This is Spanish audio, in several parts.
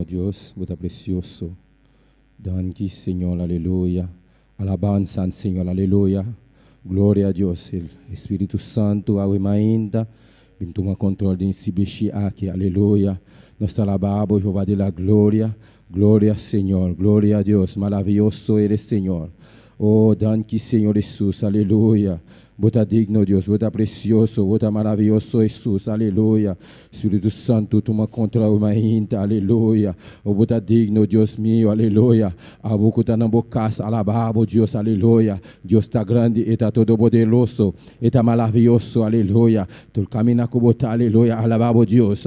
Dios, vuestra precioso. Danke, Señor, aleluya. Alabanza al Señor, aleluya. Gloria a Dios, el Espíritu Santo, ainda, vem tomar controle de Sibishi aqui, aleluya. Nós alabamos, Jehová de la gloria. Gloria, Señor, gloria a Dios. Maravilloso eres, Señor. Oh, danke, Señor Jesús, aleluya. Bota digno, Deus, bota precioso, bota maravilhoso, Jesus, aleluia. Espírito Santo, toma contra o mainta, aleluia. O bota digno, Deus meu, aleluia. A boca está na boca, alababo, Deus, aleluia. Deus está grande, está todo poderoso, está maravilhoso, aleluia. Tu caminha com bota, aleluia, alababo, Deus.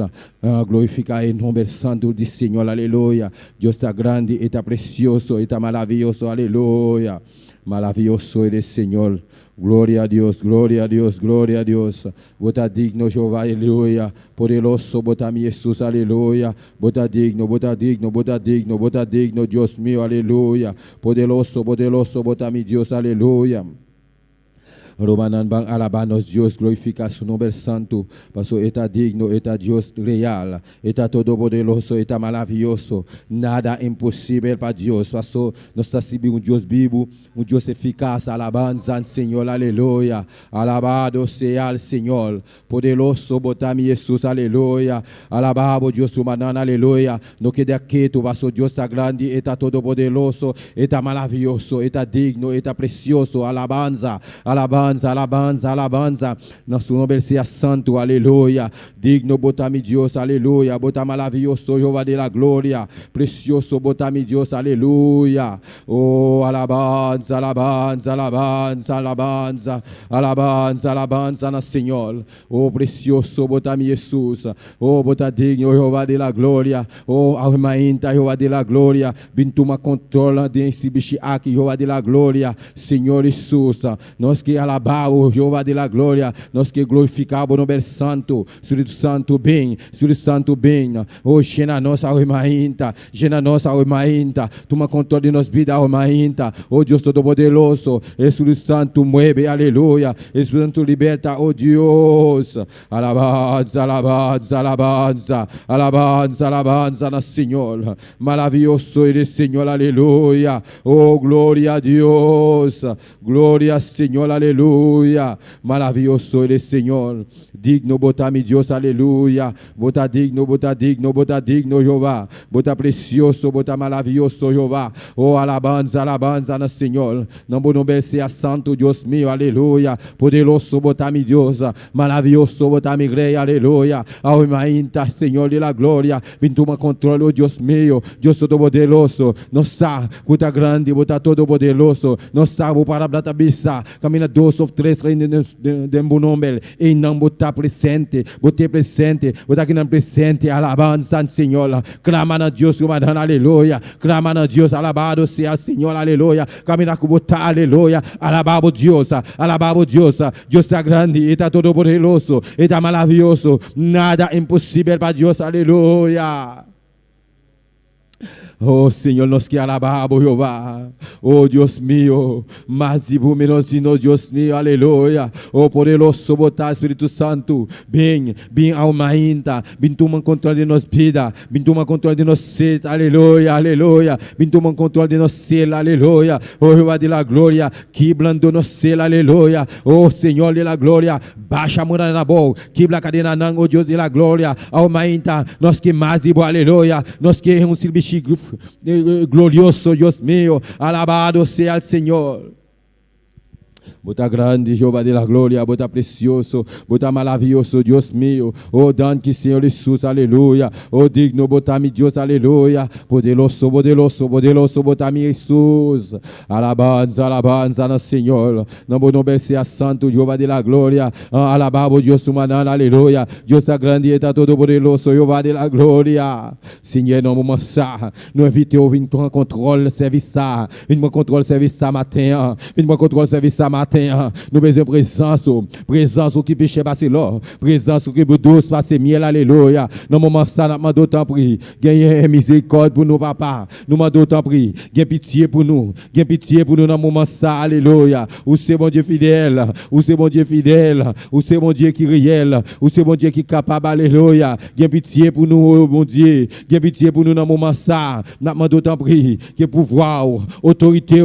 Glorificar em nome santo do Senhor, aleluia. Deus está grande, está precioso, está maravilhoso, aleluia. Maravilhoso eres, Senhor. Glória a Deus, glória a Deus, glória a Deus. Bota digno, Jeová, aleluia. Poderoso, bota mi Jesus, aleluia. Bota digno, bota digno, bota digno, bota digno, Deus meu, aleluia. Poderoso, poderoso, bota mi Deus, aleluia. Romanan bang alabanos Dios, glorifica su nombre santo, paso está digno, está Dios real, está todo poderoso, está maravilloso, nada imposible para Dios, paso nos está sirviendo un Dios vivo, un Dios eficaz, alabanza al Señor, aleluya, alabado sea el Señor, poderoso, botami Jesús, aleluya, alabado Dios humanan, aleluya, no queda quieto, paso Dios está grande, está todo poderoso, está maravilloso, está digno, está precioso, alabanza, alabanza. Alabanza, alabanza, nosso nome seja santo, aleluia. Digno botar-me Deus, aleluia. Botar maravilhoso, Jeová de la glória. Precioso botar-me Deus, aleluia. Oh, alabanza, alabanza, alabanza, alabanza, alabanza, alabanza na Senhor. Oh, precioso botar-me Jesus. Oh, botar digno, Jeová de la glória. Oh, almainta, Jeová de la glória. Bintuma controla de esse bicho aqui, Jeová de la glória. Senhor Jesus, nós que alabamos o Jeová de la glória, nós que glorificamos o nome santo, Espírito Santo bem, Espírito Santo bem, oh, llena nossa alma inta, llena nossa alma inta, toma controle de nossa vida alma inta, oh Deus Todo-Poderoso, Espírito Santo mueve, aleluia, Espírito Santo liberta, oh Deus, alabanza, alabanza, alabanza, alabanza, alabanza na Senhor, maravilhoso eres Senhor, aleluia, oh glória a Deus, glória a Senhor, aleluia. Maravilhoso eres, Senhor. Digno, botar-me Deus, aleluia. Botar digno, botar digno, botar digno, Jeová. Botar precioso, botar maravilhoso, Jeová. Oh, alabanza, alabanza na Senhor. Não vou nome seja santo, Deus meu, aleluia. Poderoso, botar-me Deus. Maravilhoso, botar-me grei, aleluia. Alma inta, Senhor de la glória. Vem tomar controle, oh Deus meu. Deus todo-poderoso. Nossa, botar grande, botar todo-poderoso. Nossa, vou para a blata bisa. Camina doce. Of três de bom nome e não botar presente, botar aqui não presente, alabança Senhor, clama na Deus, aleluia, clama na Deus, alabado seja Senhor, aleluia, camina com botar, aleluia, alabado Deus, Deus está grande, está todo poderoso, está maravilhoso, nada impossível para Deus, aleluia. Oh Senhor, nós que alabamos Jeová. Oh Deus meu, mas e menos Deus meu, aleluia. Oh poderoso botar Espírito Santo, bem alma inta, bem toma controle de nossa vida, bem toma controle de nosso ser, aleluia, aleluia. Bem toma controle de nosso ser, aleluia. Oh Jeová de la glória, que blando nosso ser, aleluia. Oh Senhor de la glória, baixa a muralha na boca, que a cadena não, oh Deus de la glória, alma inta, nós que mais e aleluia, nós que um silbichi glorioso Deus meu, alabado seja o Senhor. Bota grande, Jeová de la glória, bota precioso, bota maravilhoso, Deus meu. Oh, danke, Senhor Jesus, aleluia. Oh, digno, bota-me Deus, aleluia. Poderoso, poderoso, poderoso, bota-me Jesus. Alabanza, alabanza no Senhor. Não vou nome seja santo, Jeová de la glória. Alababo, Deus humano, aleluia. Deus está grande e está todo poderoso, Jeová de la glória. Senhor, não vamos passar. Não evite ouvir um controle, serviço. Vim controle, serviço matin. Vim controle, serviço matin. matin, nous besoin présence qui péché passer l'or, présence qui douce passer miel, alléluia. Dans le moment ça, nous demandons d'autant prix, gagne miséricorde pour nous, papa. Nous demandons d'autant prix, gagne pitié pour nous dans le moment ça, alléluia. Ou c'est bon Dieu fidèle, ou c'est bon Dieu fidèle, ou c'est bon Dieu qui est réel, ou c'est bon Dieu qui est capable, alléluia. Gagne pitié pour nous, bon Dieu, gagne pitié pour nous dans le moment ça. Nous demandons d'autant prix, que pouvoir, autorité,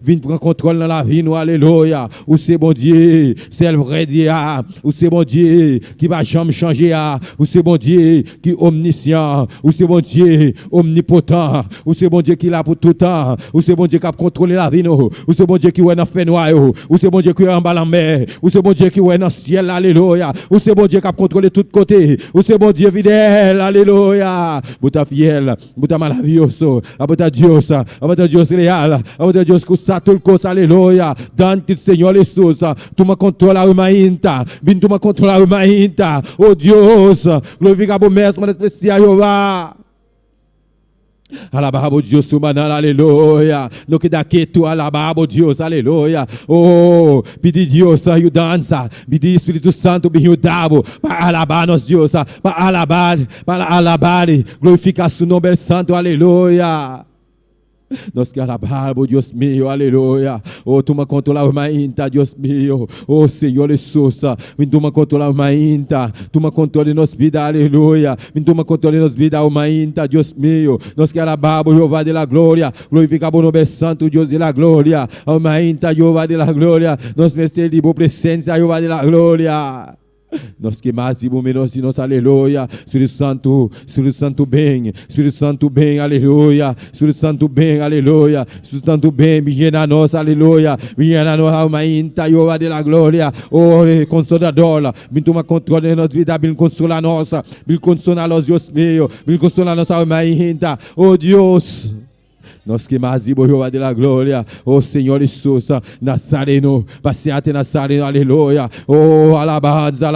vienne prendre contrôle dans la vie, nous, alléluia. Ou c'est bon Dieu, c'est le vrai Dieu, ou c'est bon Dieu qui va jamais changer, ou c'est bon Dieu qui est omniscient, ou c'est bon Dieu omnipotent, ou c'est bon Dieu qui est là pour tout temps, ou c'est bon Dieu qui a contrôlé la vie, ou c'est bon Dieu qui est dans le fait noir, ou c'est bon Dieu qui est en bas de la mer, ou c'est bon Dieu qui est dans le ciel, alléluia, ou c'est bon Dieu qui a contrôlé tout côté, ou c'est bon Dieu fidèle, alléluia. Bouta fiel, bouta malavioso, abota Dios real, abota Dios kusa tout le cos, alléluia. Dans le Seigneur les choses, tu me contrôles la humanité, bin tu me contrôles la humanité, oh Dios, glorifique à promesse, mon spécial Jéhovah. Alababo Dios humanan, aleluya. No que daqui tu alababo Dios, aleluya. Oh, pedi Dios you dança, pedi Espírito Santo bem dabo para alabar nos Dios, para alabar, glorificar su nombre santo, aleluya. Nós que alabamos, Deus meu, aleluia. Oh, tu me controla uma inta, Deus meu. Oh, Senhor Jesus, tu me controla uma inta, tu me controla nos vida, aleluia. Tu me controla nos vida uma inta, Deus meu. Nós que alabamos, Jeová de la glória. Glorificamos o nome santo, Deus de la glória. Uma inta, Jeová de la glória. Nós merecemos de boa presença, Jeová de la glória. Nós que mais e menos de nós, aleluia. Espírito Santo bem, aleluia. Espírito Santo bem, aleluia. Espírito Santo bem, vinha na nós, aleluia. Vinha na nossa alma inta, Jeová de la glória. Oh, consolador, vem tomar controle da nossa vida, vem consolar nossa, vem consolar nós, Deus meu, vem consolar nossa alma inta. Oh, Deus. Nós que mais íamos, Jeová de la glória, oh Senhor Jesus, Nazareno, passeate Nazareno, aleluia, oh alabanza,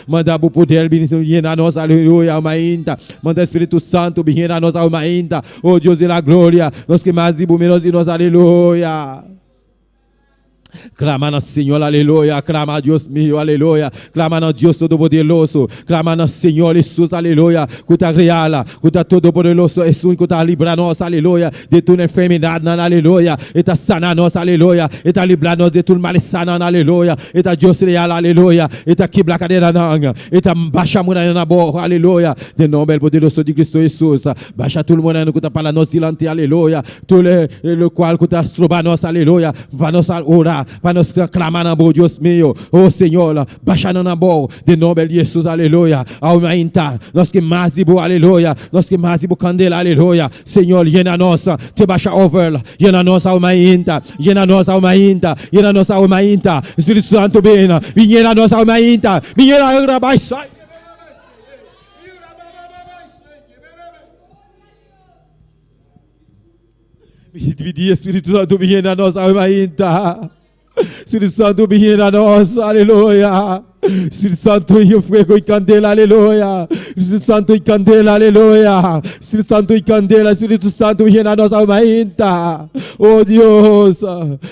manda o poder vir na nossa, aleluia, alma inta, manda o Espírito Santo vir na nossa alma inta, oh Deus de la glória, nós que mais íamos, menos de nós, aleluia. Clama no Senhor, aleluia. Clama a Deus meu, aleluia. Clama no Deus Todo-Poderoso. Clama no Senhor Jesus, aleluia. Cuta real, cuta Todo-Poderoso, Jesus, cuta libra nós, aleluia. De toda enfermidade, aleluia. Eta sana nós, aleluia. Eta libra nós de todo mal sana, aleluia. Eta Deus real, aleluia. Eta quebra cadeira nanga. Eta baixa mura na boca, aleluia. De nome poderoso de Cristo Jesus. Baixa todo mundo no cuta para nós dilante, aleluia. Todo o qual cuta estroba nós, aleluia. Para nós orar. Para nós clamar na boca, Deus meu, oh Senhor, baixa na boca, de nome de Jesus, aleluia, aumenta, nós que mais ibo, aleluia, nós que mais ibo candela, aleluia, Senhor, llena nossa, te baixa over, llena nossa aumenta, llena nossa aumenta, llena nossa aumenta, Espírito Santo bem, llena nossa aumenta, llena na baixa. Pedir Espírito Santo bem na nossa aumenta. Espírito Santo bem na nossa, aleluia. Espírito Santo e fogo e candela, aleluia. Espírito Santo e candela, aleluia. Espírito Santo e candela, Espírito Santo bem na nossa aumenta. Oh Deus,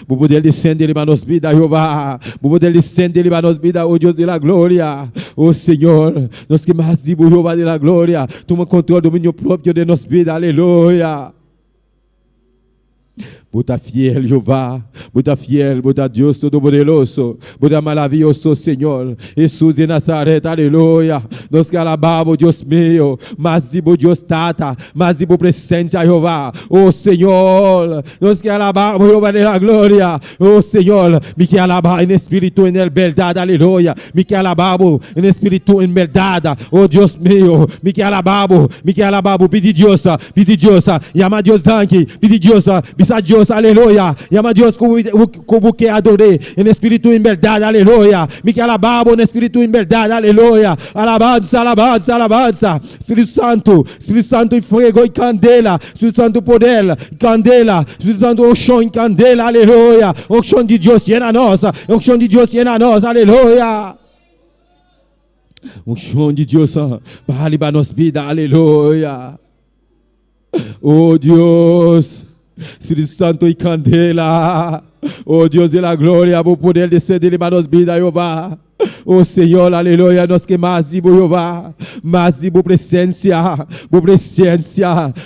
vou poder descender para nós vida, Jeová. Vou poder descender para nós vida, oh Deus de la glória. Oh Senhor, nós que mais vivos, Jeová de la glória. Toma controle do domínio próprio de nós vida, aleluia. Bota fiel, Jeová, bota fiel, bota Deus Todo-Poderoso, bota maravilhoso, Senhor, Jesus de Nazaré, aleluia. Nós que alabamos, Deus meu, mas ibo Deus tata, mas ibo presença, Jeová, oh Senhor, nós que alabamos, Jeová de la glória, oh Senhor, me que alabamos em espírito e em verdade, aleluia, me que alabamos em espírito e em verdade, oh Deus meu, me que alabamos, pedi Deus, llama Deus danke, pedi Deus, bisa Deus, aleluia. Llama Deus como que adorei em espírito e em verdade, aleluia. Me que alabamos em espírito e em verdade, aleluia. Alabanza, alabanza, alabanza. Espírito Santo e fogo e candela. Espírito Santo poder, candela. Espírito Santo unção e candela, aleluia. Unção de Deus llena nós, unção de Deus llena nós, aleluia. Unção de Deus para nós vida, aleluia. Oh Deus. Espírito Santo e candela. Oh Deus de la glória, vou poder descender em nossas vidas, Jeová. Oh Senhor, aleluia, nós que mais ibo, Jeová, mais ibo presença,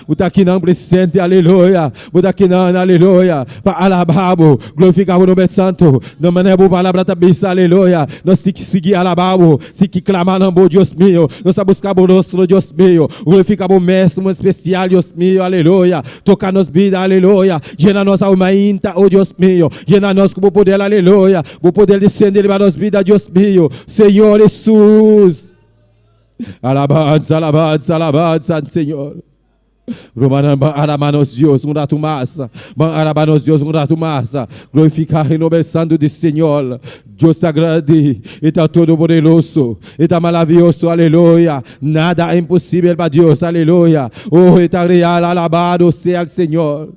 o tá aqui não presente, aleluia, o tá aqui não, aleluia, para alababo, glorificar o nome santo, não manebo palavra tabisa, aleluia, nós tem que seguir alababo, tem que clamar no bom Deus meu, nós a buscar o rosto Deus meu, glorificar o mestre especial Deus meu, aleluia, tocar nos vidas, aleluia, llena nossa alma íntima, oh Deus meu, llena nós com o poder, aleluia, o poder descender para nossas vidas, Deus meu, Senhor Jesus. Alabanza, alabanza, alabanza, Senhor. Arabanos Deus, um rato massa. Arabanos Deus, um rato massa. Glorificar em nome santo do Senhor. Deus sagrado, está todo poderoso, está maravilhoso, aleluia. Nada é impossível para Deus, aleluia. Oh, está real, alabado seja o Senhor.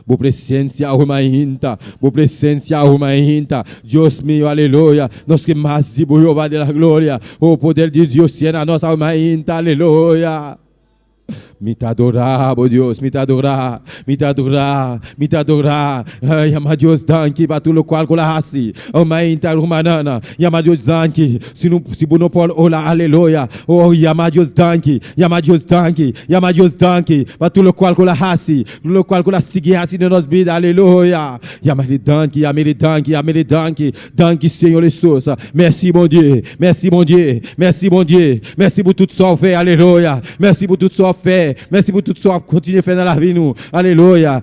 Boa presença, alma inta. Boa presença, alma inta. Deus meu, aleluia. Nós que mais se Jeová de la glória. O poder de Deus é na nossa alma inta, aleluia. Me te adorar, oh Deus, me te adorar, me te adorar, me te adorar. Yama Deus danke para tudo qual colahasi. Oh mãe ta rumanana. Yama Deus danke. Se não pode orar, aleluia. Oh yama Deus danke, yama Deus danke, yama Deus danke para tudo qual colahasi, tudo qual colahasi assim de nós vida, aleluia. Yama ele danke, yama ele danke, yama ele danke. Danke Senhor Jesus. Merci bon Dieu, merci bon Dieu, merci bon Dieu, merci pour tout ça fait, aleluia. Merci pour tout ça fait. Merci pour tout ça. Continuez à faire dans la vie, nous. Alléluia.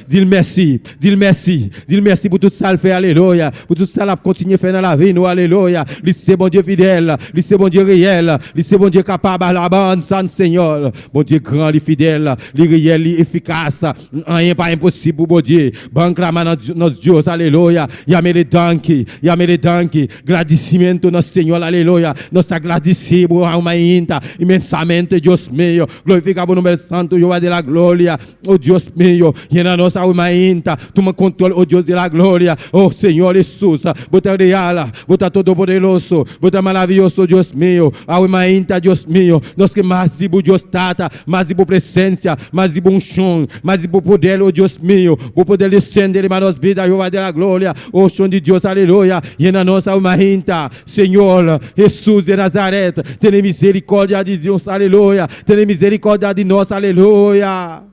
Dis merci. Dis merci. Dis merci pour tout ça, le fait. Alléluia. Pour tout ça, continuez à faire dans la vie, nous. Alléluia. C'est bon Dieu fidèle. C'est bon Dieu réel. C'est bon Dieu capable à la bande, sans Seigneur. Bon Dieu grand, fidèle, réel, efficace. Rien pas impossible pour bon Dieu. Bon clama notre Dieu. Alléluia. Yamele danki. Yamele danki. Agradecimento nosso Senhor. Alléluia. Nós está agradecido a uma inta. Imensamente, Deus meu. Glorificamos o nome santo, Jeová de la glória. Oh Deus meu, llena nossa alma inta. Toma controle, oh Deus de la glória. Oh Senhor Jesus, bota real, bota todo poderoso, bota maravilhoso, Deus meu. Alma inta, Deus meu. Nós que mais ibo Deus tata, mais ibo presença, mais ibo unção, mais ibo poder, oh Deus meu. O poder descender em nossas vidas, Jeová de la glória. Oh chão de Deus, aleluia. Llena nossa alma inta, Senhor Jesus de Nazaré. Tenha misericórdia de Deus, aleluia. Tenha misericórdia de nós, aleluia.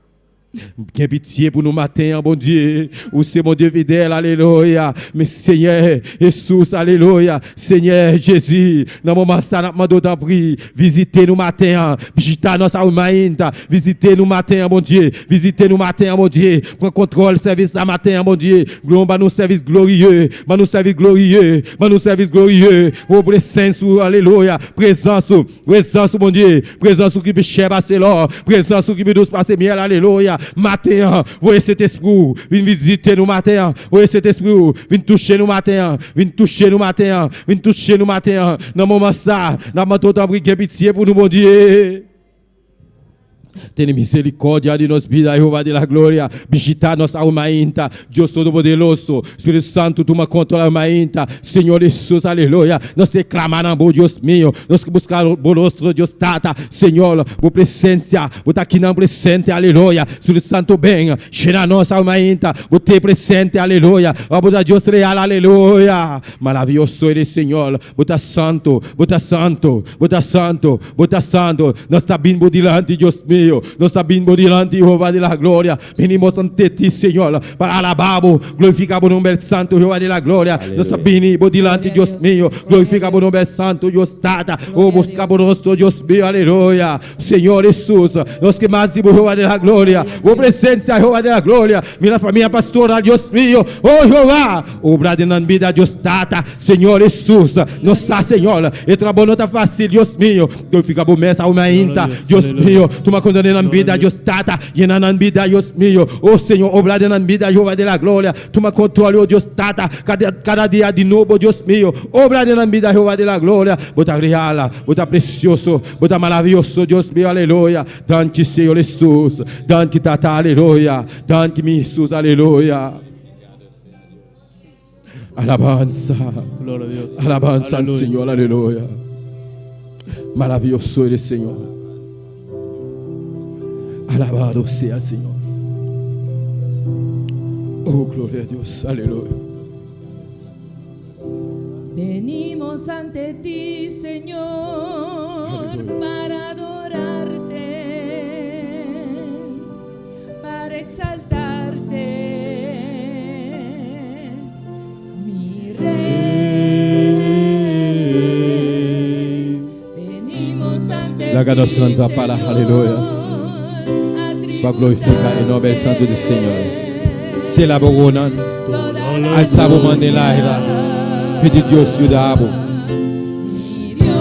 Quem pitié pour nous matin, bon Dieu. Ou c'est mon Dieu fidèle, alléluia. Mais Seigneur, Jesus, alléluia. Seigneur Jésus, dans le moment ça, nous demandons prier. Visitez-nous matin, visitez notre alma inta. Visitez-nous matin, bon Dieu. Visitez-nous matin, bon Dieu. Prends contrôle, service la matin, bon Dieu. Glorieux, nous service glorieux. Nous service glorieux. Nous service glorieux. Oh, présence, alléluia. Présence, bon Dieu. Présence qui peut cher passer l'or. Présence qui peut douce passer miel, alléluia. Matin, voyez cet esprit, viens visiter nous matin, voyez cet esprit, viens toucher nous matin, viens toucher nous matin, viens toucher nous matin. Dans le moment ça, nous avons tout en pitié pour nous, mon Dieu. Tenha misericórdia de nós, vida, Jeová de la glória. Visita nossa alma inta. Deus Todo-Poderoso. Espírito Santo, toma conta da alma inta. Senhor Jesus, aleluia. Nós te clamamos, bom Deus meu. Nós que buscar o rosto, Deus Tata. Senhor, por presença. Por estar aqui não presente, aleluia. Espírito Santo, bem. Cheira nossa alma inta. Por ter presente, aleluia. Por Deus real, aleluia. Maravilhoso ele, Senhor. Por estar santo, por estar santo, por estar santo, por estar santo. Nós está bem dilante, Deus meu. Nós estamos diante de Jeová de la glória. Venimos ante ti, Senhor, para alabá-lo, glorificar o nome santo, Jeová de la glória. Nós estamos diante de Deus meu, glorificar o nome santo, Deus Tata, oh, buscar o rosto, Deus meu, aleluia. Senhor Jesus, nós que mais dimos Jeová de la glória, oh, presença, Jeová de la glória, minha família pastora, Deus meu, oh, Jeová, obra de na vida, Deus Tata, Senhor Jesus, nossa Senhor, e trabalho não fácil, Deus meu, glorificar o mesa, alma inta, Deus meu, toma conta na vida, Deus Tata, e na vida, Deus meu, oh Senhor, obra na vida, Jeová de la glória, toma controle, oh Deus Tata, cada dia de novo, Deus meu, obra na vida, Jeová de la glória, bota real, bota precioso, bota maravilhoso, Deus meu, aleluia, danke Senhor Jesus, danke Tata, aleluia, danke mi Jesus, aleluia. Alabanza, alabanza al Señor, aleluya. Maravilloso eres, Señor. Alabado sea, Señor. Oh, gloria a Dios. Aleluya. Venimos ante ti, Señor, Aleluya. para adorarte, para exaltarte, mi Rey. Venimos ante La ti, ganancia de la palabra, Señor, aleluya. Va glorificar el nombre del Santo del Señor. C'est la bogonan. Al sabo de la ira. Pedi Dios ciudadano.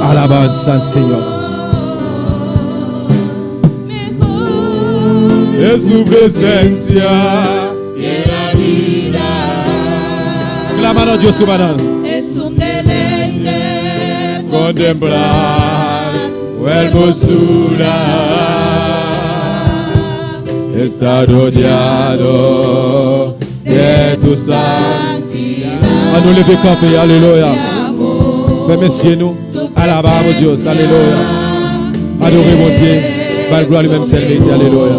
Alabanza al Señor. Es su presencia que la vida claman a Dios soberano. es un deleite Contemplar su hermosura. Está rodeado de tu santidad. A nous lever camper, alléluia. Remerciez-nous, alabamos Dios, alléluia. Adorez mon Dieu, par gloire lui-même servir, alléluia.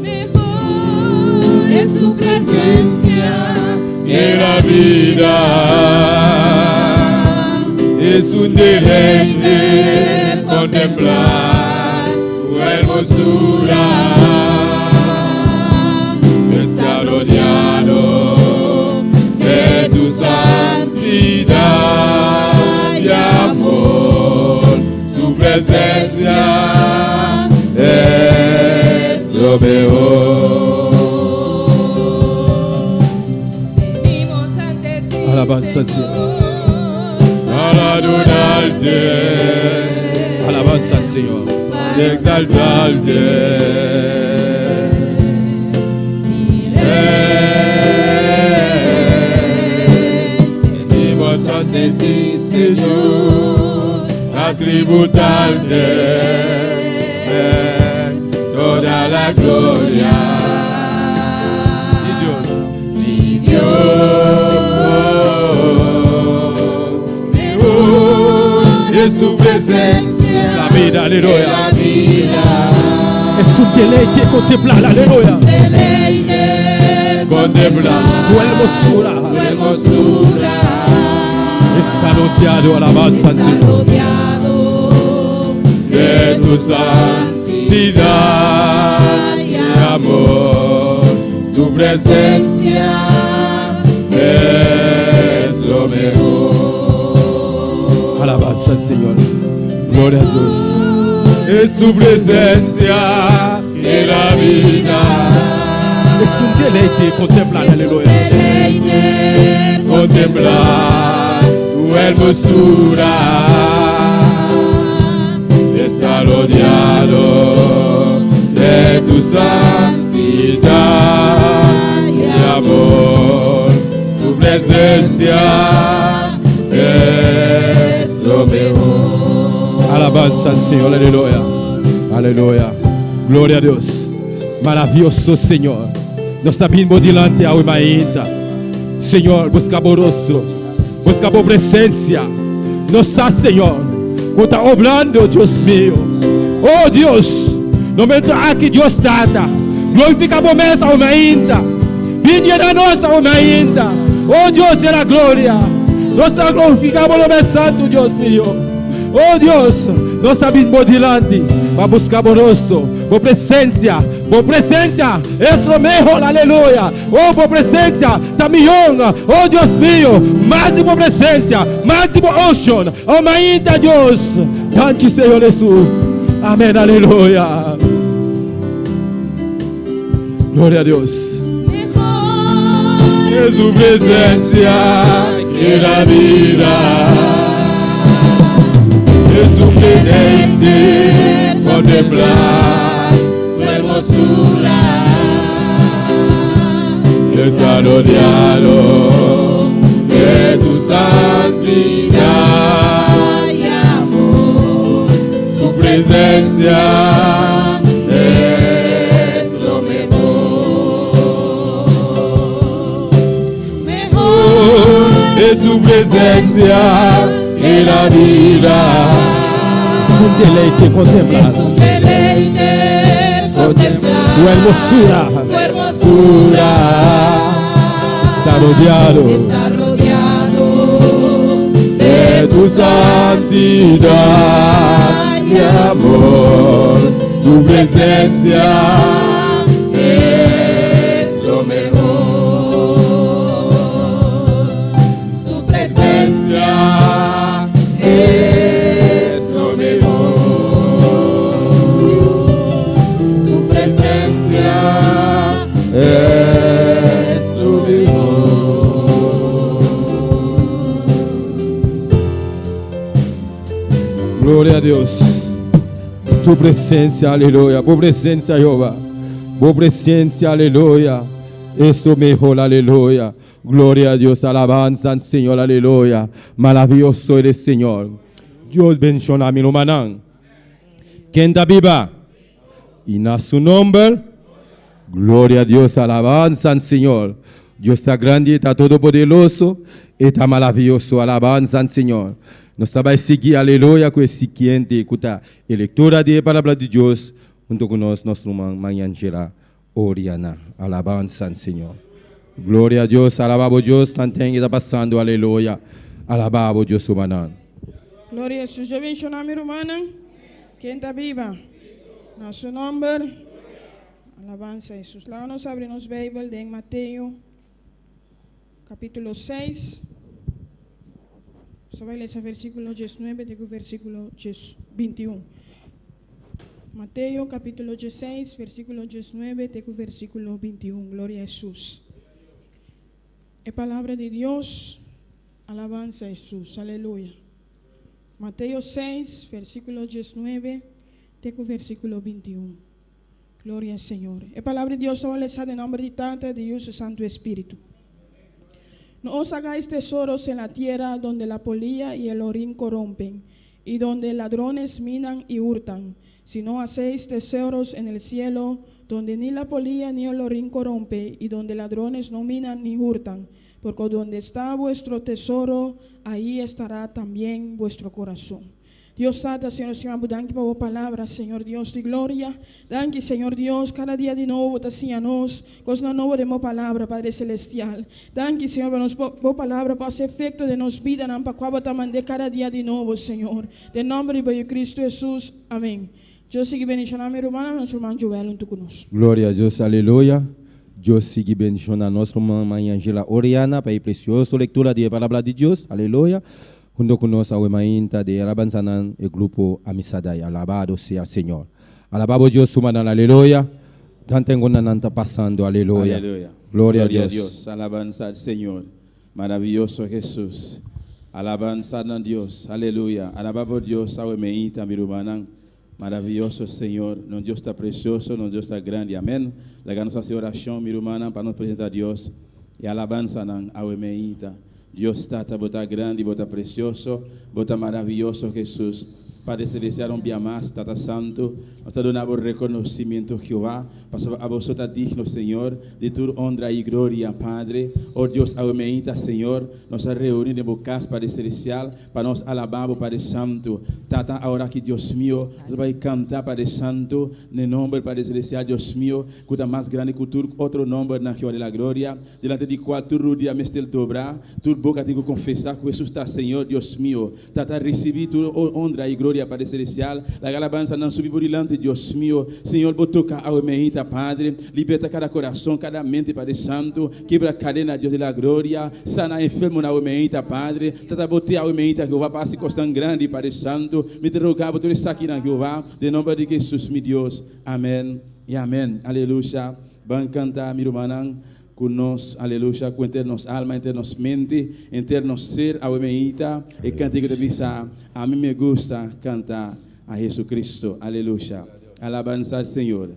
mejor es tu presencia Que la vida es un deleite contemplar tu hermosura. Está rodeado de tu santidad y amor. Su presencia es lo mejor. venimos ante ti, Alabanza al Señor, Para adorarte, alabanza al Señor, y exaltarte. Venimos ante ti, Señor, a tributarte toda la gloria. Mi Dios, mejor es su presencia. La vida, aleluya. La vida es un deleite contemplar, aleluya. deleite Contemplar tu hermosura. Está rodeado, alabanza al Señor, rodeado de tu santidad y amor. Tu presencia es lo mejor. Alabanza al Señor, gloria a Dios. Es su presencia que la vida es un deleite contemplar, aleluya. deleite Contemplar tu hermosura. Está rodeado de tu santidad y amor. Tu presencia es lo mejor. Alabanza al Señor, aleluya. Aleluya. Gloria a Dios. Maravilloso Señor. Nós estamos delante a uma ainda. Senhor, buscamos o rosto, buscamos a presença. Nossa, Senhor, que está obrando, Deus meu. Oh Deus, no momento aqui Deus trata, glorificamos a uma ainda. Vinha na nossa uma ainda. Oh Deus, era glória. Nós glorificamos o nome santo, Deus meu. Oh Deus, nós estamos delante para buscar o rosto, a presença. Por presencia es lo mejor, aleluya. Oh, por presencia, también, oh Dios mío, máximo presencia, máximo ocean, oh mainta Dios. Thank you, Señor Jesús. Amén, aleluya. Gloria a Dios. mejor Es su presencia que la vida. Es un deleite contemplar. Está rodeado de tu santidad y amor. Tu presencia es lo mejor. mejor Es tu presencia que la vida. un deleite contemplar Es un deleite contemplar tu hermosura. tu hermosura. Está rodeado Está rodeado de tu santidad y amor. Tu presencia es lo mejor. Tu presencia es lo mejor. Tu presencia es lo mejor. Gloria a Dios. Tu presencia, aleluya. Tu presencia, Jehová. Tu presencia, aleluya. Es lo mejor, aleluya. Gloria a Dios, alabanza al Señor, aleluya. Maravilloso eres, Señor. Dios bendiga a mi hermano. ¿Quién está viva? Y en su nombre, gloria a Dios, alabanza al Señor. Dios está grande, está todopoderoso, está maravilloso, alabanza al Señor. Nós vamos seguir, aleluia, com esse siguiente, escuta, a leitura da palavra de Deus, junto com nós, nosso irmão Manhangela Oriana, alabança ao Senhor. Glória a Deus, alabado Deus, tanto que está passando, aleluia, alabado Deus, humanano. Glória a Jesus. Eu venho chamar minha irmã. Quem está viva? Nosso nome. Alabança a Jesus. Lá nós abrimos a Bíblia em Mateus, capítulo 6. Só vai ler esse versículo 19 e o versículo 21. Mateus, capítulo 16, versículo 19 e o versículo 21. Glória a Jesus. É palavra de Deus. Alabança a Jesus. Aleluia. Mateus 6, versículo 19 e o versículo 21. Glória ao Senhor. É palavra de Deus. Só ler em nome de Tata, de Deus e Santo Espírito. No os hagáis tesoros en la tierra donde la polilla y el orín corrompen, y donde ladrones minan y hurtan, sino hacéis tesoros en el cielo, donde ni la polilla ni el orín corrompe, y donde ladrones no minan ni hurtan, porque donde está vuestro tesoro, ahí estará también vuestro corazón. Dios Tata, Señor, Señor, danke por palavra, Señor Dios de gloria. Danke, Señor Dios, cada día de nuevo te a nos, cosa nueva de palavra, Padre Celestial. Danke, Señor, por nos palavra, por ese efecto de nos vida, nan pa cuaba te mandé cada día de nuevo, Señor. De nombre de Cristo Jesús, amén. Yo sigo bendicionando a mi hermana, nuestro hermano Joel, junto con nosotros. Glória a Deus, aleluia. Deus siga bendicionando a nossa irmã Manhangela Oriana para a preciosa leitura da palavra de Deus, aleluia. Junto conosco, a irmã de alabanza e grupo Amisadai, alabado seja o Senhor. Alabado Deus, humanan, aleluia. Tanto que não está passando, aleluia. Glória a Deus. Alabanza al Señor. Maravilloso Jesús. Alabanza a Dios. Aleluya. Alabado Dios, a irmã, mi hermana. Maravilloso Senhor. Nosso Deus está precioso, nosso Deus está grande. Amém. Legamos essa oração, mi hermana, para nos apresentar a Deus. E alabanza a irmã. Dios está bota grande, bota precioso, bota maravilloso Jesús. Padre Celestial, un día más, Tata Santo, nos donamos reconocimiento, Jehová, para a vos está digno, Señor, de tu honra y gloria, Padre. Oh Dios, aumenta, Señor, nos ha reunido en bocas, Padre Celestial, para nos alabar, Padre Santo. Tata, ahora que Dios mío, nos va a cantar, Padre Santo, en el nombre, Padre Celestial, Dios mío, que está más grande que tu otro nombre, na Jehová de la gloria, delante de cual tu rodilla me estel dobrar, tu boca tengo que confesar que Jesús está, Señor, Dios mío. Tata, recibí tu honra y gloria, Padre Celestial, la alabanza não subir por delante, Deus meu, Senhor, vou tocar a almeita, Padre, liberta cada coração, cada mente, Padre Santo, quebra a cadena, Deus da glória, sana enfermo na almeita, Padre, trata botar a almeita, Jeová, para se costar grande, Padre Santo, me derrogar, por isso aqui na Jeová, de nome de Jesus, meu Deus, amém e amém, aleluia, vamos cantar, meu irmão, com nós, aleluia, com internos alma, internos mente, internos ser, a almeita, e cantigo de visa, a mim me gusta cantar a Jesucristo, aleluya, alabanza al Señor.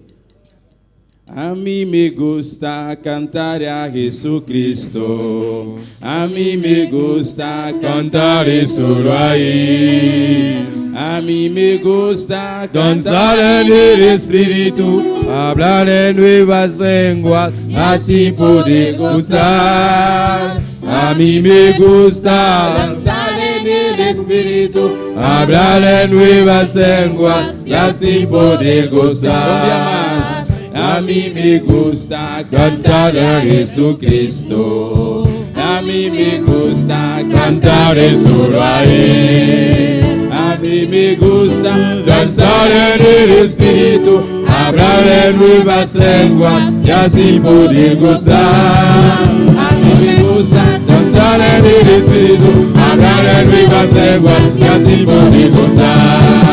A mí me gusta cantar a Jesucristo, a mí me gusta cantar solo ahí. A mí me gusta Danzar en el Espíritu, hablar en nuevas lenguas, así poder gozar. A mí me gusta Danzar en el Espíritu, hablar en nuevas lenguas y así poder gozar. A mí me gusta cantar a Jesucristo. A mí me gusta cantar solo a Él. A mí me gusta danzar en el Espíritu, hablar en nuevas lenguas y así poder gozar. A mí me gusta danzar en el Espíritu, hablar en nuevas lenguas y así poder gozar.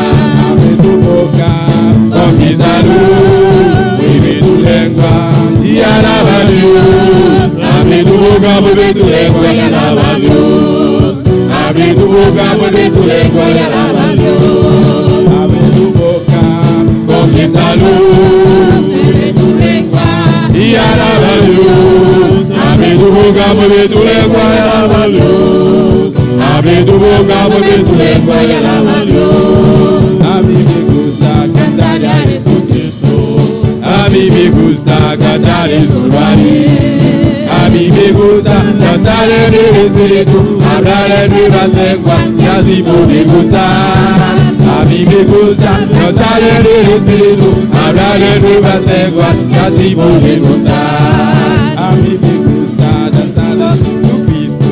Abre tu boca con mi salud, mueve tu lengua y alaba a Dios. Abre tu boca, mueve tu lengua y alaba a Dios. Abre tu boca, mueve tu lengua y alaba a Dios. Abre tu boca con mi salud, mueve tu lengua y alaba a Dios. Abre tu boca, mueve tu lengua y alaba a Dios. Abre tu boca, mueve tu lengua y alaba a Dios. A mí me gusta cantar a Jesucristo. A mí me gusta cantar solo a Él. A mí me gusta danzar en el Espíritu, hablar en nuevas lenguas y así poder gozar. A mí me gusta danzar en el Espíritu, hablar en nuevas lenguas y así poder gozar. A mí me gusta danzar en Jesucristo.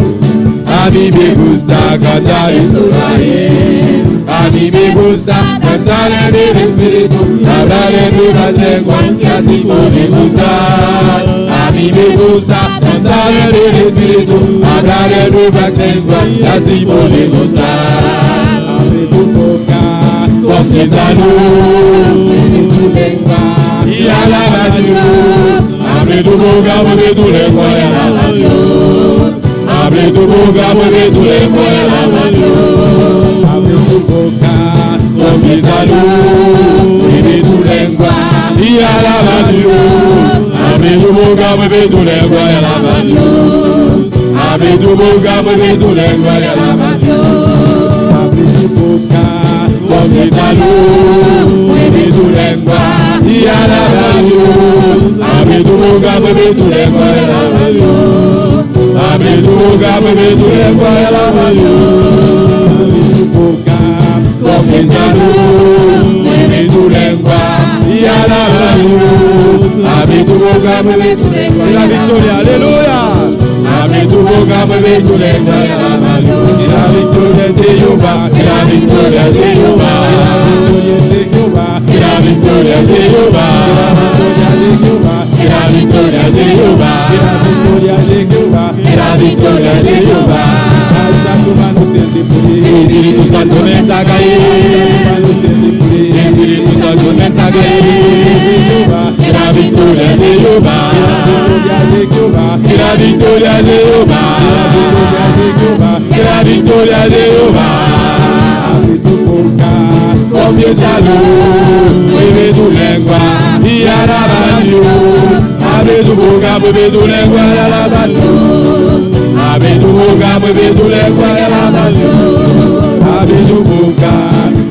A mí me gusta cantar solo a Él. A mí me gusta danzar en el Espíritu, hablar en nuevas lenguas y así poder gozar. A mí me gusta danzar en el Espíritu, hablar en nuevas lenguas y así poder gozar. Abre tu boca con mi salud, mueve tu lengua y alaba a Dios. Abre tu boca, mueve tu lengua y alaba a Dios. Abre tu boca, mueve tu lengua y alaba a Dios. Abre tu boca con mi salud, mueve tu lengua y alaba a Dios. Abre tu boca, mueve tu lengua y alaba a Dios. Abre tu boca, mueve tu lengua y alaba a Dios. Abre tu boca con mi salud, mueve tu lengua y alaba a Dios. Abre tu boca, mueve tu lengua y alaba a Dios. Abre tu boca, mueve tu lengua y alaba a Dios. Abre tu boca con mi salud, mueve tu lengua y alaba a Dios. Abre tu boca, mueve tu lengua y la victoria, aleluya. Abre tu boca, mueve tu lengua y alaba a Dios. Y la victoria es de Jehová, y la victoria es de Jehová, y la victoria es de Jehová, y la victoria es de Jehová, y la victoria es de Jehová, y la victoria es de Jehová. Espíritu Santo comienza a caer, Espíritu Santo comienza a caer. Y la victoria es de Jehová, y la victoria es de Jehová, y la victoria es de Jehová. Abre tu boca con mi salud, mueve tu lengua y alaba a Dios. Abre tu boca, mueve tu lengua y alaba a Dios. Abre tu boca, mueve tu lengua y alaba a Dios. Abre tu boca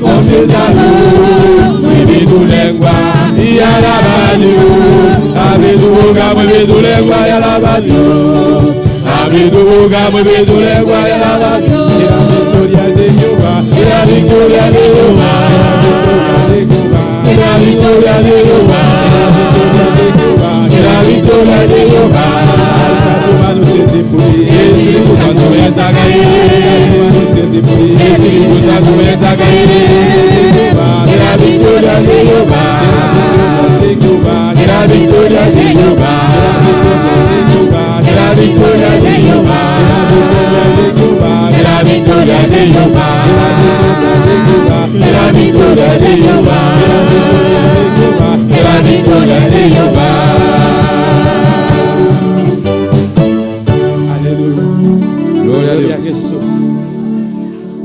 con mi salud, mueve tu lengua y alaba a Dios. Abre tu boca, mueve tu lengua y alaba a Dios. Abre tu boca, mueve tu lengua y alaba a Dios. Y la victoria de Jehová, y la victoria de Jehová, y la victoria de Jehová, y la victoria de Jehová. Espíritu Santo comienza a caer, Espíritu Santo comienza a caer. Y la victoria de Jehová, y la victoria de Jehová, y la victoria de Jehová, y la victoria de Jehová, y la victoria de Jehová, y la victoria de Jehová. Aleluya. Gloria a Jesús.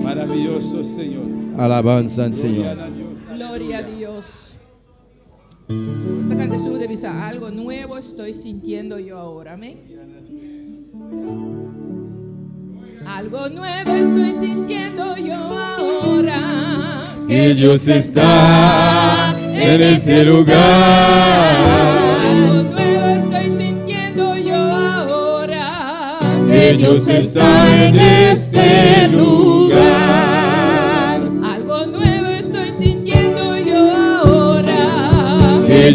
Maravilloso Señor. Alabanza al Señor. Gloria a Dios. Esta canción debe ser algo nuevo, estoy sintiendo yo ahora, amén. Algo nuevo estoy sintiendo yo ahora. Que Dios está en este lugar. Algo nuevo estoy sintiendo yo ahora. Que Dios está en este lugar.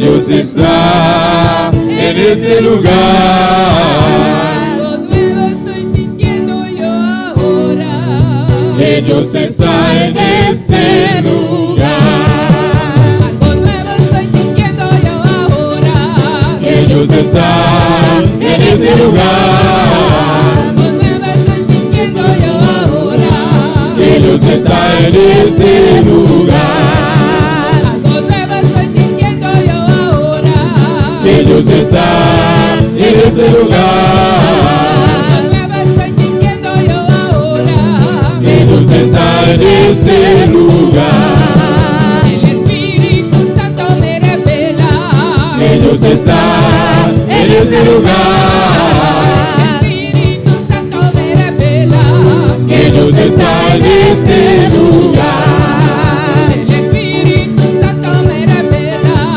Dios está en este lugar. Algo nuevo estoy sintiendo yo ahora. Que Dios está en este lugar. Algo nuevo estoy sintiendo yo ahora. Que Dios está en este lugar. Algo nuevo estoy sintiendo yo ahora. Que Dios está en este lugar. Algo nuevo estoy sintiendo yo ahora. Que Dios está en este lugar. Algo nuevo estoy sintiendo yo ahora. Que Dios está en este lugar. El Espíritu Santo me revela. Que Dios está en este lugar. El Espíritu Santo me revela. Que Dios está en este lugar. El Espíritu Santo me revela.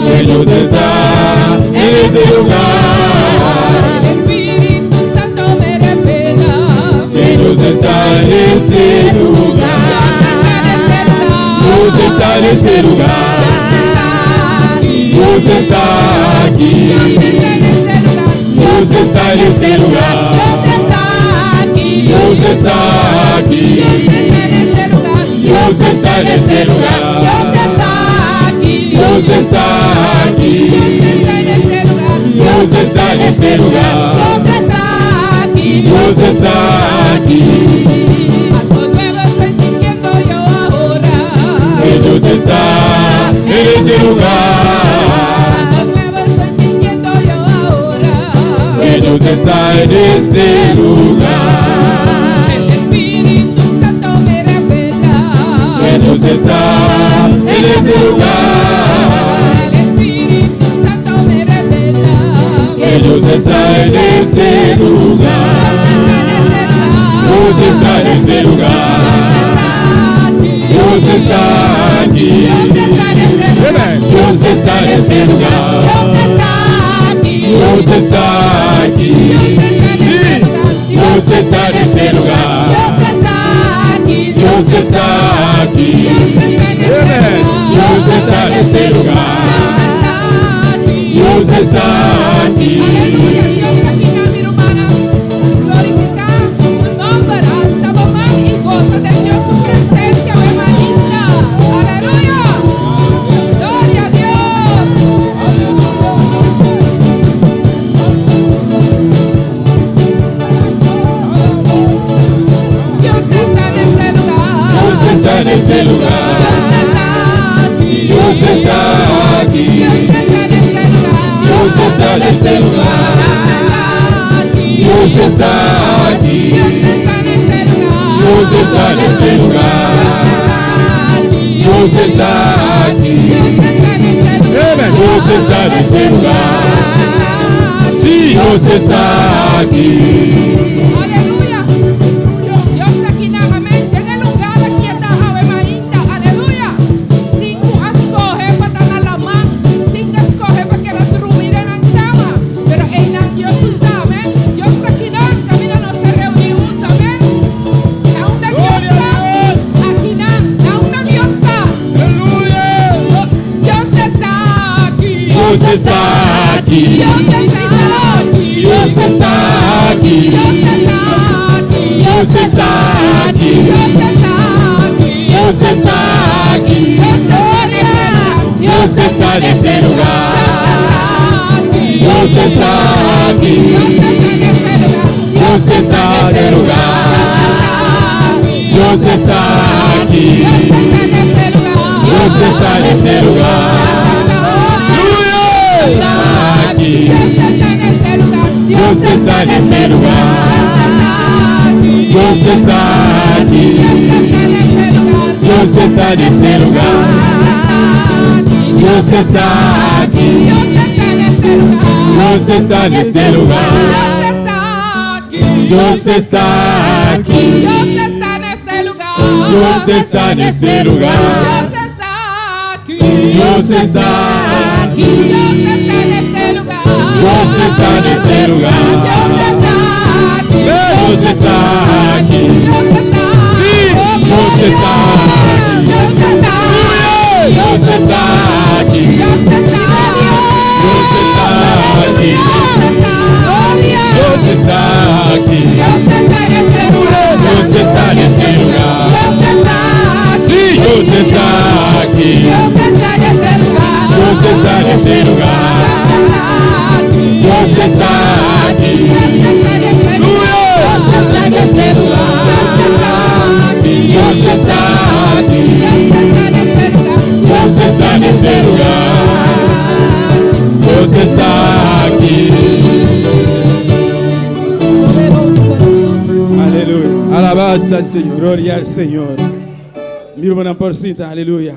Que Dios está en este lugar. El Espíritu Santo me revela. Que Dios está en este lugar. Dios está en este lugar. Dios está aquí. Dios está en este lugar. Dios está aquí. Dios está en este lugar. Dios está aquí. Dios está en este lugar. Dios está aquí. Algo nuevo estoy sintiendo yo ahora. Que Dios está en este lugar. Algo nuevo estoy sintiendo yo ahora. Que Dios está en este lugar. El Espíritu Santo me revela. Que Dios está en este lugar. El Espíritu Santo me revela. Que Dios está en este lugar. Dios está en este lugar. Dios está aquí. Dios está en este lugar. Dios está aquí. Dios está en este lugar. Dios está aquí. Dios está en este lugar. Dios está aquí. Aleluya, Dios aquí en mi hermana. Glorificamos su nombre, alzamos más y goza de Dios su presencia, hermanita. Aleluya. Gloria a Dios. Dios está en este lugar. Dios está en este lugar. Dios está aquí. Dios está en este lugar. Dios está aquí. Dios está en este lugar. Dios está aquí. Dios está en este lugar. Sí, Dios está aquí. Aleluya. Dios está aquí nuevamente en el lugar aquí está Ave María. Aleluya. Tingo escoge para dar la mano. Tingo escoge para que la trubire en la chama. Pero en la Dios está, amén. Dios está aquí camina no se reunió también. ¿A dónde Dios está? Aquí ¿a dónde Dios está? Dios está aquí. Dios está aquí. Dios está aquí. Dios está aquí. Dios está aquí. Dios está aquí. Dios está aquí. Dios está aquí. Dios está en este lugar. Dios está aquí. Dios está en este lugar. Dios está aquí. Dios está en este lugar. Está aquí. Dios está en este lugar. Dios está aquí. Dios está en este lugar. Dios está aquí. Dios está en este lugar. Dios está aquí. Dios está en este lugar. Dios está aquí. Dios está en este lugar. Dios está aquí. Dios está aquí. Dios está aquí. Señor. Gloria al Señor. Mi hermana por cinta, aleluya.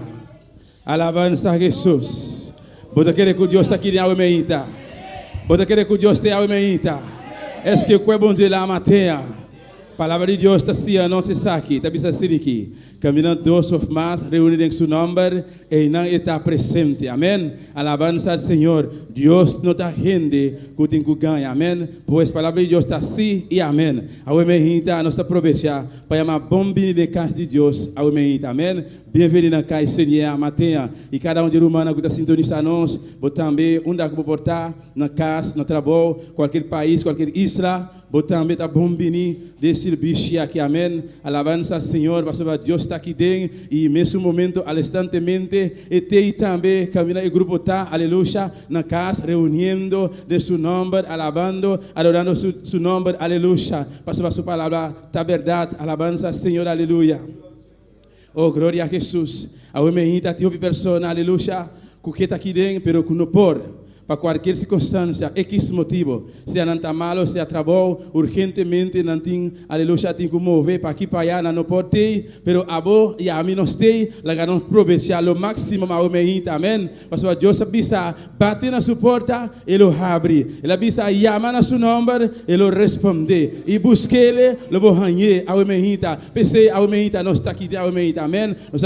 Alabanza a Jesús. Você quer que Deus está aqui na meita? Você quer que Deus esteja na meita? É que o bom dia lá matéria. Palavra de Deus está assim, não se sabe, está bisa aqui. Caminhando dois ou mais, reunidos em seu nome, e não está presente. Amém. Alabanza ao Senhor. Deus não está gente que tem que ganhar. Amém. Pois a palavra de Deus está assim e amém. A meita, nós estamos aproveitando para chamar bom vinho de casa de Deus. A meita, amém. Bem-vindo na casa, Senhor, matéria. E cada um de humano que está sintonizando nós, também, onde é que vou portar, na casa, no trabalho, qualquer país, qualquer isla. Também está bom vinho de serviço aqui, amém. Alabança ao Senhor, pastor Deus está aqui dentro e nesse momento, instantemente, e tem também caminha e grupo está, aleluia, na casa, reunindo de seu nome, alabando, adorando seu nome, aleluia. Pastor, a sua palavra está verdade, alabança ao Senhor, aleluia. Oh, glória a Jesus. A homem tem uma pessoa, aleluia, que está aqui dentro, pero que não pode. Para qualquer circunstância, X motivo, se não está malo, se trabalho urgentemente, não tem, aleluia, tem que mover para aqui para allá, não pode ter, pero a vos e a mim não tem, lá não aproveitar o máximo, a homem, amém. Pastor, Deus avisa, bate na sua porta, ele abre, ele avisa, chama na seu nome, ele responde, e busque ele, ele vai ganhar, a homem, pensei, a homem, não está aqui, a homem, amém. Nós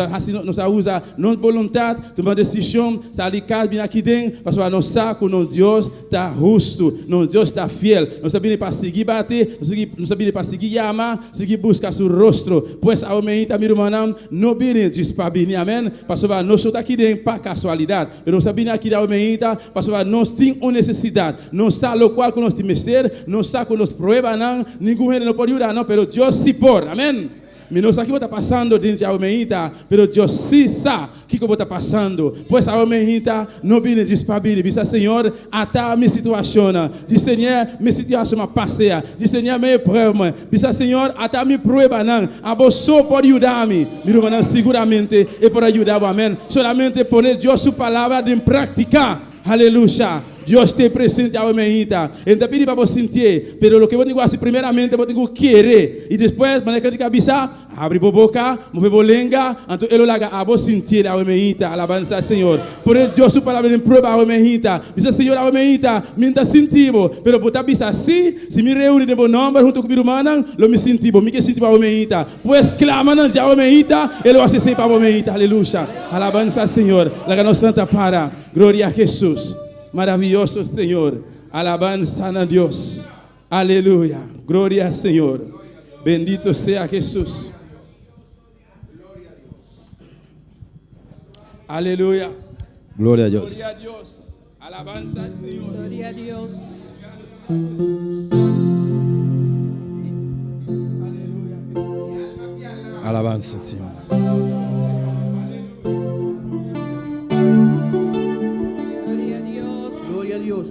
usa nossa vontade, tomar decisão, está ali, bem aqui dentro, pastor, não sabe. Nosso Deus está justo, nosso Deus está fiel. Nós sabemos para seguir bater, nós sabemos para seguir chamar, seguir buscar seu rosto. Pois a homem está meu irmão, não vem despabil, amém. Pastor, nós estamos aqui dentro para casualidade, mas nós sabemos aqui da homem está, pastor, nós temos uma necessidade, não sabe o qual que nós temos que ser, não sabe que nós provamos não, ninguém não pode ajudar não, mas Deus se pode, amém. Não sabe o que está passando dentro da homem-ita, mas Deus sim sabe o que está passando. Pois a homem-ita não vem despabil. Diz, Senhor, até a minha situação. Diz, Senhor, minha situação passeia. Diz, Senhor, minha prova. Diz, Senhor, até a minha prova não. A você pode ajudar-me. Meu irmão, seguramente é para ajudar, amém. Solamente poner Deus sua palavra em prática. Aleluia. Deus está presente a homem-ita. Então, pedi para você sentir. Mas o que eu digo assim, primeiramente, eu tenho que querer. E depois, quando eu cabeça, abre a boca, move a língua. Então, ele larga a você sentir a homem-ita. Alabança ao Senhor. Por ele, Deus sua palavra em prova a homem-ita. Diz, Senhor, a homem-ita, me está sentindo. Mas eu vou dizer assim, se me reúne de bom nome, junto com o meu irmão, eu me sentindo. Me que sentindo a homem-ita. Pois, clama a homem-ita, ele vai ser para a homem-ita. Aleluia. Alabança ao Senhor. Larga nossa santa para. Glória a Jesus. Maravilloso Senhor, alabanza a Dios, aleluya, gloria al Señor, bendito sea Jesús, aleluya, Gloria a Dios. gloria a Dios, alabanza al Señor, Gloria a Dios. Alabanza, Señor. Gloria a Dios.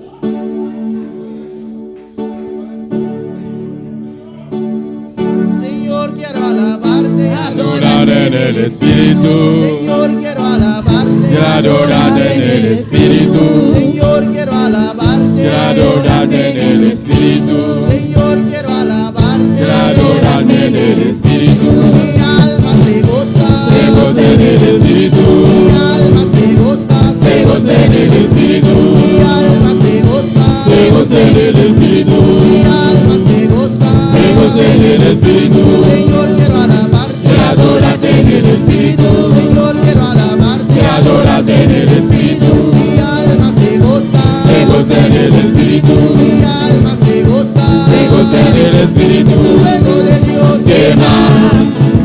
Señor, quiero alabarte, Adorar en el Espíritu, Señor, quiero alabarte, adorar en el Espíritu, Señor, quiero alabarte, adorar en el Espíritu, Señor, quiero alabarte, adorar en el Espíritu, mi alma se goza, se goza en el Espíritu, mi alma se goza, se goza en el Espíritu, mi alma se goza, se goza en el Espíritu, mi alma se goza, se goza en el Espíritu, Señor, quiero alabarte, adorarte en el Espíritu, Señor, quiero alabarte, adorarte en el Espíritu, mi alma se goza, se goza en el Espíritu, mi alma se goza, se goza en el Espíritu, fuego de Dios, quema,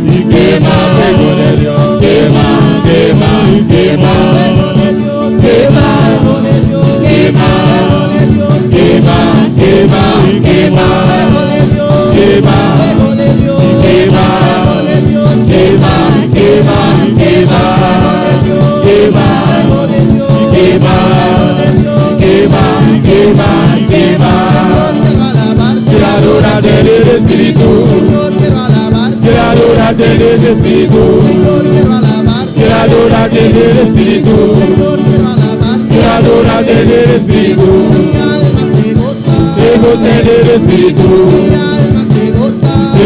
y quema, fuego de Dios, quema, quema, quema, fuego de Dios, quema, fuego de Dios, quema, fuego de Dios, quema, quema, quema, fuego de Dios, quema, fuego de Dios, quema, fuego de Dios, quema, quema, quema, fuego de Dios, quema, fuego de Dios, quema, fuego de Dios, quema, quema, quema. Señor, quiero alabarte, Quiero adorarte en el Espíritu, Señor, quiero alabarte, quiero adorarte en el Espíritu, Señor, quiero alabarte, quiero adorarte en el Espíritu, Señor, quiero alabarte, quiero adorarte en el Espíritu, mi alma se goza, se goza en el Espíritu, mi alma se goza, se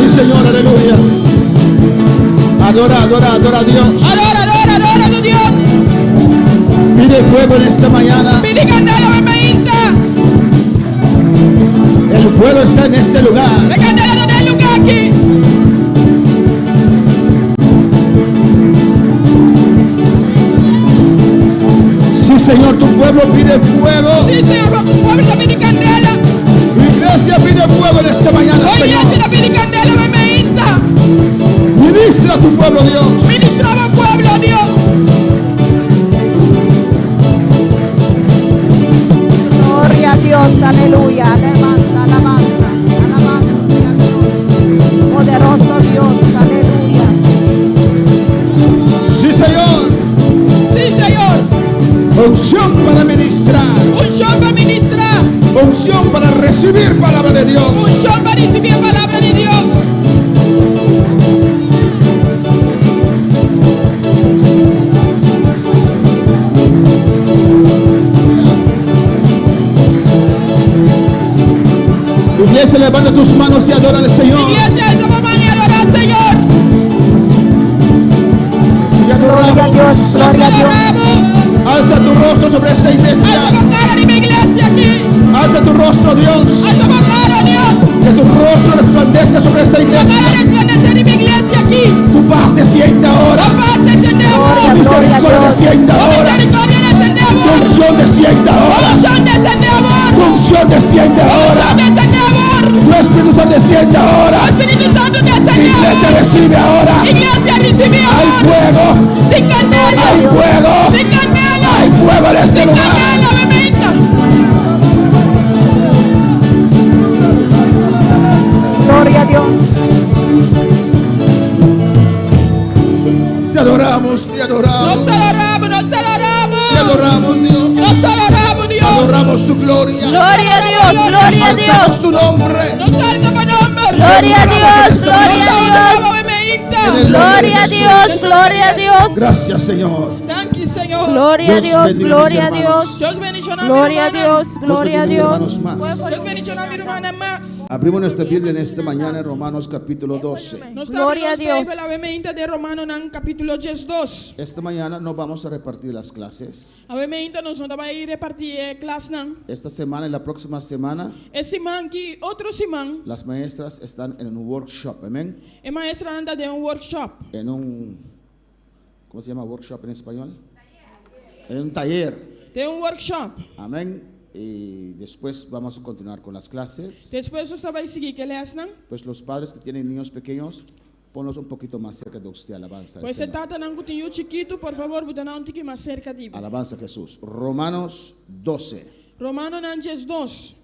Señor, aleluya. Adora, adora, adora a Dios. Adora, adora, adora a tu Dios. Pide fuego en esta mañana. Pidi candela ave mainta. El fuego está en este lugar. La candela no del lugar aquí. Sí, Señor, tu pueblo pide fuego. Sí, Señor, tu pueblo te pide candela. Tu iglesia pide fuego en esta mañana, Hoy Señor. iglesia te pide candela ave mainta. Ministra a tu pueblo, Dios. Ministraba al pueblo, Dios. Gloria a Dios, aleluya, alabanza, alabanza, alabanza sea Dios, poderoso Dios, aleluya. Sí, Señor. Sí, Señor. Unción para ministrar. Unción para ministrar. Unción para recibir palabra de Dios. Unción para recibir palabra de Dios. Iglesia, levanta tus manos y adora al Señor. Iglesia, esa mamá y adorar al Señor. Y Gloria a Dios, adoramos. gloria a Dios. Adoramos. Alza tu rostro sobre esta Alza iglesia. la cara de mi iglesia aquí. Alza tu rostro, Dios. Alza la cara, Dios. Que tu rostro resplandezca sobre esta La cara iglesia. resplandecer de mi iglesia aquí. Tu paz descienda ahora. La paz descende Tu ahora. misericordia descienda La ahora. misericordia descende Tu ahora. unción descienda ahora. Unción descende Tu ahora. unción desciende ahora. Unción descende ahora. Tu Espíritu Santo desciende ahora. Espíritu Santo descende Iglesia ahora. recibe ahora. Iglesia recibe Hay ahora. fuego. De candela. Hay fuego. De candela. Hay fuego en este lugar. Candela, bebita. Gloria a Dios. Te adoramos, te Nos adoramos. adoramos, nos adoramos. Te adoramos, Dios. Nos adoramos, Dios. Adoramos tu gloria. Gloria a Dios, gloria a Dios. Alzamos tu nombre. Nos alzamos nombre. Gloria a Dios, gloria a Dios. En el nombre Gloria a de Dios, Jesús. gloria a Dios. Gracias, Señor. Thank you, Señor. Gloria a Dios Dios, bendiga gloria a mis hermanos. Dios. Dios bendiga a mi Gloria a hermana. Dios, gloria a bendiga, Dios. hermanos, más. Dios bendiga a mi hermana más. Abrimos nuestra Biblia en esta mañana en Romanos capítulo 12. Nos Gloria a Dios. La vemente de Romano en capítulo 2. Esta mañana no vamos a repartir las clases. A vemente nos vamos a ir a repartir clases. Esta semana y la próxima semana Ese man aquí, otro simán, las maestras están en un workshop. Amén. es maestra anda de un workshop. En un, ¿cómo se llama workshop en español? En un taller. De un workshop. Amén. Y después vamos a continuar con las clases. Después usted va a seguir que leas, ¿no? Pues los padres que tienen niños pequeños, ponlos un poquito más cerca de usted. Alabanza. al Pues se Señor. trata de un cutillo chiquito, por favor, botar un tiki más cerca de Alabanza a Jesús. Romanos 12, Romano Nanjes 2,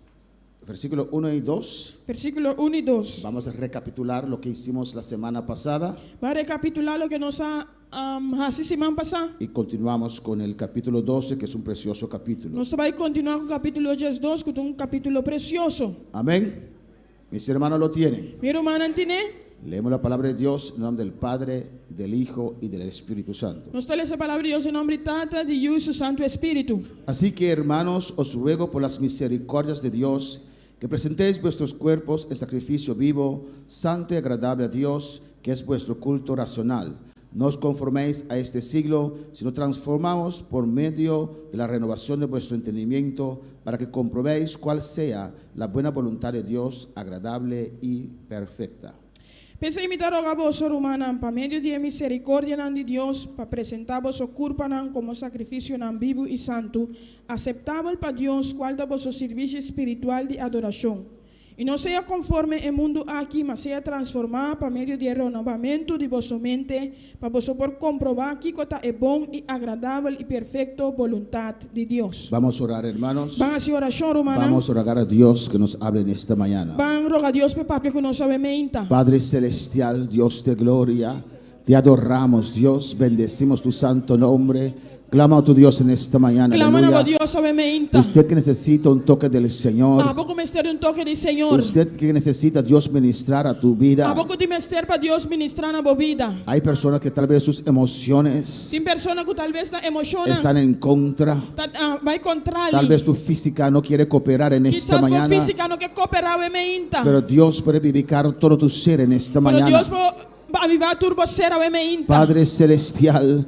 versículo 1 y 2. versículo 1 y 2. Vamos a recapitular lo que hicimos la semana pasada Va a recapitular lo que nos ha así semana pasada. y continuamos con el capítulo 12, que es un precioso capítulo. Nos va a continuar con el capítulo 2, que es un capítulo precioso. Amén. Mis hermanos lo tienen. Mi hermana tiene, Leemos la palabra de Dios en nombre del Padre, del Hijo y del Espíritu Santo. nos trae esa palabra de Dios en nombre Tata, de Dios y su Santo Espíritu. Así que, hermanos, os ruego por las misericordias de Dios que presentéis vuestros cuerpos en sacrificio vivo, santo y agradable a Dios, que es vuestro culto racional. No os conforméis a este siglo, sino transformaos por medio de la renovación de vuestro entendimiento, para que comprobéis cuál sea la buena voluntad de Dios, agradable y perfecta. Pensa imitar a vos, hermana, para medio de misericordia de Dios, para presentar vos culpa como sacrificio vivo y santo, aceptable para Dios, cual da vos servicio espiritual de adoración. Y no sea conforme el mundo aquí, mas sea transformado para medio de renovamiento de vuestra mente, para vos por comprobar que es bon y agradable y perfecto voluntad de Dios. Vamos a orar, hermanos. Van a hacer oración, hermana. Vamos a orar a Dios que nos hable en esta mañana. Van a rogar a Dios, papá, que nos sabe menta. Padre celestial, Dios de gloria, te adoramos, Dios, bendecimos tu santo nombre, Clama a tu Dios en esta mañana. Clama na Aleluya. Dios ave meinta. Usted que necesita un toque del Señor. Aboko mester un toque di Señor. Usted que necesita Dios ministrar a tu vida. Aboko di mester para Dios ministrar na bo vida. Hay personas que tal vez sus emociones Tem persona que talvez na emociona. están en contra. Vai contra Tal vez tu física no quiere cooperar en esta Quizás con mañana. física no que cooperar ave meinta. Pero Dios puede vivificar todo tu ser en esta Pero mañana. Dios va avivar turbo ser ave meinta. Padre celestial,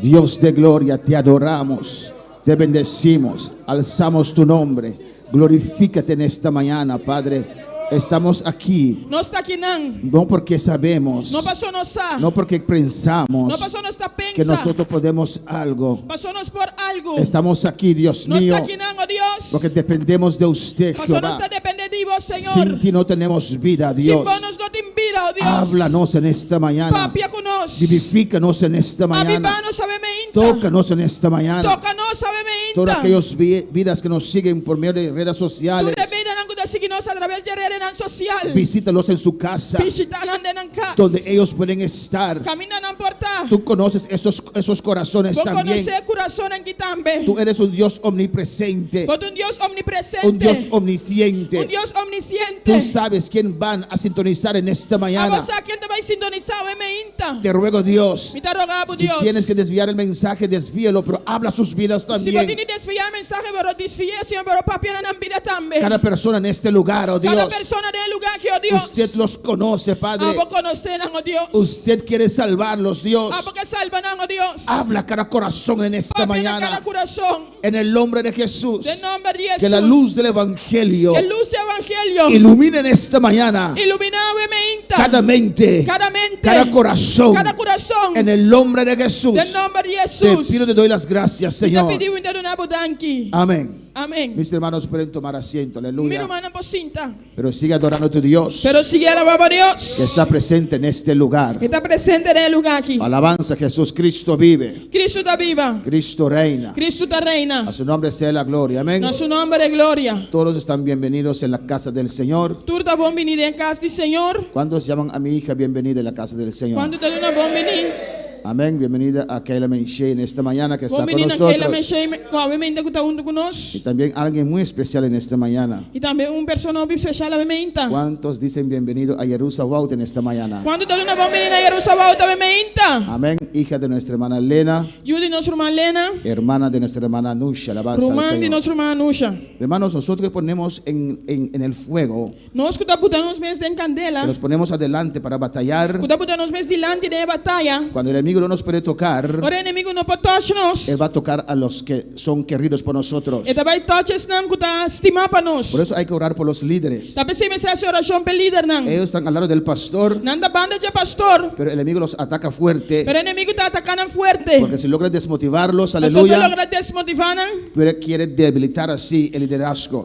Dios de gloria, te adoramos, te bendecimos, alzamos tu nombre. Glorifícate en esta mañana, Padre. Estamos aquí No está aqui não. no porque sabemos, Não passou nos sa. no porque pensamos Não passou nos tá que pensa. nosotros podemos algo. Passou nos por algo. Estamos aquí, Dios No mío, está aqui não, oh Dios. porque dependemos de usted, Passou Jehová. nos está depender de vos, Senhor. Sin ti no tenemos vida, Sin Dios. vos nos no te invira, oh Dios. Háblanos en esta mañana. Papia conosco. Vivifícanos en esta mañana. Avivanos ave meinta. Tócanos en esta mañana. Toca-nos ave meinta. Todas aquellas vidas que nos siguen por medio de redes Tu sociales, depende não que seguir-nos através de rede social. visítalos en su casa, Visita ande nan casa. donde ellos pueden estar. Camina nan porta. Tú conoces esos corazones Vos también. conhecer coração aqui também. Tú eres un Dios omnipresente, Vos un Dios omnipresente. un Dios omnisciente. Un Dios omnisciente. Tú sabes quién van a sintonizar en esta A mañana. você quem te vai sintonizar ave meinta. Te ruego, Dios, Me tá rogando si Dios. tienes que desviar el mensaje, desvíalo, pero habla sus vidas Se você también. desviar a mensagem, pero desviar, Senhor, pero papia na vida também. Cada persona en este lugar, oh Cada Dios, persona del lugar que, oh Dios. usted los conoce, Padre. Abo conocerán, oh Dios. Usted quiere salvarlos, Dios. Abo que salvarán, oh Dios. Habla a cada corazón en esta Papia na cada mañana. coração. En el nombre de Jesús. De nombre de Jesús. Que la luz del Evangelio Que luz de evangelio. ilumine en esta mañana Iluminado e meinta. cada mente, Cada mente. cada corazón. Cada coração. En el nombre de Jesús. De nombre de Te Jesús. pido y te doy las gracias, Te Señor. pediu então na budanki. Amén. Amém. Mis hermanos pueden tomar asiento, Mira aleluya. humana pocinta. Pero sigue adorando a tu Dios, Pero sigue alabando a Dios. que está presente en este lugar. Que está presente en el lugar aquí. Alabanza, Jesús, Cristo vive, Cristo está viva. Cristo reina. Cristo está reina. A su nombre sea la gloria, amén. A su nombre de gloria. Todos están bienvenidos en la casa del Señor. Tú estás bienvenido en casa del Señor. ¿Cuántos llaman a mi hija bienvenida en la casa del Señor? Cuando te doy una bienvenida. Amén. Bienvenida a Kayla Menche en esta mañana que está con Bienvenida a aquela nosotros. obviamente que está junto Y conosco. también alguien muy especial en esta mañana. E também personagem especial obviamente. ¿Cuántos dicen bienvenido a Jerusalén en esta mañana? Quando te doy una bienvenida a Jerusalén obviamente. Amén. Hija de nuestra hermana Lena, Yo de nuestra hermana Lena. hermana de nuestra hermana Nusha. Alabanza al Román de Señor. nuestra hermana Nusha. Hermanos, nosotros que ponemos en el fuego, Nós que está botando os meses em que candela. nos ponemos adelante para batallar, Que está botando os meses delante de batalha. cuando el enemigo no nos puede tocar, Ora inimigo não pode tocar-nos. él va a tocar a los que son queridos por nosotros. E também toca-nos não que está estimado para nós. Por eso hay que orar por los líderes. Também se me essa oração pelo líder não. Ellos están al lado del pastor, Não da banda de pastor. pero el enemigo los ataca fuerte, Pero o inimigo está atacando forte. porque si logra desmotivarlos, Mas se aleluya, logra desmotivar, pero quiere debilitar así el liderazgo.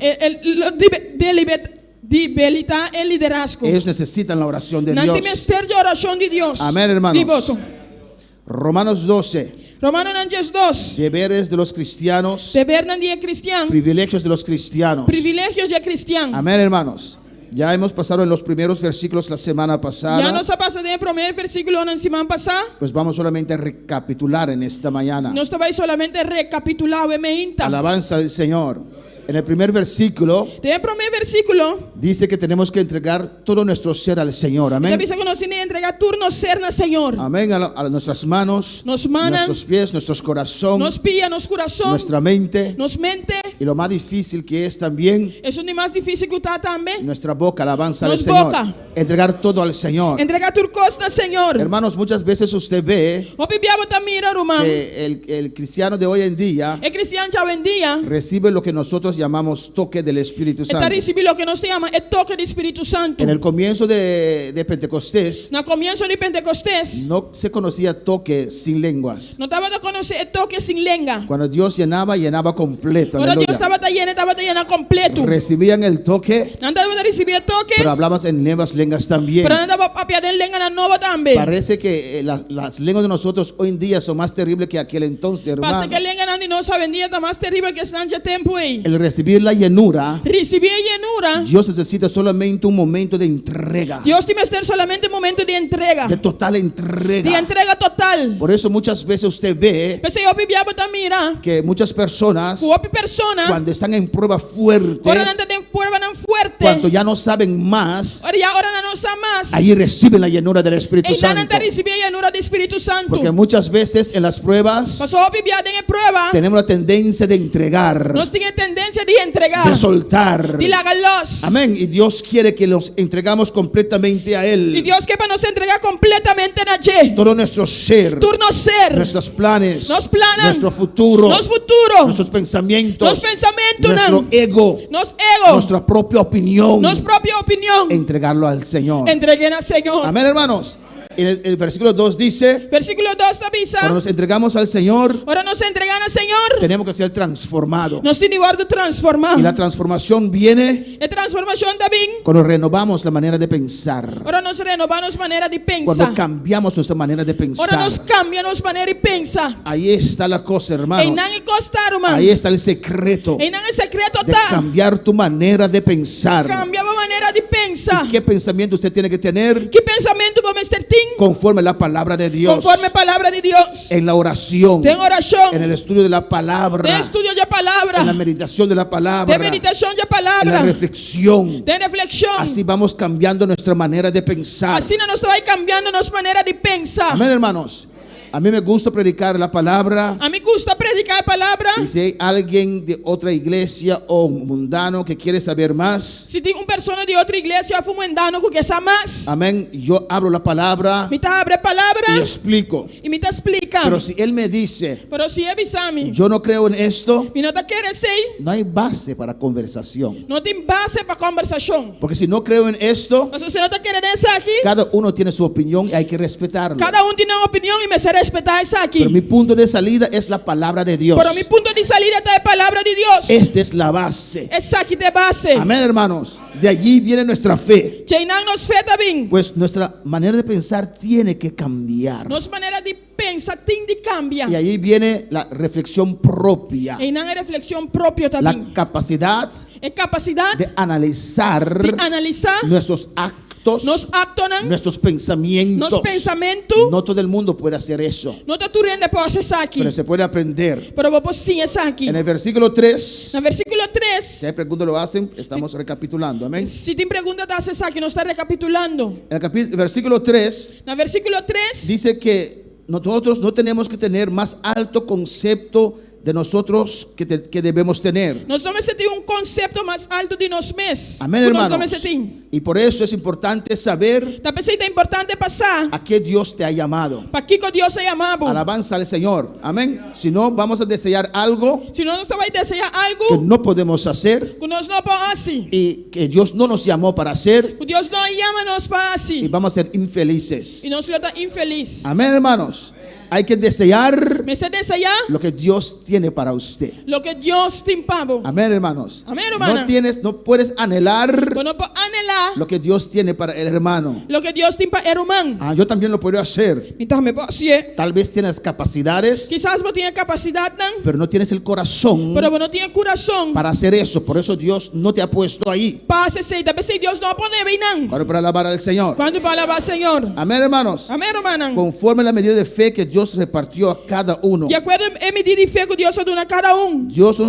debilitar el liderazgo. Ellos necesitan la oración de Não Dios. tem mistério de oração de Deus. Amén, hermanos. Divoso. Romanos 12, Romano Nantes 2. deberes de los cristianos, Deber não dia cristiano. privilegios de los cristianos. Privilégios de cristiano. Amén, hermanos. Ya hemos pasado en los primeros versículos la semana Já pasada, nós passamos o primeiro versículo na semana passada. pues vamos solamente a recapitular en esta mañana. Nós também solamente recapitular o ementa. Alabanza al Señor. En el primer versículo O primeiro versículo. dice que tenemos que entregar todo nuestro ser al Señor. Ele Amén. diz que nós temos que entregar turno ser na Senhor. Amén. A nuestras manos, Nos manos, nuestros pies, nuestros corazones, nos pia, nos coração, nuestra mente. nos mente. Y lo más difícil que es también Isso é mais difícil que está também. nuestra boca, alabanza al Nos Señor. boca. Entregar todo al Señor. Entregar tudo coisa na Senhor. Hermanos, muchas veces usted ve O bibiabo tá mira, irmão. que el cristiano de hoy en día É cristiano já em dia. recibe lo que nosotros llamamos toque del Espíritu Está Santo. recebendo o que nós chamamos é toque do Espírito Santo. En el comienzo de Pentecostés No começo de Pentecostés, no se conocía toque sin lenguas. não estava a conhecer toque sem lenga. Cuando Dios llenaba completo. Agora Aleluya. Deus estava llena completo. Recibían el toque, Não estava a receber toque, pero hablaban en nuevas lenguas también. pero não estava a papiar de lenga na nova também. Parece que las lenguas de nosotros hoy en día son más terribles que aquel entonces, hermano. Passa que lenga grande e nossa avenida está mais terrível que estão de tempo aí. El recibir la llenura, Receber a llenura, Dios necesita solamente un momento de entrega, Deus tem que ter solamente um momento de entrega. de total De entrega. entrega total. Por eso muchas veces usted ve Pensei, o bibiabo tá mira. que muchas personas, O persona, cuando están en prueba fuerte, ora não tem prueba não fuerte. cuando ya no saben más, Ora não sabe mais. ahí reciben la llenura del Espíritu Ainda não Santo. está recebendo a llenura do Espírito Santo. Porque muchas veces en las pruebas Passou o bibiabo em prova. tenemos la tendencia de entregar, Nós temos tendência de entregar. de soltar. De largar-los. Amén. Y Dios quiere que los entregamos completamente a E Él. Deus quer para nos entregar completamente na G. Todo nuestro ser, Turno ser. nuestros planes, Nos planos, nuestro futuro, Nos futuro. nuestros pensamientos, Nos pensamentos, nuestro não. ego, Nos ego. nuestra propia opinión, Nos própria opinião. entregarlo al Señor. Entreguem ao Senhor. Amén, hermanos. El versículo 2 dice, Versículo 2 avisa. cuando nos entregamos al Señor, Ora nos entregar ao Senhor. tenemos que ser transformados. Nós temos de transformar. Y la transformación viene E transformação também. cuando renovamos la manera de pensar, Ora nos renovamos maneira de cuando pensar. cambiamos nuestra manera de Ora pensar. nos cambiamos maneira de pensar. Ahí está la cosa, E hermanos. não encostar, irmão. Ahí está el secreto E não é secreto de tá. cambiar tu manera de pensar. Cambiar a maneira de pensar. ¿Qué pensamiento usted tiene que tener? Que pensamento vamos ter tem? Conforme la palabra de Dios, Conforme a palavra de Deus. en la oración, Tem oração. en el estudio de la palabra, Tem estudo de palavra. en la meditación de la palabra, Tem meditação de en la palavra. reflexión. Tem reflexão. Así vamos cambiando nuestra manera de pensar. Assim nós vai cambiando nossa maneira de pensar. Amén, hermanos. A mí me gusta predicar la palabra. A mim gusta predicar a palavra. Y si hay alguien de otra iglesia o un mundano que quiere saber más, Se tem pessoa de outra igreja, eu fui mandando com que essa mais. amén, yo hablo la palabra Me tá abre a palavra y explico. e me tá explicando. Pero si él me dice, Pero se avisar-me, yo no creo en esto, me não tá querendo sei, no hay base para conversación. não tem base para conversação. Porque si no creo en esto, Mas você não tá querendo isso aqui? cada uno tiene su opinión y hay que respetarlo. Cada tem uma opinião e me será respeitar isso aqui. Pero mi punto de salida es la palabra de Dios. Pero mi punto de salida está a palavra de Deus. Esta es la base. Essa aqui tem base. Amén, hermanos. De allí viene nuestra fe. Cheinang nos fez também. Pues nuestra manera de pensar tiene que cambiar. Nossa maneira de pensar tem de cambiar. Y allí viene la reflexión propia. E não é reflexão própria La também. capacidad É capacidade de analizar de analisar nuestros actos, nos actos, nuestros pensamientos. nos pensamentos. No todo el mundo puede hacer eso, Não está tudo depois essa aqui. pero se puede aprender. Pero vou sim essa aqui. En el versículo 3, No versículo si 3. hay preguntas lo hacen, estamos recapitulando. Amén. Se tem pergunta da essa aqui, nós está recapitulando. En el versículo 3 No versículo 3 dice que nosotros no tenemos que tener más alto concepto de nosotros que debemos tener. nós vamos ter conceito mais alto de nós mesmos. Amén, Nós hermanos. vamos ter. Y por eso es importante saber Tá pensando é importante passar. a qué Dios te ha llamado. Para que Deus é amado. Alabanza al Señor. Amén. Si no, vamos a desear algo Se nós vai desejar que algo no podemos hacer que nós não podemos fazer. y que Dios no nos llamó para hacer, Que Deus não chama nós para y fazer. vamos a ser infelices. E nós está infeliz. Amén, hermanos. Hay que desear Mas se desejar lo que Dios tiene para usted. lo que Deus tem pago. Amén, hermanos. Amén, hermana. No puedes anhelar Você não pode anelar lo que Dios tiene para el hermano. lo que Deus tem para o humano. Yo también lo puedo hacer. Então, me pode ser. Tal vez tienes capacidades, Quizás você tenha capacidade, não, pero no tienes el corazón pero você não tenha coração para hacer eso. Por eso Dios no te ha puesto ahí. para ser. Talvez se Deus não pode bem, não. Para alabar al Señor. Quando para alabar o Senhor. Amén, hermanos. Amém, hermana. Conforme la medida de fe que Dios repartió a cada uno. De acordo com a medida de fé que Deus dá a cada Dios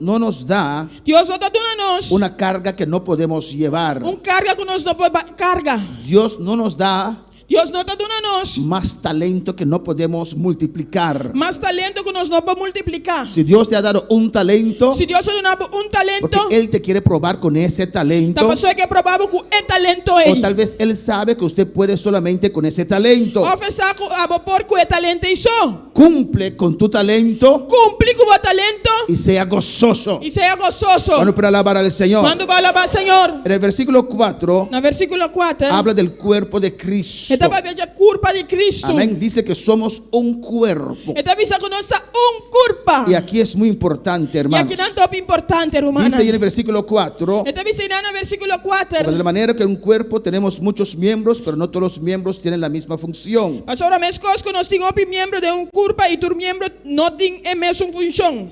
no nos da Deus não dá a nós una carga que no podemos llevar. carga que nós não podemos carga. Dios no nos da Deus não está dando a nós más talento que no podemos multiplicar. mais talento que nós não podemos multiplicar. Si Dios te ha dado un talento, Se Deus te dá talento, porque Él te quiere probar con ese da talento, pessoa que é provável que é talento o aí. tal vez Él sabe que usted puede solamente con ese talento. Ou pensar que a vapor que é talento e só. Cumple con tu talento Cumpre com o talento y sea gozoso. e seja gozoso. Bueno, para alabar al Señor. Quando vai alabar o Senhor. En el versículo 4 No versículo 4, habla del cuerpo de Cristo. Esta babeja curpa de Cristo. Amén. Dice que somos un cuerpo. Esta visa que nós está curpa. Y aquí es muy importante, E hermanos. aqui não top importante, romana. Dice ahí en el versículo 4. Esta visa irá no versículo De 4. la manera que en un cuerpo tenemos muchos miembros, pero no todos los miembros tienen la misma función. Mas ora mes coisas que nós temos membro de curpa e tu membro não tem a mesma função.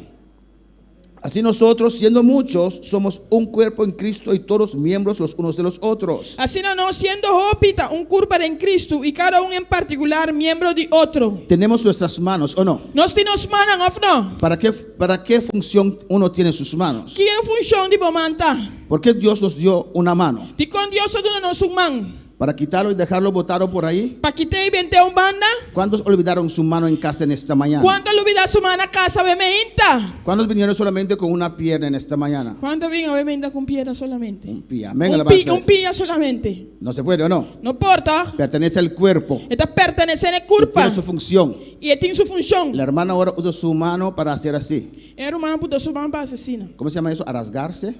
Así nosotros, siendo muchos, somos un cuerpo en Cristo y todos miembros los unos de los otros. Assim nós sendo hopita curpa em Cristo e cada em particular membro de outro. Tenemos nuestras manos, ¿o no? Nós temos manos, ou não? ¿Para qué función uno tiene sus manos? Que é a função de bomanta? ¿Por qué Dios nos dio una mano? De quando Deus deu nos mão. ¿Para quitarlo y dejarlo botado por ahí? Para que te invente banda. ¿Cuántos olvidaron su mano en casa en esta mañana? ¿Cuántos olvidaron su mano en casa bemeinta? ¿Cuántos vinieron solamente con una pierna en esta mañana? ¿Cuántos vienen a bemeinta con piedra solamente? Un pie. Amén. Un alabanza. pie solamente. No se puede, ¿o no? No importa. Pertenece al cuerpo. Esta pertenece a Y culpa. tiene su función. Y tiene su función. La hermana ahora usa su mano para hacer así. El hermano puso su mano para asesinar. ¿Cómo se llama eso? ¿A rasgarse?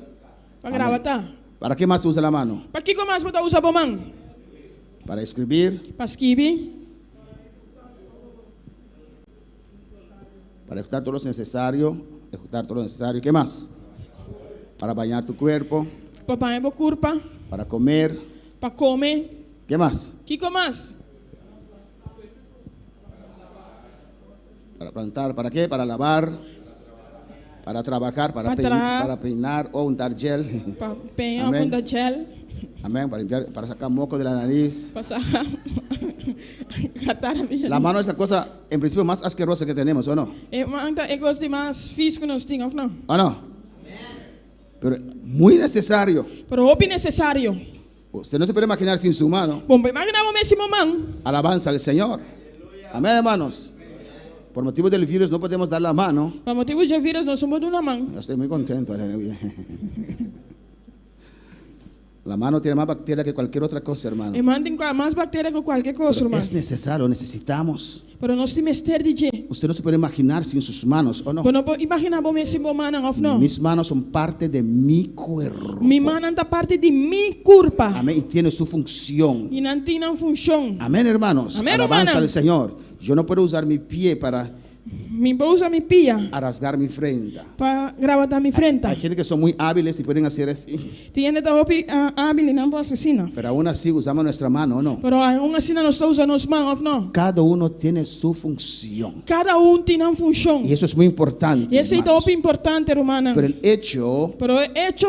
Para gravar. ¿Para qué más se usa la mano? ¿Para qué más puede usar la mano? Para escribir. Para escribir. Para ejecutar todo lo necesario. Ejecutar todo lo necesario. ¿Qué más? Para bañar tu cuerpo. Para bañar tu culpa. Para comer. Para comer. ¿Qué más? ¿Qué más? Para plantar. ¿Para qué? Para lavar. Para trabajar. Para peinar o untar gel. Para peinar o untar gel. Amén. Para limpiar, para sacar moco de la nariz. La mano es la cosa, en principio, más asquerosa que tenemos, ¿o no? Es de más físico que nos tenemos, ¿no? ¿O no? Pero muy necesario. Pero es necesario. Usted no se puede imaginar sin su mano. Alabanza al Señor. Amén, hermanos. Por motivo del virus no podemos dar la mano. Por motivo del virus no somos de una mano. Yo estoy muy contento, aleluya. La mano tiene más bacterias que cualquier otra cosa, hermano. Hermano, tiene más bacterias que cualquier cosa, hermano. Es necesario, necesitamos. Pero no se mester DJ. Usted no se puede imaginar sin sus manos, ¿o no? Pero no imagina vos mesmo mano, ¿o no? Mis manos son parte de mi cuerpo. Mi mano es parte de mi culpa. Amén. Y tiene su función. Y no tiene función. Amén, hermanos. Amén, alabanza hermana. al Señor. Yo no puedo usar mi pie para usa mi pía a rasgar mi frente. para grabar mi frente. Hay gente que son muy hábiles y pueden hacer así. Tiene todo hábil y no asesina. Pero aún así usamos nuestra mano, ¿o no? Pero aún así no está usando las manos, ¿no? Cada uno tiene su función. Cada uno tiene una función. Y eso es muy importante. Y eso es hermanos. todo importante, hermana. Pero el hecho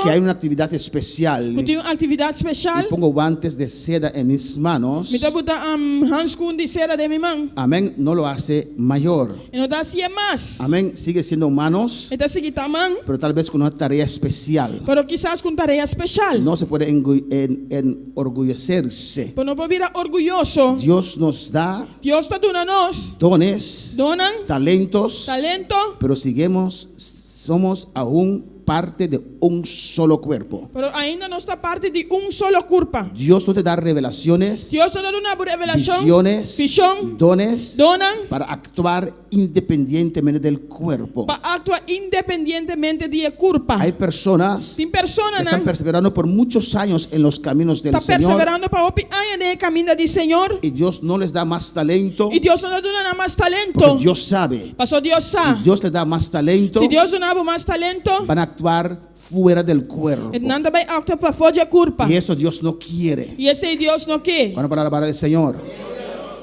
que hay una actividad especial que tiene una actividad y especial. pongo guantes de seda en mis manos. Me botar handscoen de seda de mi mano. Amén. No lo hace mayor. Y no da así más. Amén. Sigue siendo humanos. Esta sigue taman. Pero tal vez con una tarea especial. Pero quizás con tarea especial. No se puede enorgullecerse. Pero no puede ir orgulloso. Dios nos da Dios está dándonos dones, talentos, talento. pero somos aún parte de un solo cuerpo. Pero ainda no está parte de un solo culpa. Dios no te da revelaciones, Dios te da una revelación, visión, dones donan para actuar independientemente del cuerpo. para actuar independientemente de culpa. Hay personas Sin que persona están perseverando por muchos años en los caminos del está Señor perseverando para años de camino del Señor. y Dios no les da más talento Y Dios no le da nada más talento. porque Dios sabe. Pasó Dios Si sabe. Dios les da más talento, Si Dios no da más talento, van a actuar fuera del cuerpo. nada vai actuar para fora de culpa. Y eso Dios no quiere. Y ese Dios no quiere. Bueno, para alabar al Señor.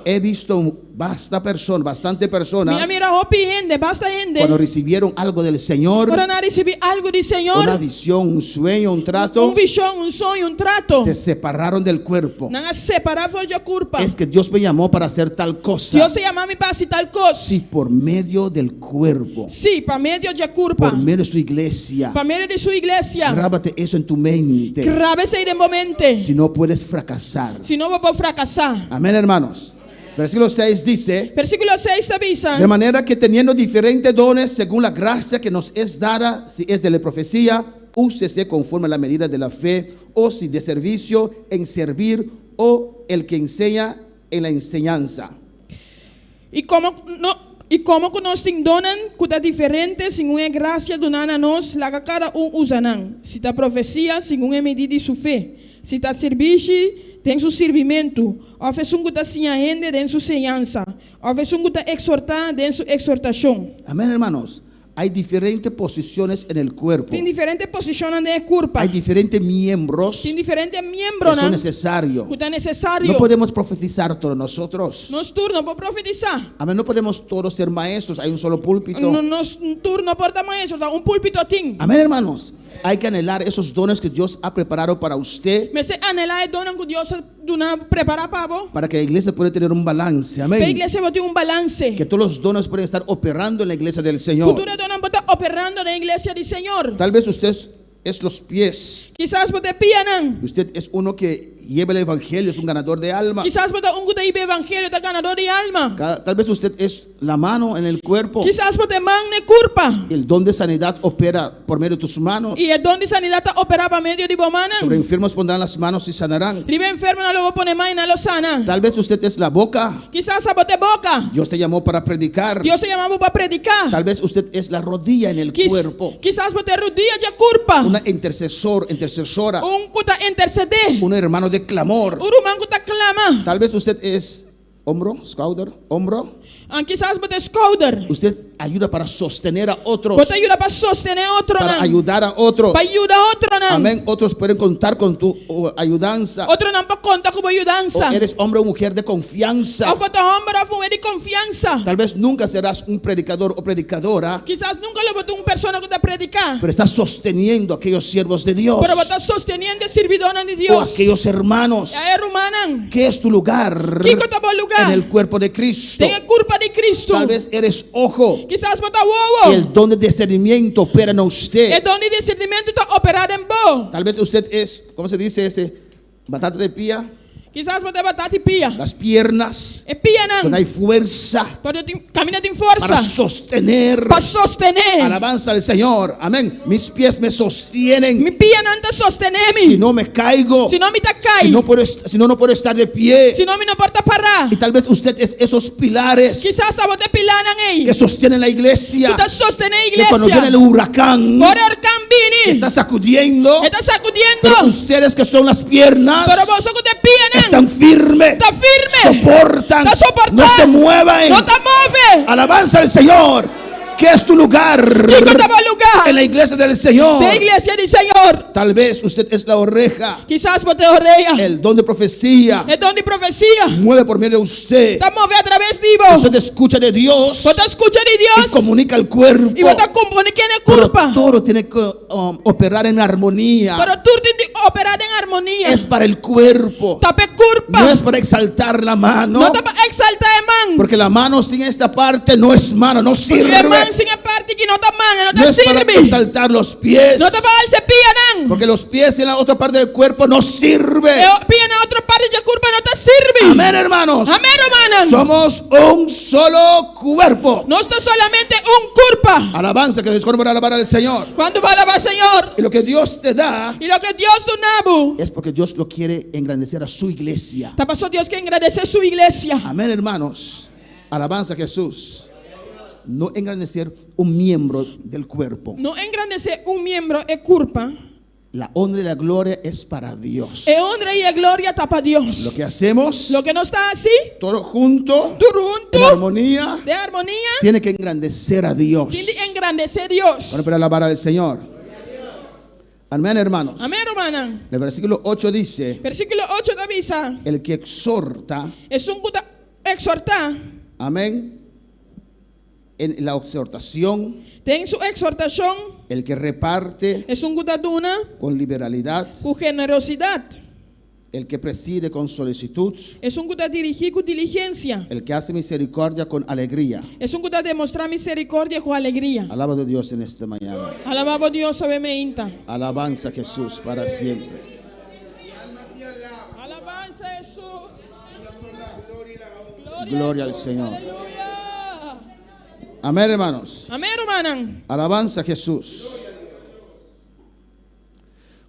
He visto bastante personas Mira, gente, basta gente. cuando recibieron algo del Señor, Para no recibir algo del Señor, una visión, un sueño, un trato, visión, un sueño, un trato. se separaron del cuerpo. Não separar fora de culpa. Es que Dios me llamó para hacer tal cosa. Dios se llama a mí para hacer tal cosa. Sí, por medio del cuerpo, Sí, para medio de culpa. por medio de su iglesia. Para medio de su iglesia. Grábate eso en tu mente. Grábese de momento. Si no puedes fracasar. Si no, voy a fracasar. Amén, hermanos. Versículo 6 dice: Versículo 6 avisa. de manera que teniendo diferentes dones según la gracia que nos es dada, si es de la profecía, úsese conforme a la medida de la fe, o si de servicio, en servir, o el que enseña en la enseñanza. E como que nós tem donan, que é diferente, segundo a graça donada a nós, lá cada usa não. Se está profecia, segundo a medida de sua fé. Se está serviço, tem su servimento, ou é um que se ainda tem su enseñanza, ou é um que exortar tem su exhortación. Amén, hermanos. Hay diferentes posiciones en el cuerpo. Tem diferentes posições de corpo, Hay diferentes miembros tem diferentes que membros son necesarios. que é necessário. No podemos profetizar todos nosotros. Nos turno para profetizar. Amén. No podemos todos ser maestros. Hay un solo púlpito. Nos turno para maestro, púlpito tem. Amén, hermanos. Hay que anhelar esos dones que Dios ha preparado para usted, Mas se anelar é dona que Deus prepara para vos. para que la iglesia pueda tener un balance. Para a Amén. igreja vai ter balance. Que todos los dones pueden estar operando en la iglesia del Señor. Cultura dona para estar operando na igreja do Senhor. Tal vez usted es los pies. Quizás você pia não. Usted es uno que lleva el evangelio, es un ganador de alma. Quizás você que ibe evangelho da ganador de alma. Tal vez usted es la mano en el cuerpo. Quizás você man ne curpa. El don de sanidad opera por medio de tus manos. E é donde sanidade operava medio de bomana. Sobre enfermos pondrán las manos y sanarán. Ribe enfermo na lo pone mai na lo sana. Tal vez usted es la boca. Quizás a bote boca. Dios te llamó para predicar. Dios se llamava para predicar. Tal vez usted es la rodilla en el cuerpo. Quizás você rodilla de curpa. Una intercesora. Cuta interceder. Un hermano de clamor. Uruman cuta clama. Tal vez usted es hombro, hombro. Quizás você shoulder. Usted ayuda para sostener a otros. Você ajuda para sostener outro Para não. ayudar a otros. Para ajudar outro não. Amén. Otros pueden contar con tu ayudanza. Outro não para contar com ajudança. O eres hombre o mujer de confianza. Ou para homem ou de confiança. Tal vez nunca serás un predicador o predicadora, Quizás nunca lo botou persona que está predicar. pero estás sosteniendo a aquellos siervos de Dios Pero você sosteniendo servidona de o Dios. aquellos hermanos. É rumana. ¿Qué es tu lugar Que é bom lugar? en el cuerpo de Cristo? Tem a culpa de Cristo. Tal vez eres ojo Quizás você y el don de discernimiento opera en é usted. dono de discernimento está operado em bom. Tal vez usted es, ¿cómo se dice? Batata de pía, Quizás você batata e pia. las piernas, É pia não. donde hay fuerza Camina tem para força. sostener. Para sostener. Alabanza al Señor. Amén. Mis pies me sostienen. Mi pia não está sostener-me. Si no me caigo, Se não me tá cai. si no puedo estar de pie. Se não me não porta parar. Y tal vez usted es esos pilares Quizás a você pilar não aí. que sostienen la iglesia. Está sostener a Que cuando viene igreja. el huracán Por cambini. está sacudiendo, Está sacudiendo. pero ustedes que son las piernas Pero vos que te pia não. están firmes, Está firme. soportan, Está soportando. no se mueven. No te mueve. Alabanza al Señor. ¿Qué es tu lugar ¿Qué estaba lugar? en la iglesia del Señor? De iglesia del Señor. Tal vez usted es la oreja, Quizás você orelha. el don de profecía É donde profecia. mueve por medio de usted. Está movendo através de vos. Usted escucha de Dios Você escuta de y Deus. comunica el cuerpo. E você compõe quem é Pero culpa. todo tiene que operar en armonía. Pero tudo tem de operar em harmonia. Es para el cuerpo, Tá pe culpa. no es para exaltar la mano, Não tá para exaltar a mão. porque la mano sin esta parte no es mano, no Porque sirve. a mão sem a parte que não tá mão, não No tá es para sirve. exaltar los pies, Não tá para alçar pia não. porque los pies en la otra parte del cuerpo no sirve. Pia na outra parte da culpa não tá sirve. Amén, hermanos. Amém, hermano. Somos un solo cuerpo. Não está solamente culpa. Alabanza que descorre para alabar al Señor. Quando vai alabar o Senhor. Y lo que Dios te da E lo que Deus do nabo. es porque Dios lo quiere engrandecer a su iglesia. Tá passou Deus que agradecer sua igreja. Amén, hermanos. Alabanza a Jesús. No engrandecer un miembro del cuerpo. Não engrandecer membro é culpa. La honra y la gloria es para Dios. É honra e a glória tá para Deus. Lo que hacemos, Lo que não está assim, todo junto, tudo junto, en armonía, de harmonia, tiene que engrandecer a Dios. tem de engrandecer Deus. Bueno, para alabar al Señor. Amén, hermanos. Amém, hermana. El versículo 8 dice: Versículo 8 da avisa. el que exhorta, Es un que exhortar. amén, en la exhortación, Tem su exhortación. el que reparte Es un que duna con liberalidad, con generosidad. el que preside con solicitud, Es un que dirigir con diligencia. el que hace misericordia con alegría. Es un que demostrar misericordia con alegría. Alaba a Dios en esta mañana. Alabado Dios, sabemente. Alabanza a Jesús para siempre. Alabanza a Jesús. Gloria a al Jesús. Señor. Aleluya. Amén, hermanos. Amén, hermana. Alabanza a Jesús.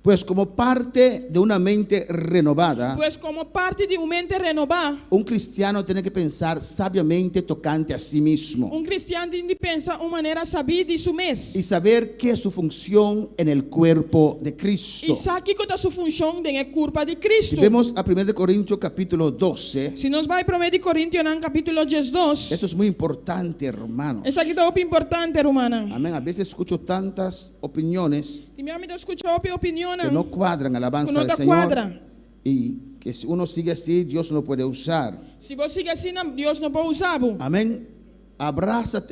Pues como parte de una mente renovada, Pues como parte de una mente renovada, un cristiano tiene que pensar sabiamente tocante a sí mismo un cristiano tiene que pensar una manera sabida de su mes. y saber qué es su función en el cuerpo de Cristo. Y sabe qual é sua função dentro da culpa de Si Cristo. vemos a 1 Corintios capítulo 12, Se nós vai para 1 Coríntios, no capítulo 12, eso es muy importante, hermanos. essa aqui é importante, hermana. Amén. A veces escucho tantas opiniones E minha amiga escutou a opinião, que no cuadran a la alabanza no del te Señor cuadra. y que si uno sigue así, Dios no puede usar. Se você sigue assim, Deus não pode usar. Amén. Abraza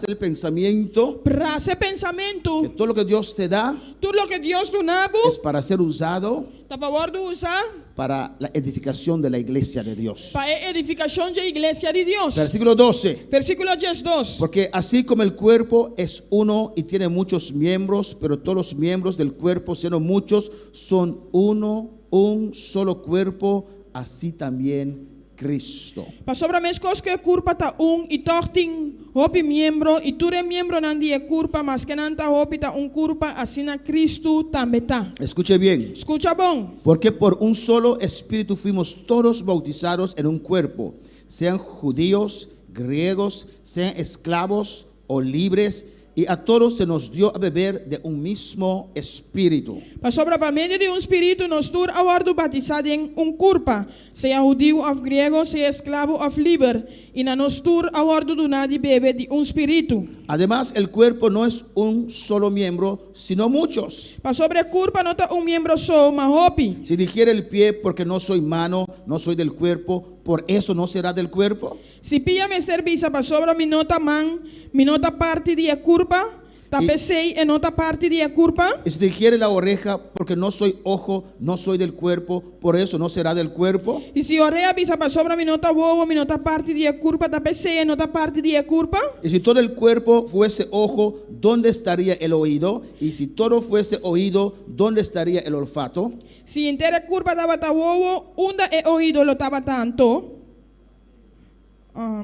el pensamiento Para esse que pensamento, todo lo que Dios te da tudo o que Deus te dá, es para ser usado está para favor de usar para la edificación de la iglesia de Dios. para a edificação da igreja de Deus. Versículo 12. Versículo 12. Porque así como el cuerpo es uno y tiene muchos miembros, pero todos los miembros del cuerpo, siendo muchos, son uno, un solo cuerpo, así también Cristo. Para sobre a mesma coisa que a culpa está e toch tem hopi membro e tu é membro não de culpa, mas que não está hopi está culpa, assim na Cristo também está. Escuche bien. Escucha bom. Porque por un solo espíritu fuimos todos bautizados en un cuerpo, sean judíos, griegos, sean esclavos o libres, y a todos se nos dio a beber de un mismo espíritu. Para sobre a meio de espírito nós tur a bordo batizado em culpa, seja judeu ou grego, seja esclavo ou livre, e na nós tur a bordo do nada bebe de espírito. Además, el cuerpo no es un solo miembro, sino muchos. Para sobre a culpa não está membro só, mas hopi. Si dijera el pie, porque no soy mano, no soy del cuerpo, por eso no será del cuerpo. Se pia me serviço para sobre mi nota man, mi nota parte de culpa, tapecei e nota parte de culpa. Y si dijera la oreja, porque no soy ojo, no soy del cuerpo, por eso no será del cuerpo. E se oreia bisa para sobre mi nota bobo, mi nota parte de culpa, tapecei e nota parte de culpa. Y si todo el cuerpo fuese ojo, ¿dónde estaría el oído? Y si todo fuese oído, ¿dónde estaría el olfato? Se inteira culpa tava ta bobo, onda e oído lo tava tanto.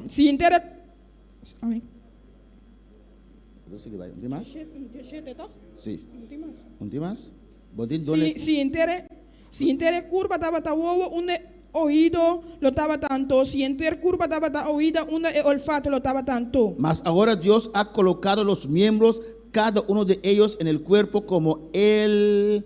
Se inteira amém. ¿Un día más? Sí. ¿Un día más? Se inteira curva tava ta bobo, onde oído lo tava tanto. Se inteira curva tava ta oída, onde e olfato lo tava tanto. Mas ahora Dios ha colocado los miembros, cada uno de ellos en el cuerpo como Él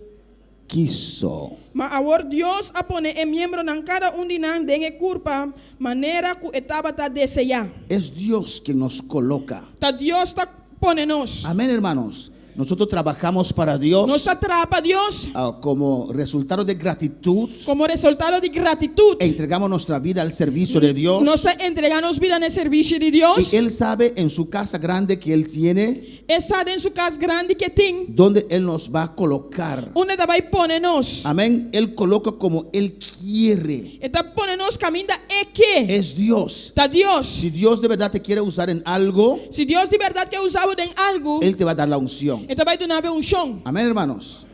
quiso. Mas agora Deus a pone em membro na cada de nós dengue culpa maneira que estava ta desejar. Es Dios quien nos coloca. Ta Deus ta pone nos. Amén, hermanos. Nosotros trabajamos para Dios Nos atrapa Deus como resultado de gratitud. como resultado de gratitud. Entregamos nuestra vida al servicio de Dios. Nos entregamos vida no serviço de Deus. Y Él sabe en su casa grande que Él tiene, Essa em sua casa grande que tem, donde Él nos va a colocar. onde vai pone nos. Amén. Él coloca como Él quiere. E ta pone nos caminho é que Es Dios. ta Deus. Si Dios de verdad te quiere usar en algo, Se Deus de verdade quer usar em algo, Él te va a dar la unción. e ta vai donar um chão. Amén, hermanos.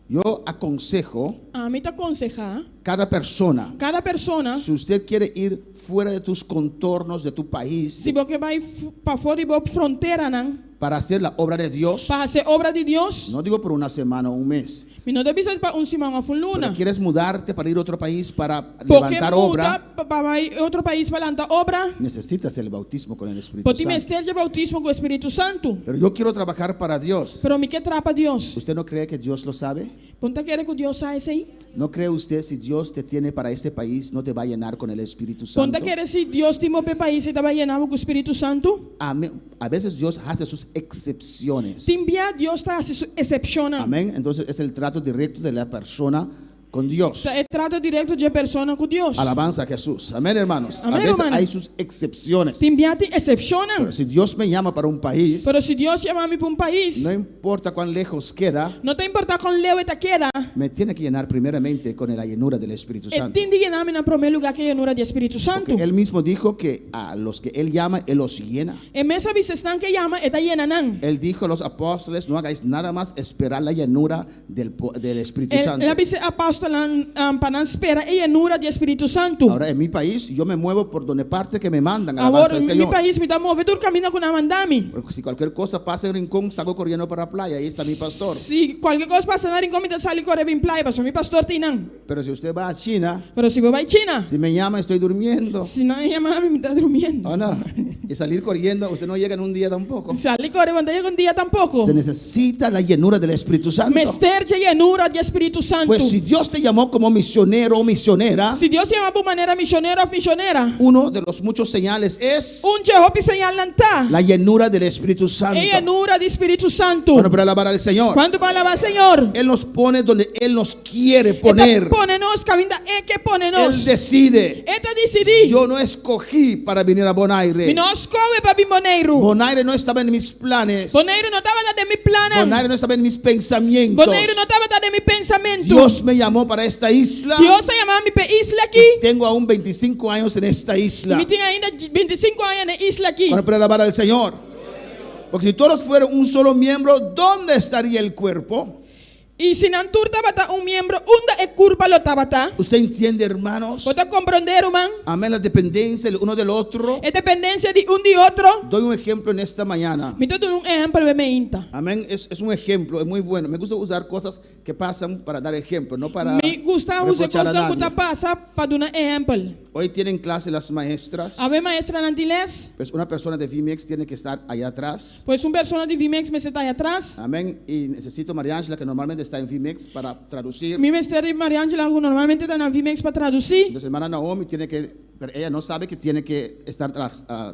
Yo aconsejo A mim te aconsejar, cada persona, cada persona, si usted quiere ir fuera de tus contornos de tu país se você vai para fora de fronteira, não, para hacer la obra de Dios, para fazer obra de Deus, no digo por una semana o un mes, me não deve ser para semana ou pero luna. quieres mudarte para ir a otro país para Porque levantar muda obra, para outro país para levantar obra, necesitas el bautismo con el Espíritu porque me Santo. esteja bautismo com o Espírito Santo. Pero yo quiero trabajar para Dios. Pero me que trapa Deus. ¿Usted no cree que Dios lo sabe? Ponta querer que Deus saia aí. ¿No cree usted si Dios te tiene para ese país no te va a llenar con el Espíritu Santo? Ponta querer se Deus te move país e te vai llenar com o Espírito Santo. A veces Dios hace sus excepciones. Timbia Deus está excepciona. Amén. Entonces es el trato directo de la persona con Dios. É trato direto de persona com Deus. Alabanza a Jesús. Amén, hermanos. Amén, a veces hermano. hay sus excepciones. Timbia te excepciona. Pero si Dios me llama para un país, Pero se Deus chama-me para país, no importa cuán lejos queda, não tem importar com leu e queda. me tiene que llenar primeramente con la llenura del Espíritu E Santo. tem de llenar-me na primeiro lugar que é a llenura de Espírito Santo. Porque Él mismo dijo que a los que Él llama, Él los llena. E mesa estão que chama e tá llenando. Él dijo a los apóstoles, no hagáis nada más esperar la llenura del Espíritu Santo. Ela disse apóstolo para esperar e llenura de Espírito Santo. Ahora en mi país yo me muevo por donde parte que me mandan. Alabanza Agora, al em meu Señor. país, me dá movido caminho com a mandami. Porque si cualquier cosa pasa en Rincón, salgo corriendo para la playa. Ahí está mi pastor. Se qualquer coisa passa na rincón, me dá sali correr em praia, pastor, meu pastor tem não. Pero si usted va a China, Pero se eu vai China, si me llama estoy durmiendo. se não chama, me está dormindo. ¿O no? Y salir corriendo, usted no llega en un día tampoco. Sali correr, quando chega dia tampouco. Se necesita la llenura del Espíritu Santo. Mester de llenura de Espírito Santo. Pues si Dios te llamó como misionero o misionera, Se Deus chama por maneira missionária ou missionária, uno de los muchos señales es Jehová señal não tá. la llenura del Espíritu Santo. E llenura de Espírito Santo. Bueno, para alabar al Señor. Quando vai alabar Senhor, Él nos pone donde Él nos quiere poner. Pone-nos, caminha é que Él pone-nos. decide. Eta decidir. Yo no escogí para venir a Bonaire. Nós corre para Bonaire. Bonaire no estaba en mis planes. Bonaire não estava de mi plano. Bonaire no estaba en mis pensamientos. Bonaire não estava de mi pensamento. Dios me llamó para esta isla. Deus chamou me para isla aqui. Tengo aún 25 años en esta isla. Me tem ainda 25 anos na isla aqui. Bueno, para alabar al Señor. Porque si todos fueran un solo miembro, ¿dónde estaría el cuerpo? E se não turta bata membro, onde é curva lo tabata? ¿Usted entiende, hermanos? Pode compreender, man? Amén, la dependencia el uno del otro. É dependência de de outro. Doy un ejemplo en esta mañana. Me tô dando exemplo para me inta. Amén, es un ejemplo, es muy bueno. Me gusta usar cosas que pasan para dar ejemplo, no para Me gusta usar reprochar a coisas que nadie. passa para dar exemplo. Hoy tienen clase las maestras. A ver, maestra Nandiles, Pues una persona de VMX tiene que estar allá atrás. pois persona de Vimex me está aí atrás. Amén. Y necesito a María Ángela, que normalmente está en VMX, para traducir. Mi mestre Maria Angela, que normalmente está na Vimex para traduzir. Entonces, hermana Naomi tiene que, pero ella no sabe que tiene que estar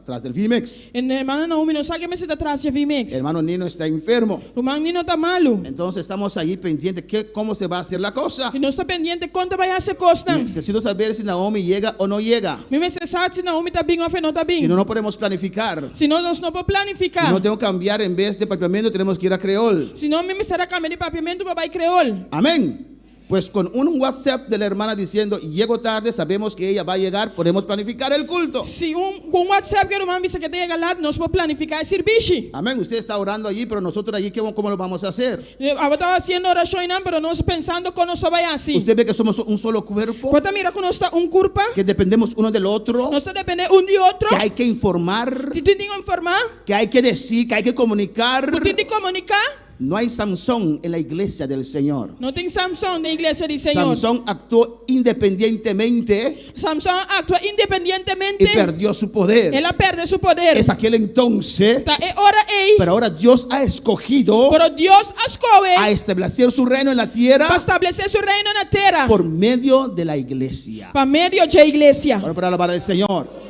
tras del VMX. E irmã Naomi não sabe que me está atrás de Vimex. Hermano Nino está enfermo. O irmão Nino está malo. Entonces estamos ahí pendientes cómo se va a hacer la cosa. E não está pendiente quanto vai ser costa. Necesito saber si Naomi llega o no llega. Mi mestre sabe se Naomi está bem ou não está Si bem. no, no podemos planificar. Se não, nós não podemos planificar. Si no tengo que cambiar en vez de papiamento, tenemos que ir a Creol. Se não, me estará cambiando de papiamento para creol. Amén. Pues con un WhatsApp de la hermana diciendo, llego tarde, sabemos que ella va a llegar, podemos planificar el culto. Se com WhatsApp que o irmão disse que tem lá, nós podemos planificar esse serviço. Amén. Usted está orando allí, pero nosotros allí, ¿cómo lo vamos a hacer? Eu estava fazendo oração, pero nós pensando que nós vai assim. Usted ve que somos un solo cuerpo, Quando mira que nós está curpa, que dependemos uno del otro, nós dependemos de outro. que hay que informar, Tu tem que informar, que hay que decir, que hay que comunicar. tu tem que comunicar. No hay Samson en la iglesia del Señor. Não tem Samson na igreja do Senhor. Samson actuó independientemente Samson atua independentemente. y perdió su poder. Ela perde seu poder. Es aquel entonces, Tá, é hora aí. pero ahora Dios ha escogido Pero Deus escolhe a establecer su reino en la tierra para estabelecer seu reino na terra. por medio de la iglesia. Para meio da igreja. Ahora para alabar al Señor.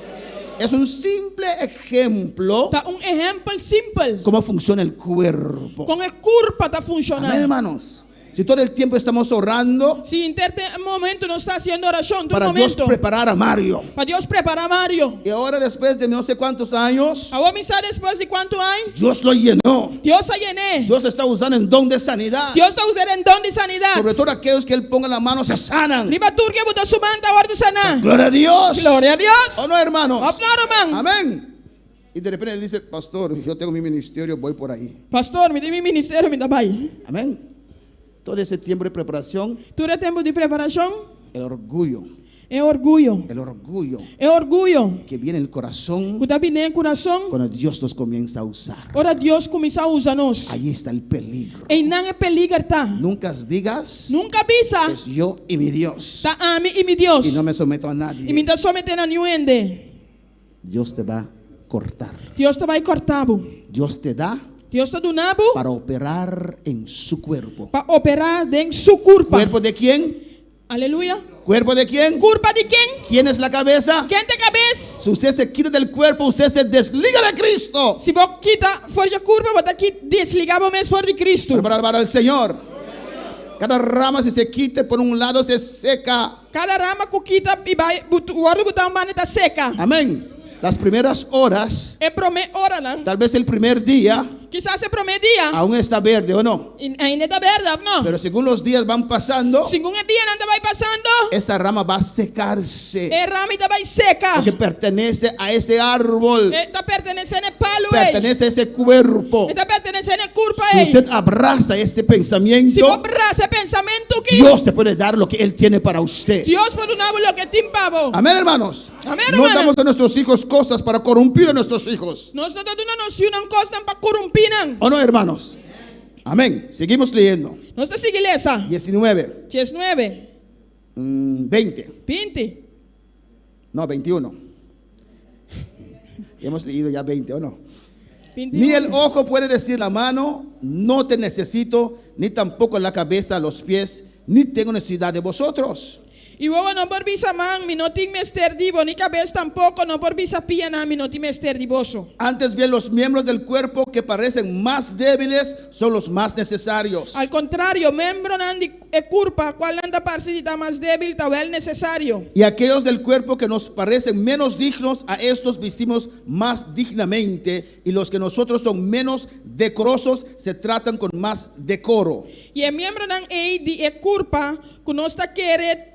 Es un simple ejemplo Tá exemplo simples. cómo funciona el cuerpo. Com a curva tá Amén, funcionando. hermanos. Si todo el tiempo estamos orando Se em momento não está fazendo oração, todo para Dios momento. preparar a Mario. Para Deus preparar Mario. Y ahora después de no sé cuántos años, Agora me sabe depois de quanto anos? Dios lo llenó. Deus a llené. Dios lo está usando en don de sanidad. Deus está usando em dom de sanidade. Sobre todo aquellos que Él ponga la mano se sanan. Riba turque botou sua mão da hora do sanar. Gloria a Dios. Glória a Deus. ¿O no, hermanos? Claro, man. Amén. Y de repente Él dice, pastor, yo tengo mi ministerio, voy por ahí. Pastor, me dê meu ministério, me dá bai. Amén. Todo ese tiempo de preparación, Todo tempo de preparação el orgullo, é orgulho. É orgulho. que viene en el corazón Que tá vindo em coração. cuando Dios nos comienza a usar. Ora Deus começa a usar-nos. Ahí está el peligro. E não é peligro, tá? Nunca digas, Nunca avisa. es yo y mi Dios. Tá a mim e meu Deus. Y no me someto a E me nadie. dá somente a nenhum ende. Dios te va a cortar. Deus te vai cortar. Dios te da Deus te dá para operar en su cuerpo. para operar dentro su curva. ¿Cuerpo de quién? Aleluya. ¿Cuerpo de quién? ¿Curva de quién? ¿Quién es la cabeza? ¿Quién te cabeza? Si usted se quita del cuerpo, usted se desliga de Cristo. Se você quita fora de curva, você aqui desligava mesmo fora de Cristo. Para alabar al Señor. Cada rama, si se quita por un lado, se seca. Cada rama que quita e vai, o outro botão está seca. Amén. Las primeras horas, É primeira hora, não? tal vez el primer día, Quizás é primeiro dia. aún está verde o no. Ainda está verde, não? Pero según los días van pasando, Segundo dia não vai passando, esa rama va a secarse. a rama vai seca. Porque pertenece a ese árbol. Está pertencendo ao palo, Pertenece a ese cuerpo. está pertencendo ao curpa Si ei. usted abraza este Se pensamiento, abraça pensamento que Dios te puede dar lo que Él tiene para usted. Deus pode dar o que tem pavo. Amén, hermanos. Amén, No hermano. damos a nuestros hijos cosas para corrompir a nuestros hijos. Nós não estamos dando uma coisa para corromper. ¿O no, hermanos? Amén. Seguimos leyendo. Nós estamos seguindo essa. 19, 19, 20. 20. No, 21. Hemos leído ya 20, ¿o no? 21. Ni el ojo puede decir la mano, no te necesito, ni tampoco la cabeza, los pies, ni tengo necesidad de vosotros. E o não por bisa man, mi não tem mester divo, ni cabeça tampouco, não por bisa pia na mi não tem mester divoso. Antes bien, los miembros del cuerpo que parecen más débiles son los más necesarios. Al contrário, membro não é culpa, qual anda parte está mais débil, tal é necessário. Y aquellos del cuerpo que nos parecen menos dignos, a estos vestimos más dignamente, y los que nosotros son menos decorosos se tratan con más decoro. E é membro não é de culpa, que nós está querendo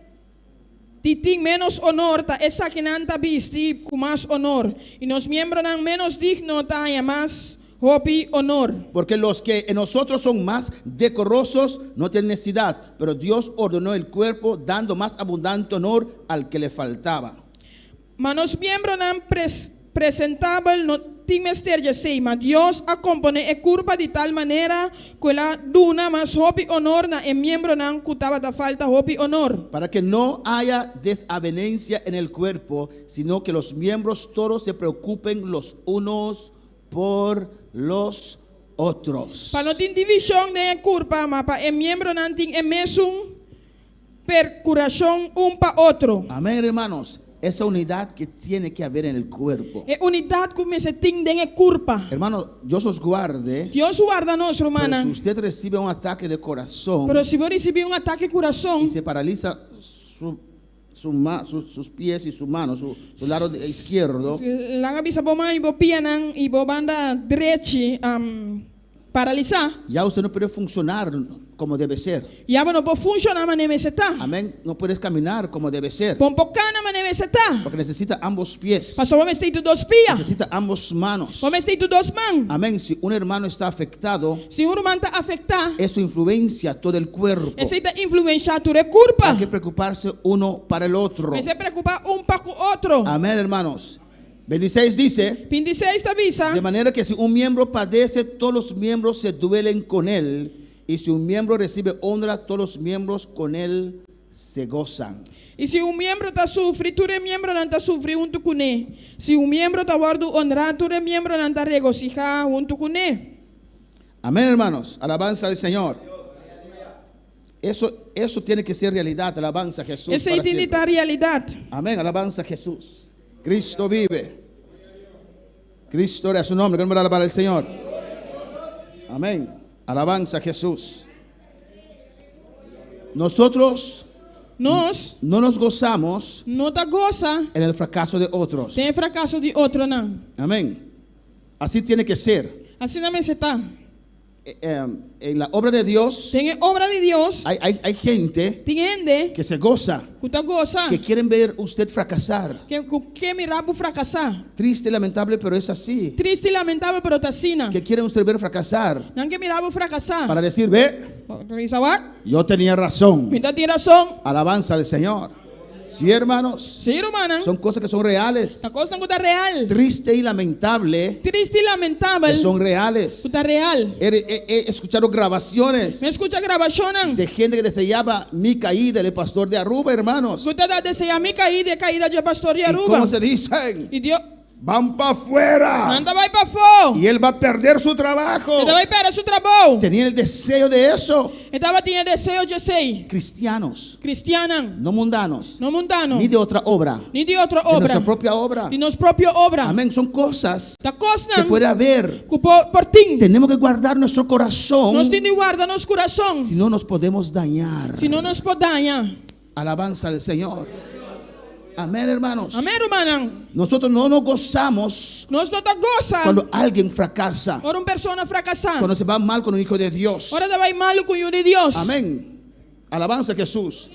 tem menos honor, tá essa que não está visto com mais honor. E nós membros não menos dignos tá mais hopi honor. Porque los que en nosotros son más decorosos no tienen necesidad, pero Dios ordenó el cuerpo dando más abundante honor al que le faltaba. Mas nós membros não presentável não tem mester de sei, mas Deus acompone a culpa de tal maneira que ela duna mais hopi honor na e membro não que estava da falta hopi honor. Para que no haya desavenencia en el cuerpo, sino que los miembros todos se preocupen los unos por los otros. Para não ter divisão de culpa, mas para e membro não tem a mesma percuração para outro. Amén, hermanos. Esa unidad que tiene que haber en el cuerpo. É unidade que me se tem de culpa. Hermano, Dios os guarde. Deus guarda nós, Pero hermana. si usted recibe un ataque de corazón Pero se você receber ataque de coração y se paraliza sus pies y su mano, su lado izquierdo, lá bisa boma e bo pianan e bo banda direita paralisar. ya usted no puede funcionar como debe ser. Ya não pode funcionar mas nem se tá. Amén. No puedes caminar como debe ser. Pompocana mas nem se tá. Porque necesita ambos pies. Passou vamos ter dois pia. Necesita ambos manos. Vamos ter dois mãos. Amén. Si un hermano está afectado, Se irmão está afetado, eso influencia todo el cuerpo. essa está influenciar toda a culpa. Hay que preocuparse uno para el otro. Mas se preocupar para o outro. Amén, hermanos. 26 dice, 26 avisa. de manera que si un miembro padece, todos los miembros se duelen con él. Y si un miembro recibe honra, todos los miembros con él se gozan. E se membro está sofrendo, todo membro não está sofrendo junto com ele. Se membro está guardando honrado, todo membro não está regocijado junto com ele. Amén, hermanos. Alabanza al Señor. Eso tiene que ser realidad. Alabanza a Jesús. Essa para é siempre. a realidade. Amén. Alabanza a Jesús. Cristo vive. Cristo es su nombre. ¿Cómo alabar al Señor? Amén. Alabanza a Jesús. Nosotros Nós no nos gozamos não está goza, en el fracaso de otros. tem fracasso de outro não. Amén. Así tiene que ser. Assim não se está. En la obra de Dios Tem a obra de Deus, hay gente tem gente que se goza, que está goza, que quieren ver usted fracasar. que mirar para fracassar. Triste y lamentable, pero es así. Triste e lamentável, pero está assim. Que quieren usted ver fracasar Não que mirar para fracassar. para decir, ve, Isaac, yo tenía razón. pinta tem razão. Alabanza al Señor. Sí, hermanos, Sim, irmã. son cosas que son reales. A coisa não está real. Triste y lamentable, Triste e lamentável, que son reales. está real. He escuchado grabaciones Me escuta a gravação não. de gente que deseaba mi caída, el pastor de Aruba, hermanos. Escuta da desejar me caída de pastor de ¿Y Aruba. cómo se dicen? E Deus, Van para afuera. anda vai para fora. Y él va a perder su trabajo. Ele vai perder seu trabalho. Tenía el deseo de eso. Estava tinha desejo de ser Cristianos, cristiana, no mundanos, não mundano, ni de otra obra, nem de outra de obra, nuestra propia obra. de nossa própria obra. Amén. Son cosas Da coisa que não, puede haber. que por ti. Tenemos que guardar nuestro corazón, Nós temos que guardar nosso coração, si no nos podemos dañar. senão nós podemos dañar. Alabanza al Señor. Amén, hermanos. Amém, irmão? Nosotros no nos gozamos Nós não tá goza. cuando alguien fracasa, Ora uma pessoa fracassar. cuando se va mal con un hijo de Dios. Ora vai mal com o de Deus. Amén. Alabanza a Jesús.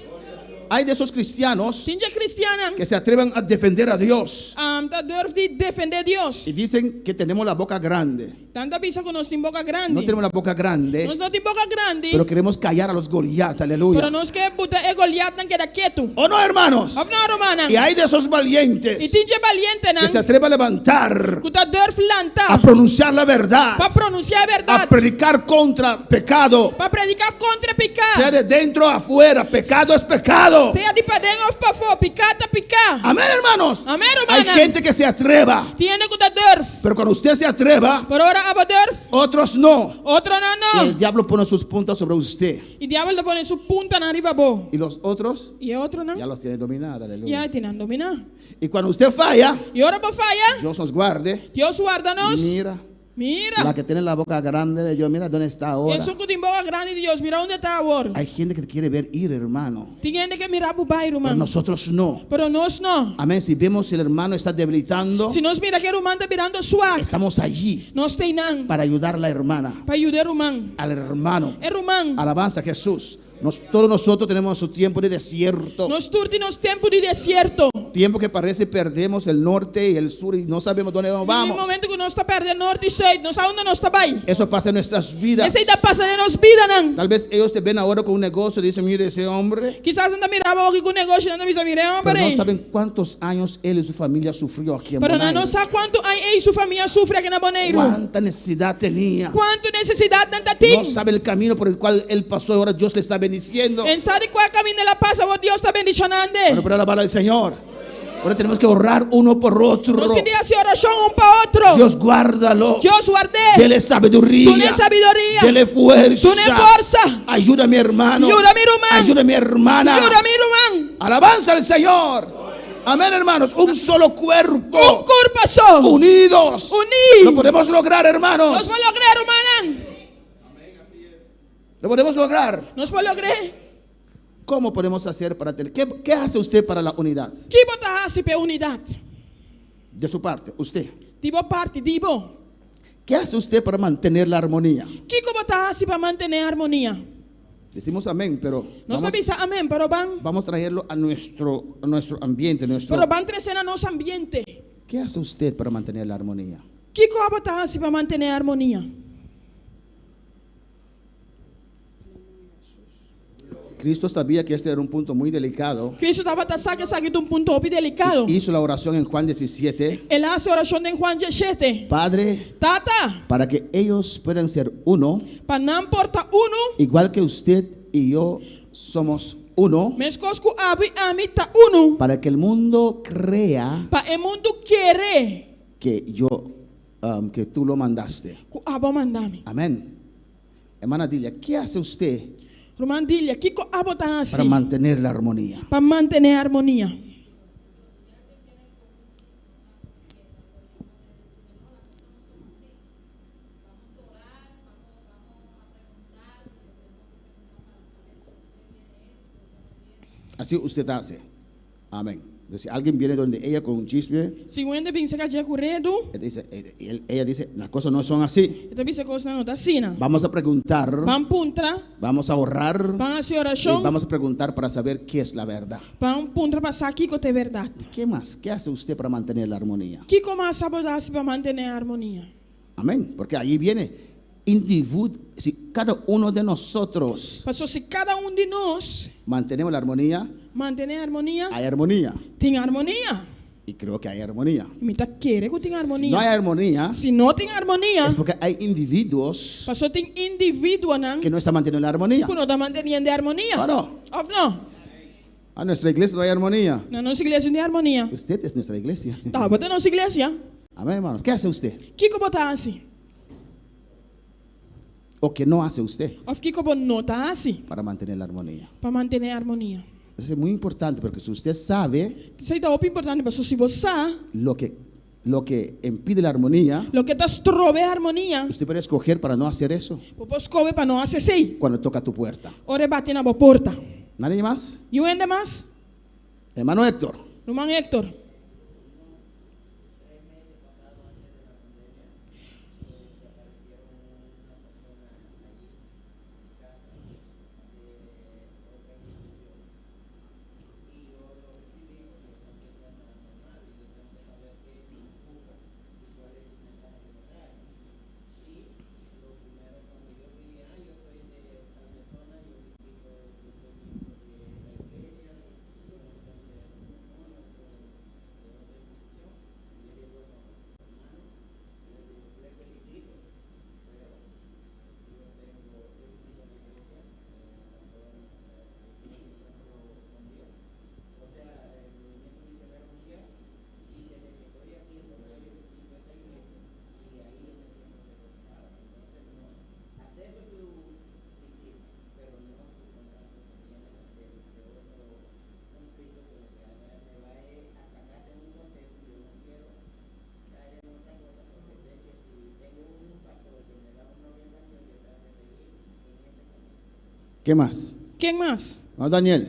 hay de esos cristianos Tinje Christianen. que se atreven a defender a Dios Dat durft die defender Dios. y dicen que tenemos la boca grande. Tanta bisa con nos tin boca No grande. tenemos la boca grande, Nos no tin boca grande. pero queremos callar a los Goliat. Pero Aleluya. nos que buta e Goliat nan queda quieto. ¿O no, hermanos? Of nou Romanen. Y hay de esos valientes Y tinje valiente que se nan. atreven a levantar, Kuta durf a lanta. pronunciar la verdad, Pa pronunciar a verdad. predicar contra pecado, Pa predicar contra sea picar. de dentro a afuera. Pecado es pecado. Sea di pa dentro of pa fo. Picata picar. Amén, hermanos. Amén, Hay hermana. gente que se atreva, Tiene kuta durf. pero cuando usted se atreva, Pero ahora aba durf. otros no. Otro Y no el no. diablo pone sus puntas sobre usted. Y diablo le pone su punta en arriba bo. Y los otros Y otro no. ya los tiene dominados. Y Aleluya. ahí tienen dominar. Y cuando usted falla, Y ahora por falla. Dios nos guarde. Dios guárdanos. Mira, la Mira. que tiene la boca grande de Dios, mira dónde está ahora. Eso que boca grande de Dios. Mira dónde está ahora. Hay gente que te quiere ver ir, hermano. Tiene que mirar por bairro, Pero man. nosotros no. Pero nos no. Amén. Si vemos si el hermano está debilitando, Si nos mira que el humano está mirando suave. estamos allí Nos teinan. para ayudar a la hermana, Para ayudar al humano. al hermano. El humano. Alabanza a Jesús. Todos nosotros tenemos su tiempo de desierto. Nos turti nos tiempo de desierto. Tiempo que parece perdemos el norte y el sur y no sabemos dónde En el vamos. momento que nos está perdiendo norte y sur. No sabe dónde nos está ahí. Eso pasa en nuestras vidas. Esa idea pasa de nos vida, nan. Tal vez ellos te ven ahora con un negocio y dicen, mire ese hombre. Quizás anda mirando aquí con negocio. Anda mirando, mire, Pero no hombre. saben cuántos años él y su familia sufrió aquí en Pero Bonaire. no sabe cuánto hay y su familia sufre aquí en Bonaire. Cuánta necesidad tenía. Cuánto necesidad tanta No ting. sabe el camino por el cual él pasó y ahora Dios le está bendiciendo. En sabe cuál camino de la paz, oh Dios está bendicionando. Bueno, pero alabar al Señor. Ahora tenemos que orar uno por otro. Nos que hacer oración un para otro. Dios guárdalo. Dios guarde. Dele sabiduría. Tú le sabiduría. Dele fuerza. Tú le fuerza. Ayuda a mi hermano. Ayuda a mi hermano. Ayuda a mi hermana. Ayuda a mi hermano. Alabanza al Señor. Amén, hermanos. Un solo cuerpo. Un cuerpo solo. Unidos. Unidos. Lo podemos lograr, hermanos. Nos puede lograr, hermano. Lo podemos lograr. Nos puede lograr. ¿Cómo podemos hacer para tener? ¿Qué hace usted para la unidad? ¿Qué bota hace para unidad? De su parte, usted. Dibo parte, dibo. ¿Qué hace usted para mantener la armonía? ¿Qué bota hace para mantener armonía? Decimos amén, pero Nos vamos, avisa amén, pero vamos a traerlo a nuestro ambiente. pero van crecer en nuestro ambiente. ¿Qué hace usted para mantener la armonía? ¿Qué bota hace para mantener armonía? Cristo sabía que este era un punto muy delicado. Cristo estaba saque un punto muy delicado. Hizo la oración en Juan 17. Él hace oración en Juan 17. Padre, Tata, para que ellos puedan ser uno, para no importa uno, igual que usted y yo somos uno, mescosco amita uno, para que el mundo crea para el mundo quiere que tú lo mandaste. que abo mandame. Amén. Hermana Dilia, ¿qué hace usted Roman dilia, ¿qué abo tan así? para mantener la armonía? Para mantener armonía. Así usted hace. Amén. Entonces, si alguien viene donde ella con un chisme, Si Wendy piensa que ya corrido, ella dice, las cosas no son así. esta piensa que no está sina. Vamos a preguntar, Van puntra, vamos a ahorrar van a hacer y oración, vamos a preguntar para saber qué es la verdad. van puntra para sacar que es verdad. ¿Qué más? ¿Qué hace usted para mantener la armonía? ¿Qué más sabodas para mantener armonía? Amén. Porque ahí viene si cada uno de nosotros Pasó si cada uno de nos mantenemos la armonía, mantener armonía, hay armonía. tiene armonía. Y creo que hay armonía. Y me quiere que tenga Si armonía. no hay armonía, Si no tiene armonía, es porque hay individuos pasó tiene individuo que no están manteniendo la armonía. que no está manteniendo armonía. ¿O no? ¿O no? A nuestra iglesia no hay armonía. No nos iglesia de armonía. Usted es nuestra iglesia. Tá, bota nossa iglesia. Amén, hermanos. ¿Qué hace usted? Que tá assim? ¿O qué no hace usted Of que não tá assim? para mantener la armonía? Para manter a harmonia. Eso es muy importante porque si usted sabe Isso aí tá muito importante, mas se você sabe lo que impide la armonía, lo que tá trove a harmonia, usted puede escoger para no hacer eso você escolhe para não fazer assim. cuando toca tu puerta. Ora bate na porta. ¿Nadie más? E o ainda mais? Hermano Héctor. Irmão Héctor. ¿Qué más? ¿Quién más? Vamos, Daniel.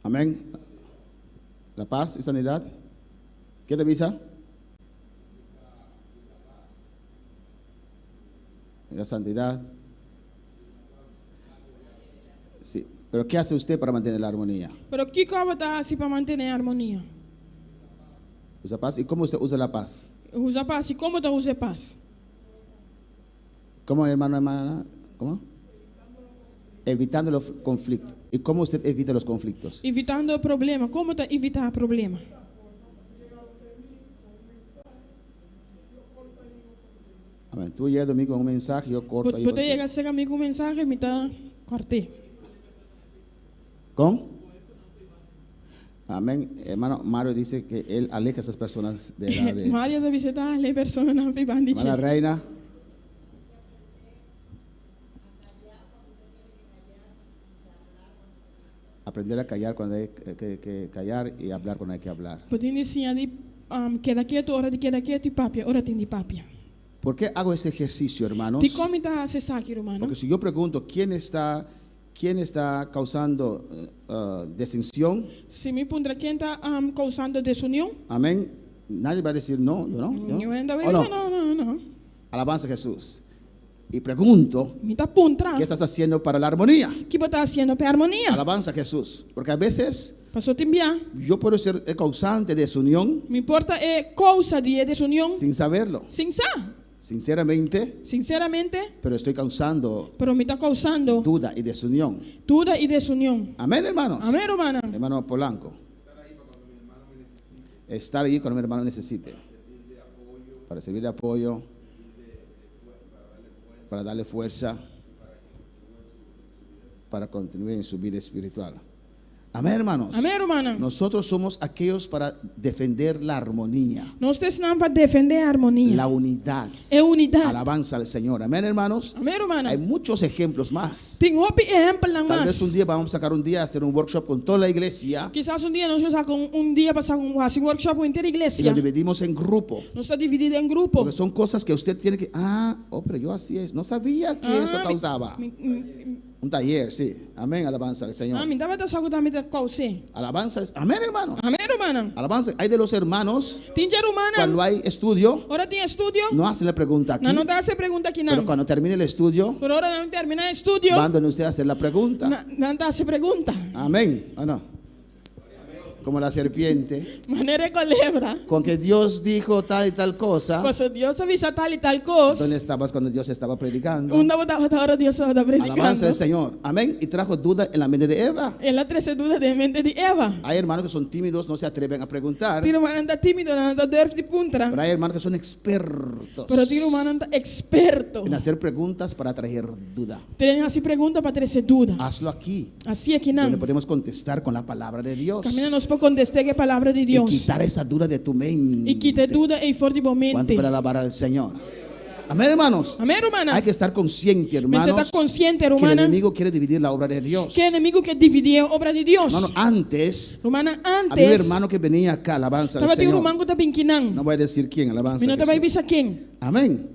Amén. La paz y sanidad. ¿Qué te visa? La santidad. Sí. Pero ¿qué hace usted para mantener la armonía? Pero ¿qué cosa está así para mantener armonía? Usa paz. ¿Y cómo usted usa la paz? Usa paz. ¿Y cómo te usa paz? ¿Cómo, hermano, hermana? ¿Cómo? Evitando los conflictos. ¿Y cómo usted evita los conflictos? Evitando problemas. ¿Cómo te evitar problemas? Amén. Tú llegas a mí con un mensaje, yo corto ahí. Tú llegas a mí con un mensaje y me está corté. ¿Con? Amén. Hermano Mario dice que él aleja a esas personas de la de... Mario de visitar las personas que van Hermana diciendo. Reina. Aprender a callar cuando hay que callar y hablar cuando hay que hablar. Putin ensinar de queda quieto, hora de queda quieto y papia, hora tem de papia. ¿Por qué hago este ejercicio, hermanos? Ti come está acessar aqui, hermano? Porque si yo pregunto quién está causando desensión, Se me pondrá quem está causando desunião, amén, nadie va a decir no, yo no. eu ainda vou ¿O no? dizer não. Alabanza a Jesús. Y pregunto, Me está puntra. ¿qué estás haciendo para la armonía? Que você está fazendo para harmonia? Alabanza a Jesús. Porque a veces Passou te enviar. yo puedo ser el causante de desunión Me importa é causa de desunião, sin saberlo. sem saber. Sinceramente, Sinceramente, pero estoy causando pero me está causando duda y desunión. dúvida e desunião. Amén, hermanos. Amém, hermana? Hermano Polanco. Estar ahí cuando mi hermano necesite. Para servir de apoyo. Para darle fuerza. Para continuar en su vida espiritual. Amén, hermanos. Amém, hermana? Nosotros somos aquellos para defender la armonía, Nós estamos para defender a harmonia. la unidad. É unidade. Alabanza al Señor. Amén, hermanos. Amém, hermana? Hay muchos ejemplos más. Tem outro exemplo lá Tal vez un mais. día vamos a sacar un día a hacer un workshop con toda la iglesia Quizás dia nós vamos com dia passar um workshop com inteira y igreja. lo dividimos en grupo. Nós está dividido em grupo. Porque son cosas que usted tiene que, pero yo así es. No sabía que eso causaba. Un taller, sí. Amén, alabanza al Señor. Me dava saco também da cause. Alabanza, amén, hermanos. Amém, hermana? Alabanza, hay de los hermanos, Tem ser humana. cuando hay estudio, Ora tem estudio. no hacen la pregunta aquí, Não tá se pergunta aqui pero não. cuando termine el estudio, Por hora não termina estudio. van donde usted a hacer la pregunta. Não tá se pergunta. Amén, ¿o no? Como la serpiente, Maneira culebra. con que Dios dijo tal y tal cosa. Pois Deus avisa tal e tal coisa. ¿Dónde estabas cuando Dios estaba predicando? Onde botava da hora Deus estava predicando. Alabanza del Señor. Amén. Y trajo duda en la mente de Eva. Ela trouxe dúvida de mente de Eva. Hay hermanos que son tímidos, no se atreven a preguntar. Tiro humano anda tímido, não anda durf de puntra. Pero hay hermanos que son expertos Pero tiro humano anda experto. en hacer preguntas para traer duda. Tem assim pergunta para trazer dúvida. Hazlo aquí, Assim aqui donde não. podemos contestar con la palabra de Dios. Camina nos para contestar que a palavra de Y Deus. quitar esa duda de tu mente. E quita dúvida e for de ¿Cuánto mente. para alabar al Señor? Amén, hermanos. Amém, hermana? Hay que estar consciente, Você hermanos, está consciente, que el hermana, enemigo quiere dividir la obra de Dios. que o inimigo quer dividir a obra de Deus. Hermano, antes, Romana, había un antes, hermano que venía acá, alabanza al estava tem um Señor. irmão que está pinquinando. No voy a decir quién, alabanza Me não a estava Jesús. vista quem. Amén.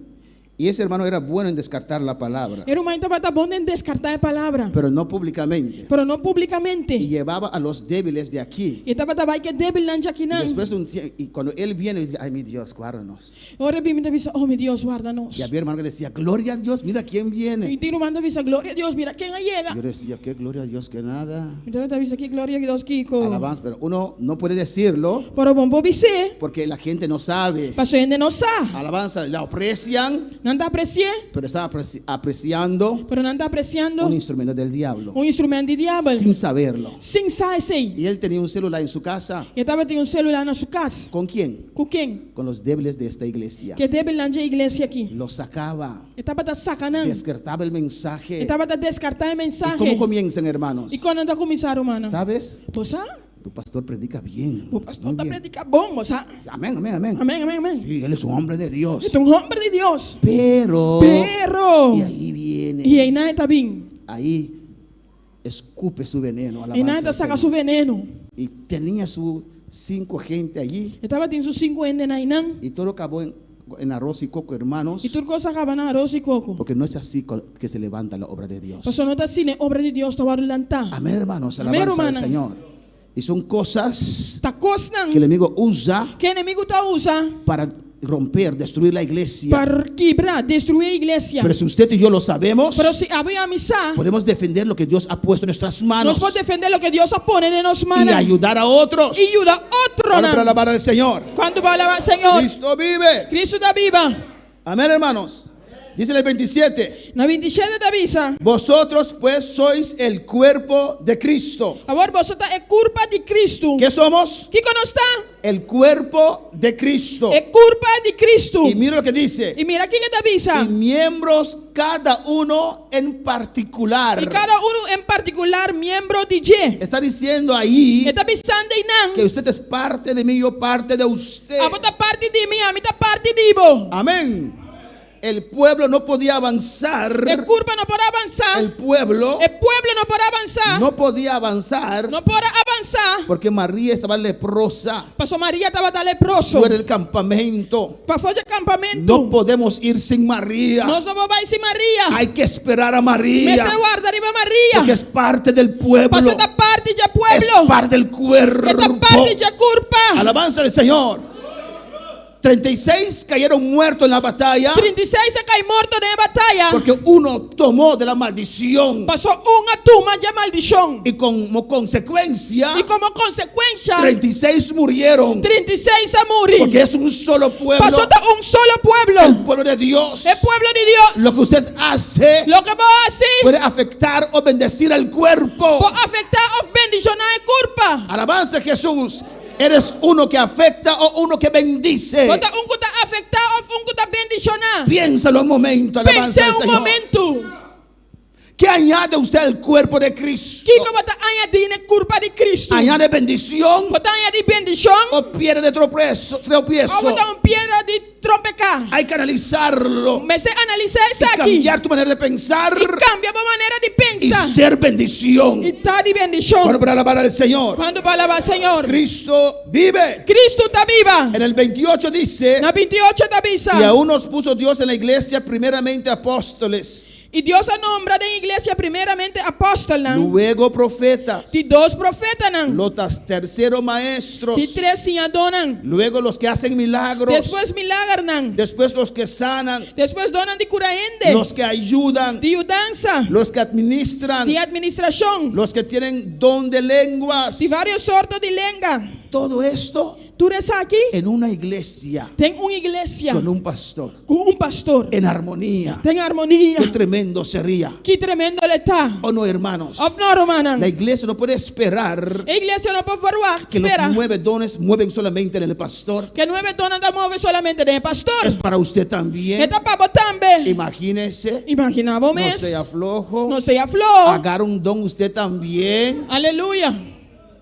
Y ese hermano era bueno en descartar la palabra, Era irmão estava bom em descartar a palavra, pero no públicamente. pero não publicamente. Y llevaba a los débiles de aquí. E estava também que débil não aqui Y não. después de un tiempo, y cuando él viene, dice, ay, mi Dios, guárdanos. Ora bem me avisa, oh meu Deus, guarda-nos. Y había hermano que decía, gloria a Dios, mira quién E viene. tem irmão que avisa, glória a Deus, mira quem aí chega. Yo decía, qué gloria a Dios que nada. Então te avisa que glória a Deus, Kiko. Alabanza, pero uno no puede decirlo Pero bom para você, porque la gente no sabe. para gente não sabe. Alabanza, la aprecian, Não está apreciando, pero están apreciando pero não está apreciando un instrumento del diablo instrumento de diabo. sin saberlo. Sem saber sei. Y él tenía un celular en su casa. E estava tem celular na sua casa. ¿Con quién? Com quem? Con los débiles de esta iglesia. Que débil na igreja aqui. Lo sacaba, Estava tá sacanando. descartaba el mensaje. Estava tá descartar o ¿Y mensagem. cómo comienzan, hermanos? E quando anda começar, mano? ¿Sabes? Você? Tu pastor predica bien. O pastor Muy está bien. predicando bom, você? Amén, amén, amén. Amém, amém, amém. Sí, él es un hombre de Dios. É um homem de Deus. Pero, Pero, y ahí viene, e aí nada está bem. ahí escupe su veneno. E alabanza nada al saca Señor. seu veneno. Y tenía su 5 gente allí Estava tem seus 5 anos na Inan. y todo acabó en en arroz y coco, hermanos, E tudo coisa acaba na arroz e coco. porque no es así que se levanta la obra de Dios. Pastor, não está assim, né? Obra de Deus está barulhanta. Amén, hermanos, Amén, alabanza al hermana. Señor. Y son cosas Tá cosnang que el enemigo usa que o inimigo tá usa para romper, destruir la iglesia. para quebrar, destruir a igreja. Pero si usted y yo lo sabemos, Pero se abrir a missa, podemos defender lo que Dios ha puesto en nuestras manos nós podemos defender o que Deus pone de nos y manos ayudar a otros. e ajudar outro. Ahora para alabar al Señor. Quando vai alabar o Senhor, Cristo vive. Cristo está viva. Amén, hermanos. Dice el 27. Na 27 da visa, Vosotros pues sois el cuerpo de Cristo. agora você tá é culpa de Cristo. ¿Qué somos? Que nós está? El cuerpo de Cristo. É culpa de Cristo. Y mira lo que dice. E mira quem é da visa. Y miembros cada uno en particular. E cada um em particular membro de G. Está diciendo ahí Está pensando em não. que usted es parte de mí, yo parte de usted. A outra parte de mim, a minha parte de Ivo. Amén. El pueblo no podía avanzar. É culpa não pode avançar. El pueblo O povo não pode avançar. no podía avanzar Não pode avançar. porque María estaba leprosa. Pastor Maria estava da leproso. Fuera del campamento. Para fora de acampamento. No podemos ir sin María. Nós não vamos sem Maria. Hay que esperar a Mas María. se guarda arriba Porque Maria. es parte del pueblo. Pastor da parte de Es pueblo. parte del cuerpo. Esta parte de culpa. Alabanza del Señor. 36 cayeron muertos en la batalla 36 se cai morto na batalha. porque uno tomó de la maldición Passou uma turma de maldição. y como consecuencia E como consequência, 36 murieron 36 a morrer. porque es un solo pueblo, Passou de solo el pueblo. pueblo de Dios. É pueblo de Deus. Lo que usted hace Lo que vou assim puede afectar o bendecir al cuerpo. pode afetar os bendicionar a culpa. Alabanza a Jesús. ¿Eres uno que afecta o uno que bendice? Quando que está afetar ou que está bendicionar. Piénsalo un momento, alabanza Pense al Señor. momento. ¿Qué añade usted al cuerpo de Cristo? Que você está añadindo a culpa de Cristo? ¿Añade bendición Você está añadindo bendição? o pierde tropiezo? Ou você está piedra de tropecar? Hay que analizarlo Mas você analisa isso y aqui. cambiar tu manera de pensar E cambia a maneira de y pensar. ser bendición. E tá de bendição. Bueno, para alabar al Señor. Quando vai alabar Senhor. Cristo vive. Cristo está viva. En el 28 dice, Na 28 da visa. y aún nos puso Dios en la iglesia primeramente apóstoles, E Deus a nombra da igreja primeiramente apóstolo, não? luego profetas, De 2 profetas, não? los terceros maestros, De 3 senhadores, não? luego los que hacen milagros, Depois milagre, não? después los que sanan, Depois donan de curaende. los que ayudan, De mudança. los que administran, De administração. los que tienen don de lenguas. De vários sortos de língua. Todo esto Tudo isso aqui en una iglesia tem uma igreja con un pastor com pastor. en armonía. Tem harmonia. Qué tremendo sería. Que tremendo ele está. ¿O no, hermanos? Of não, romana. La iglesia no puede esperar A igreja não pode falar. que los Espera. 9 dones mueven solamente en el pastor. Que 9 donas da move solamente de pastor. Es para usted también. Está para também. Imagínese. Imaginava No mesmo. sea flojo. Não seja flor. Agarra un don usted también. Aleluia.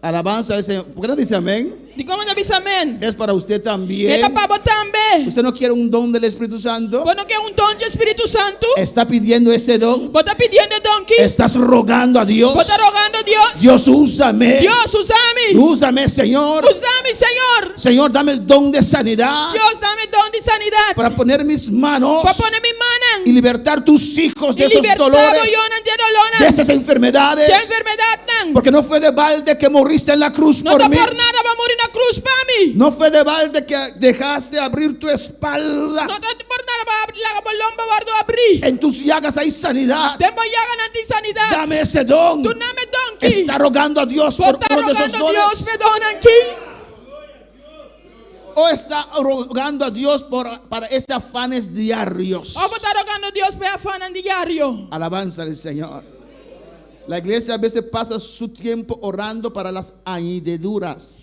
Alabanza al Señor. ¿Por qué no dice amén? De como já disse amém. Es para usted también. Está para também. ¿Usted no quiere un don del Espíritu Santo? Você não quer dom de Espírito Santo? ¿Está pidiendo ese don? Você está pedindo dom que? ¿Estás rogando a Dios? Você está rogando a Deus? Dios, úsame. Deus, usa-me. Úsame, Señor. Usa-me, Senhor. Señor, dame el don de sanidad Deus, dá-me dom de sanidade. para poner mis manos Para pôr minha mão. y libertar tus hijos de E esos libertar dolores, o Yonan de dolor. de esas enfermedades. De enfermidade não. Porque no fue de balde que morriste en la cruz Não por está mí. por nada para morir na cruz para mim. No fue de balde que dejaste abrir tu espalda. Não está por nada para abrir a bolomba guardo abrir. En tus llagas hay sanidad. Tempo yaga na sanidade. Dame ese don. Tu nome dom que? Está rogando a Dios Vou por estar uno de esos rogando a Deus dones. perdona aqui. O está rogando a Dios para esos afanes diarios. Ou vou estar rogando a Deus para afanar diário. Alabanza al Señor. La iglesia a veces pasa su tiempo orando para las añadiduras.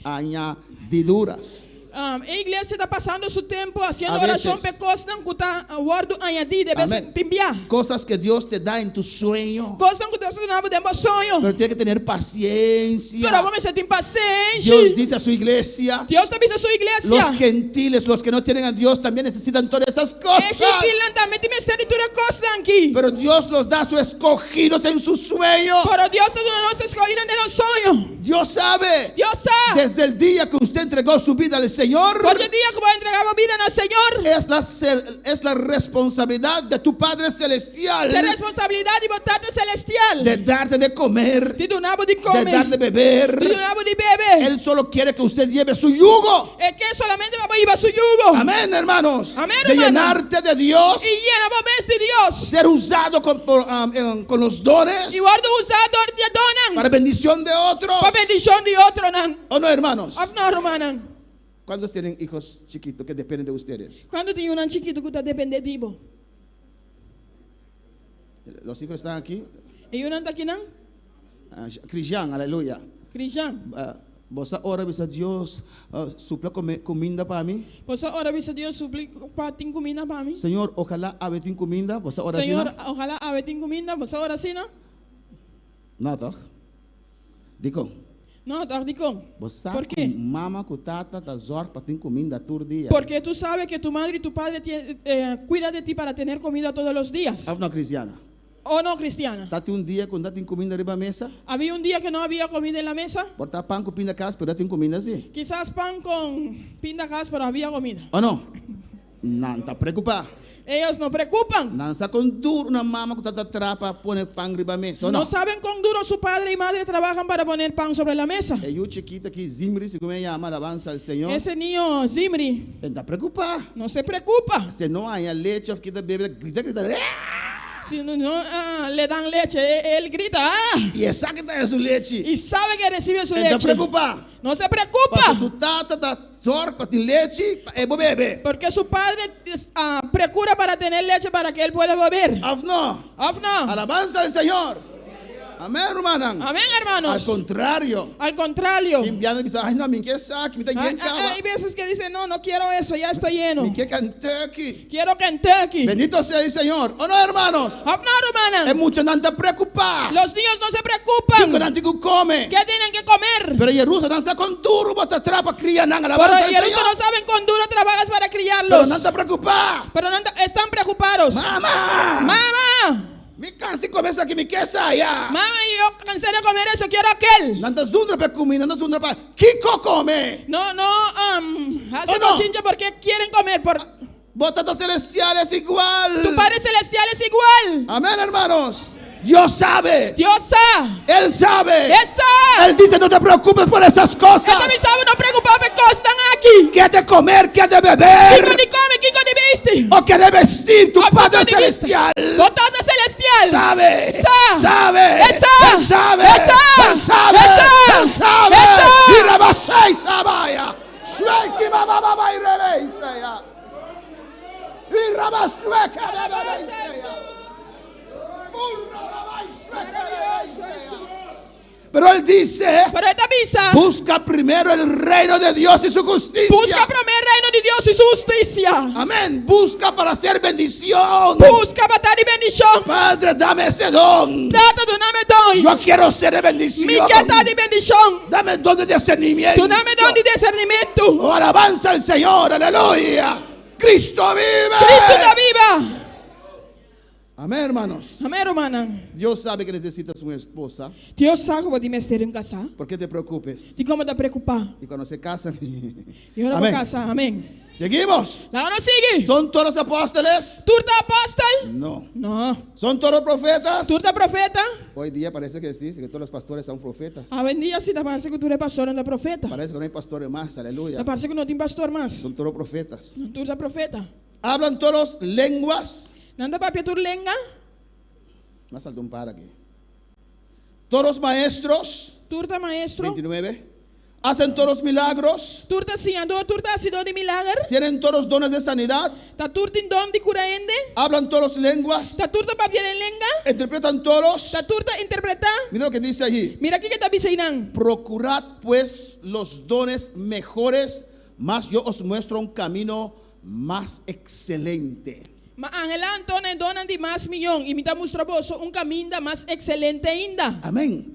A igreja está passando seu tempo fazendo A oração veces. pecosa, não cuta guardo añadir, deve Amén. enviar. Cosas que Dios te da en tu sueño. Coisa que Deus coisas não podemos sonho. Pero tiene que tener paciencia. Pero vamos a ser impacientes. Dios dice a su iglesia, Deus também a sua igreja. los gentiles, los que no tienen a Dios, también necesitan todas esas É cosas. que também tem mistério de toda coisa aqui. Pero Dios los da a sus escogidos en su sueño. Pero Deus está dando nossa escolha de nosso sonho. Dios sabe, Deus sabe. desde el día que usted entregó su vida al Señor, Qualquer dia que vai entregar a vida ao Senhor. es la responsabilidad de tu Padre Celestial Tem responsabilidade de botar no celestial. de darte de comer, De donar de de comer. dar de beber. De donar de beber. Él solo quiere que usted lleve su yugo. É que solamente vai ir su yugo. Amén, hermanos. Amén, De hermano. llenarte de Dios, E llena vos de Deus. ser usado con los dones E guarda usado de donan. para bendición de otros. Para bendição de outro não. ¿O no, hermanos? Afna romanan. ¿Cuántos tienen hijos chiquitos que dependen de ustedes? Quando tem um chiquito que está dependendo. Los hijos están aquí. E um está aqui não? Cristian, aleluya. Cristian. Vos ahora ves a Dios, supla comida para mí. Você ora visa Deus suplica para ter comida para mim. Señor, ojalá haber comida. Vos ahora sí, Senhor, ojalá haver tem comida. Você ora assim não? no, toch? Dico, Não, tá com. vos Por sabes quê? mama com tata da zor para ter comida todo dia. Porque tu sabes que tu madre e tu padre cuida de ti para ter comida todos os dias. Una cristiana. Ou não, Cristiana? Tate un día cuando tem comida arriba da mesa, Havia um dia que não havia comida na mesa. porta pan com pinda casa, pero tem comida assim. Quizás pan com pinda casa, pero havia comida. ¿O no? Não está preocupado. Ellos no preocupan. Não está com duro na mama com tata trapa pone pan arriba da mesa. ¿O no? No saben cuán duro su padre y madre trabajan para poner pan sobre la mesa. E eu chiquito aqui, Zimri, se como llama, alabanza al Señor. Ese niño Zimri Está preocupado. no se preocupa. Se não há leite, eu fiquei bebê, grita. Si no, le dan leche, él grita E sabe que é su leite. y sabe que recibe su Está leche. preocupado. No se Porque preocupa su tata da zor para ter leite, é bom bebê. porque su padre procura para tener leche para que él pueda beber. No. Afna. Alabanza al Señor. Amén, hermana. Amén, Al hermanos. contrario. Al contrario. Quem piada diz, ai não, me quer saque, me tá Hay llencava. veces que dicen, no quiero eso, ya estoy lleno. Me quer Kentucky. Quiero Kentucky. Bendito sea el Señor. ¿O no, hermanos? Afna, hermana. Es mucho no te preocupar. Los niños no se Fico preocupan. não te come. ¿Qué tienen que comer? Pero Jerusalén está con duro, bota trapa, cría, não, Pero alabanza al ellos Señor. no saben con duro trabajas para Pero criarlos. no te preocupar. Pero no están preocupados. Mamá. Mamá, Me canse começa aqui, me quer sair. mamá, yo cansé de comer eso, quiero aquel. Não anda zundra para comer, não anda zundra para... Kiko come. No, hacen ¿O no? chinche porque quieren comer. Bota da celestial es igual. Tu Padre Celestial es igual. Amén, hermanos. Dios sabe. Dios sabe. Él sabe. Él sabe. Él dice, no te preocupes por esas cosas. Él también sabe, no preocupame, cosas están aquí. ¿Qué de comer? ¿Qué de Kiko beber? ni come, Kiko ni viste. ¿O qué de vestir? Tu O Padre Kiko ni viste. Celestial Botando Celestial. sabe. Sabe. Sabe. Él sabe. Él sabe. Él sabe. Él sabe. Él sabe. Él sabe. Él sabe. Y rebaséis, sabaya. Sueki, mamá, y rebeisea. Y rabasueca, rebeisea. Pero él dice, Pero esta misa busca primero el reino de Dios y su justicia. busca primero el reino de Dios y su justicia. Amén. Busca para hacer bendición. Busca matar y bendición. Padre, dame ese don. Date tu nombre doy. Yo quiero ser de bendición. Mi que dar de bendición. Dame don de discernimiento. Tu nombre doy de discernimiento. Oh, alabanza al Señor. Aleluya. Cristo vive. Cristo está viva. Amén, hermanos. Amén, hermana. Dios sabe que necesitas una esposa. Dios sabe cómo me ser en casa. ¿Por qué te preocupes? ¿Y cómo te preocupas? Y cuando se casan. Y ahora Amén. por casa. Amén. Seguimos. La no sigue. ¿Son todos apóstoles? ¿Tú eres apóstol? No. No. ¿Son todos profetas? ¿Tú eres profeta? Hoy día parece que sí, que todos los pastores son profetas. A ver, día si te parece que tú eres pastor, no eres profeta. Parece que no hay pastores más, aleluya. Te parece que no tienes pastor más. Son todos profetas. Tú eres profeta. Hablan todos lenguas. ¿No andas papi tu lenga? Más salto un par aquí. Todos maestros. ¿Tú eres maestro? 29. Hacen todos milagros. ¿Tú eres haciendo? ¿Tú eres haciendo de milagro? Tienen todos dones de sanidad. ¿Está tú eres don de curaende? Hablan todos lenguas. ¿Está tú eres papi en lenga? Interpretan todos. ¿Está tú eres interpretar? Mira lo que dice allí. Mira aquí que está diciendo. Procurad pues los dones mejores, mas yo os muestro un camino más excelente. Ma angela Antone donan di mas milyon. Imita mustroboso un caminda más excelente ainda. Amén.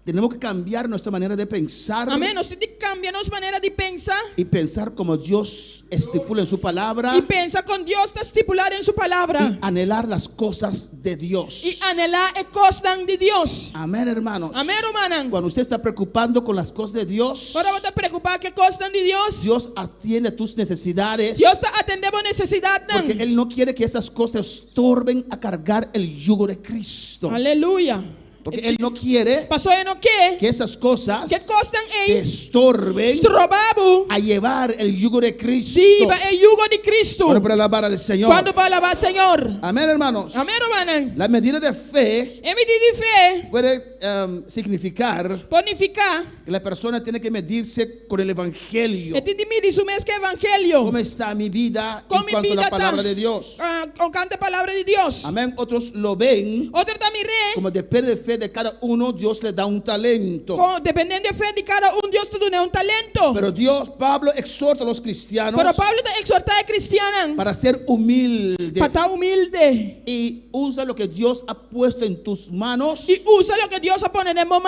Tenemos que cambiar nuestra manera de pensar. Amén. Nós temos que cambiar nossa maneira de pensar. Y pensar como Dios estipula en su palabra. E pensa com Deus está estipulado em sua palavra. Y anhelar las cosas de Dios. E anelar é coisa de Deus. Amén, hermanos. Amém, hermano. Cuando usted está preocupando con las cosas de Dios, Para você preocupar que coisa de Deus. Dios atiende a tus necesidades. Deus está atendendo a necessidade. Porque Él no quiere que esas cosas estorben a cargar el yugo de Cristo. Aleluia. Porque Él no quiere Pastor, eu não quero que esas cosas que coisa te estorben estrobabo a llevar el yugo de Cristo. diva é jugo de Cristo. Ahora para alabar al Señor. Quando para alabar o Senhor. Amén, hermanos. Amém, hermano. La medida de fe É medida de fé. puede significar Bonificar. que la persona tiene que medirse con el Evangelio. É te medir isso mesmo que é evangelho. ¿Cómo está mi vida Como en mi cuanto a vida la está. palabra de Dios? O canta a palavra de Deus. Amén. Otros lo ven Outro também rei. como depende de fe de cada uno, Dios le da un talento. Dependendo da fé de cada Deus te dá um talento. Pero Pablo exhorta a los cristianos Pero Pablo te exorta a cristiana para ser humilde para estar humilde. y usa lo que Dios ha puesto en tus manos E usa o que Deus ha posto em mão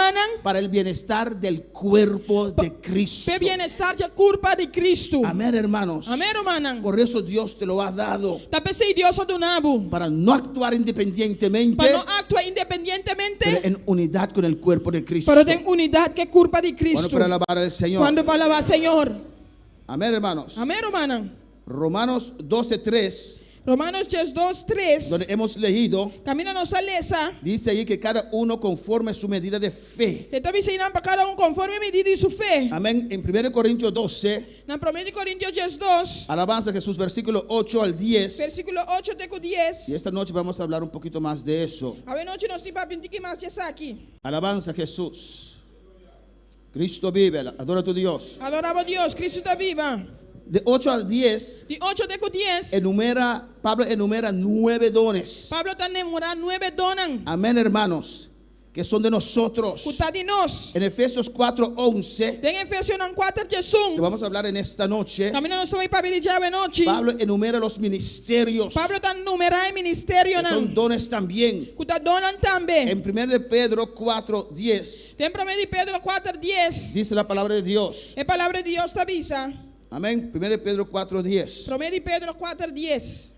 para el bienestar del cuerpo de Cristo. para bem-estar de culpa de Cristo. Amén, hermanos. Amém, hermano. Por eso Dios te lo ha dado, Também se Deus o donavo para no actuar independientemente, para não actuar pero independentemente, en unidad con el cuerpo de Cristo. pero tem unidade que é culpa de Bueno, Cristo. para alabar al Señor. Quando para alabar o Senhor. Amén, hermanos. Amém, hermano. Romanos 12:3, Romanos 2:3. donde hemos leído, Camina nossa lesa. dice ahí que cada uno conforme su medida de fe. Está ensinando para cada conforme a medida de sua fé. Amén. En 1 Corintios 12, Na 1 Coríntios 2, alabanza Jesús, versículo 8 al 10. versículo 8 até o 10. Y esta noche vamos a hablar un poquito más de eso. A noite nós temos para que mais disso aqui. Alabanza Jesús. Cristo vive, adora a tu Dios. Adorava Deus, Cristo está viva. De 8 al 10, De 8 até o 10, Pablo enumera 9 dones. Pablo está enamorado 9 donas. Amén, hermanos, que son de nosotros. Que está de nós. En Efesios 4:11, Tem Efésios 4 que Jesus. vamos a hablar en esta noche, Também nós estamos para pedir a noite. Pablo enumera los ministerios, Pablo está numerando ministério que son dones también. que está donando também. En 1 de Pedro 4:10, Tem 1 de Pedro 4:10. dice la palabra de Dios. É palavra de Deus te avisa. Amén. 1 de Pedro 4:10. 1 de Pedro 4:10.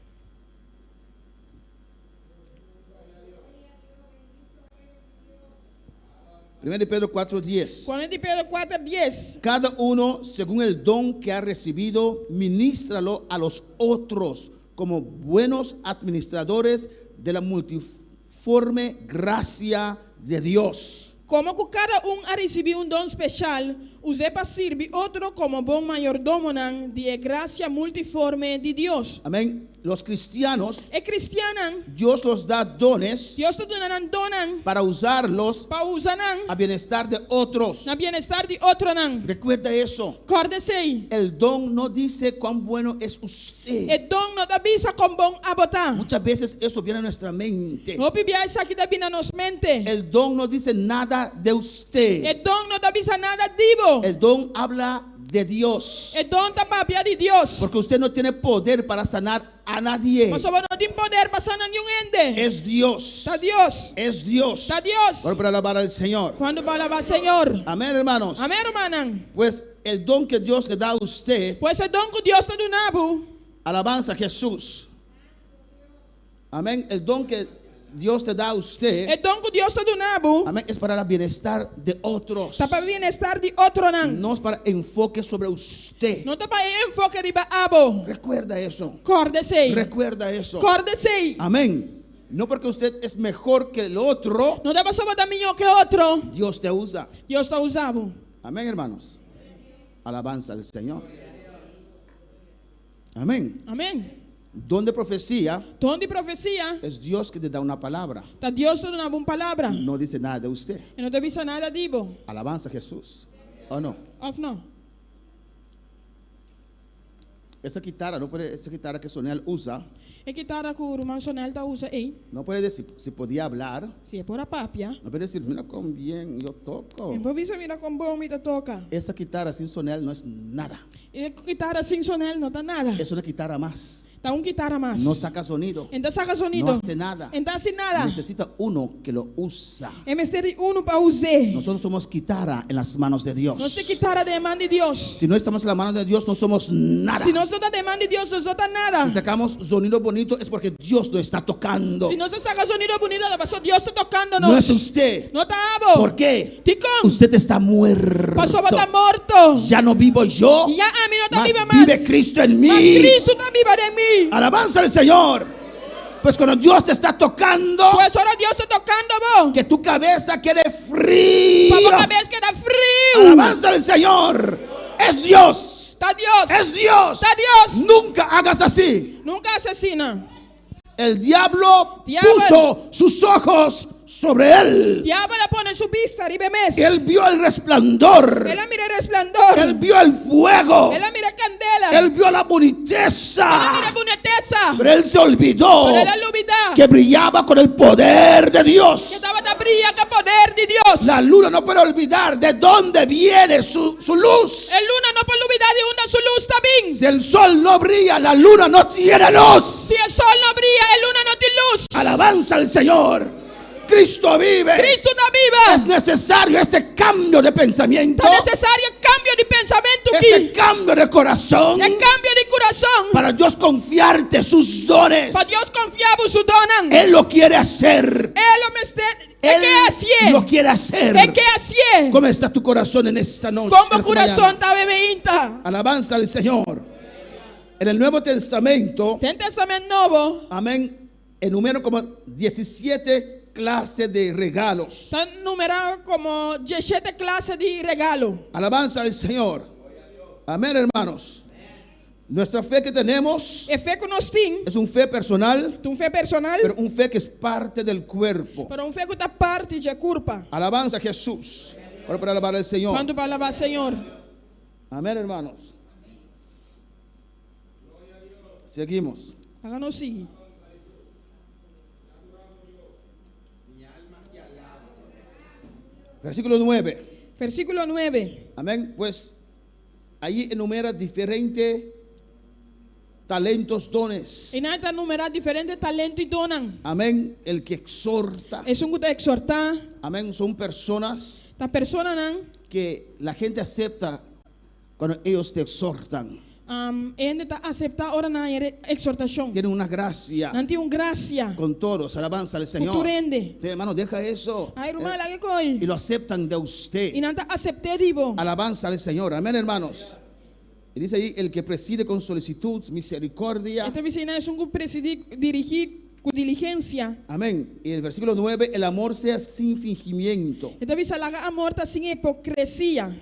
Primero de Pedro 4:10. 1 de Pedro 4:10. Cada uno, según el don que ha recibido, ministralo a los otros como buenos administradores de la multiforme gracia de Dios. Como que cada ha recebido dom especial, use para servir outro como bom mayordomo de gracia multiforme de Deus. Amén. Los cristianos, É cristiana, Dios los da dones Deus está dando donan para usarlos para usar a bienestar de otros. na bem-estar de outro nan. Recuerda eso. Acorde-se. El don no dice cuán bueno es usted. E dom não avisa com bom a botar. Muchas veces eso viene a nuestra mente. O bibia isso aqui da bina nos mente. El don no dice nada de usted. E dom não avisa nada divo. El don habla de Dios. E dom tá papia de Deus. Porque usted no tiene poder para sanar a nadie. Mas só não tem poder para sanar nenhum ende. Es Dios. Tá Deus. Es Dios. Tá Deus. Ahora para alabar al Señor. Quando vai lavar Senhor. Amén, hermanos. Amém, hermano. Pues el don que Dios le da a usted, Pois é dom que Deus está dando. alabanza a Jesús. Amén. El don que Dios te da a usted, É dom que Deus está dando. amén, es para el bienestar de otros. Está para bem-estar de outro nan. No es para enfoque sobre usted. Não está para enfoque riba abo. Recuerda eso. Acorde-se. Recuerda eso. Acorde-se. Amén. No porque usted es mejor que el otro, Não dá para só botar melhor que outro. Dios te usa. Deus está usando. Amén, hermanos. Alabanza al Señor. Amén. Amém. Don de profecía Dom de profecia. es Dios que te da una palabra. Tá Deus está dando uma palavra. No dice nada de usted. E não te avisa nada divo. Alabanza a Jesús. ¿O no? Of não. Esa guitarra que Sonel usa, E que tá com o irmão Sonel tá usa aí. no puede decir, si podía hablar, Se é por a papia. no puede decir, mira cómo bien yo toco. Improvisa mira com bom me toca. Esa guitarra sin Sonel no es nada. E guitarra sem Sonel não tá nada. Es una guitarra más. Está un guitarra más. no saca sonido, Então saca no sonido. hace nada. Então assim nada. Necesita uno que lo usa. É mistério uno para usar. Nosotros somos guitarra en las manos de Dios. Nós temos guitarra de mão de Deus. Si no estamos en la mano de Dios, no somos nada. Se nós não está de mão de Deus, nós não está nada. Si sacamos sonido bonito es porque Dios lo está tocando. Se nós saca sonido bonito, a pessoa Deus está tocando No nós. es usted. Não está abo. ¿Por qué? Ticom. Usted está muerto. Pastor está morto. Ya no vivo yo, E a mim não está mas viva mais. vive Cristo en Mas mí. Cristo está viva de mim. Alabanza al Señor. Pues cuando Dios te está tocando, Pois agora Deus está tocando vos. que tu cabeza quede fría. Para a cabeça que dá frio. Alabanza al Señor. Es Dios. Está Deus. Es Dios. Está Deus. Nunca hagas así. Nunca assassina. El diablo Diablo. puso sus ojos sobre él. Diabo la pone su vista arriba mes. Él vio el resplandor. Ela mira el resplandor. Él vio el fuego. Ela mira candela. Él vio la Ela boniteza. mira boniteza. Pero él se olvidó Pero ela olvida que brillaba con el poder de Dios. que estaba da brilha com o poder de Deus. La luna no puede olvidar de dónde viene su luz. El luna não pode olvidar de onde sua luz está vindo. Si el sol no brilla, la luna no tiene luz. Se o sol não brilha, a luna não tem luz. Alabanza al Señor. Cristo vive. Cristo está viva. Es necesario este cambio de pensamiento, Está necessário cambio de pensamento este aqui. cambio de corazón, É cambio de coração. para Dios confiarte sus dones. Para Deus confiar o seu dono. Él lo quiere hacer. Ele é que é assim. Él lo quiere hacer. É que é assim. ¿Cómo está tu corazón en esta noche? Como o esta coração mañana? está bebendo. Alabanza al Señor. En el Nuevo Testamento, Tem testamento novo. amén, enumero como 17 clases de regalos. Está numerado como 17 clases de regalo. Alabanza al Señor. Amén, hermanos. Nuestra fe que tenemos É fé que nós temos. es un fe personal, Tem fé personal. pero un fe que es parte del cuerpo. Pero fé que está parte de culpa. Alabanza a Jesús. Ahora para alabar al Señor. Quando para alabar Senhor. Amén, hermanos. Seguimos. Háganos seguir. Versículo 9. Versículo 9. Amén. Pues allí enumera diferentes talentos, dones. E nós está numerado diferentes talentos e donan. Amén. El que exhorta. É um que está exortar. Amén. Son personas Esta pessoa não. que la gente acepta cuando ellos te exhortan. Ele está aceitar ora na exortação. Tienen una gracia Não tem graça. con todos. Alabanza al Señor. Culturende. Sí, hermano, deja eso. Ai, irmã, lá que Y coi. lo aceptan de usted. E não está aceitativo. Alabanza al Señor. Amén, hermanos. Y dice ahí, el que preside con solicitud, misericordia. Esta vecina é um que preside, dirigir com diligência. Amén. Y el versículo 9, el amor sea sin fingimiento. Esta vecina amor está sem hipocrisia.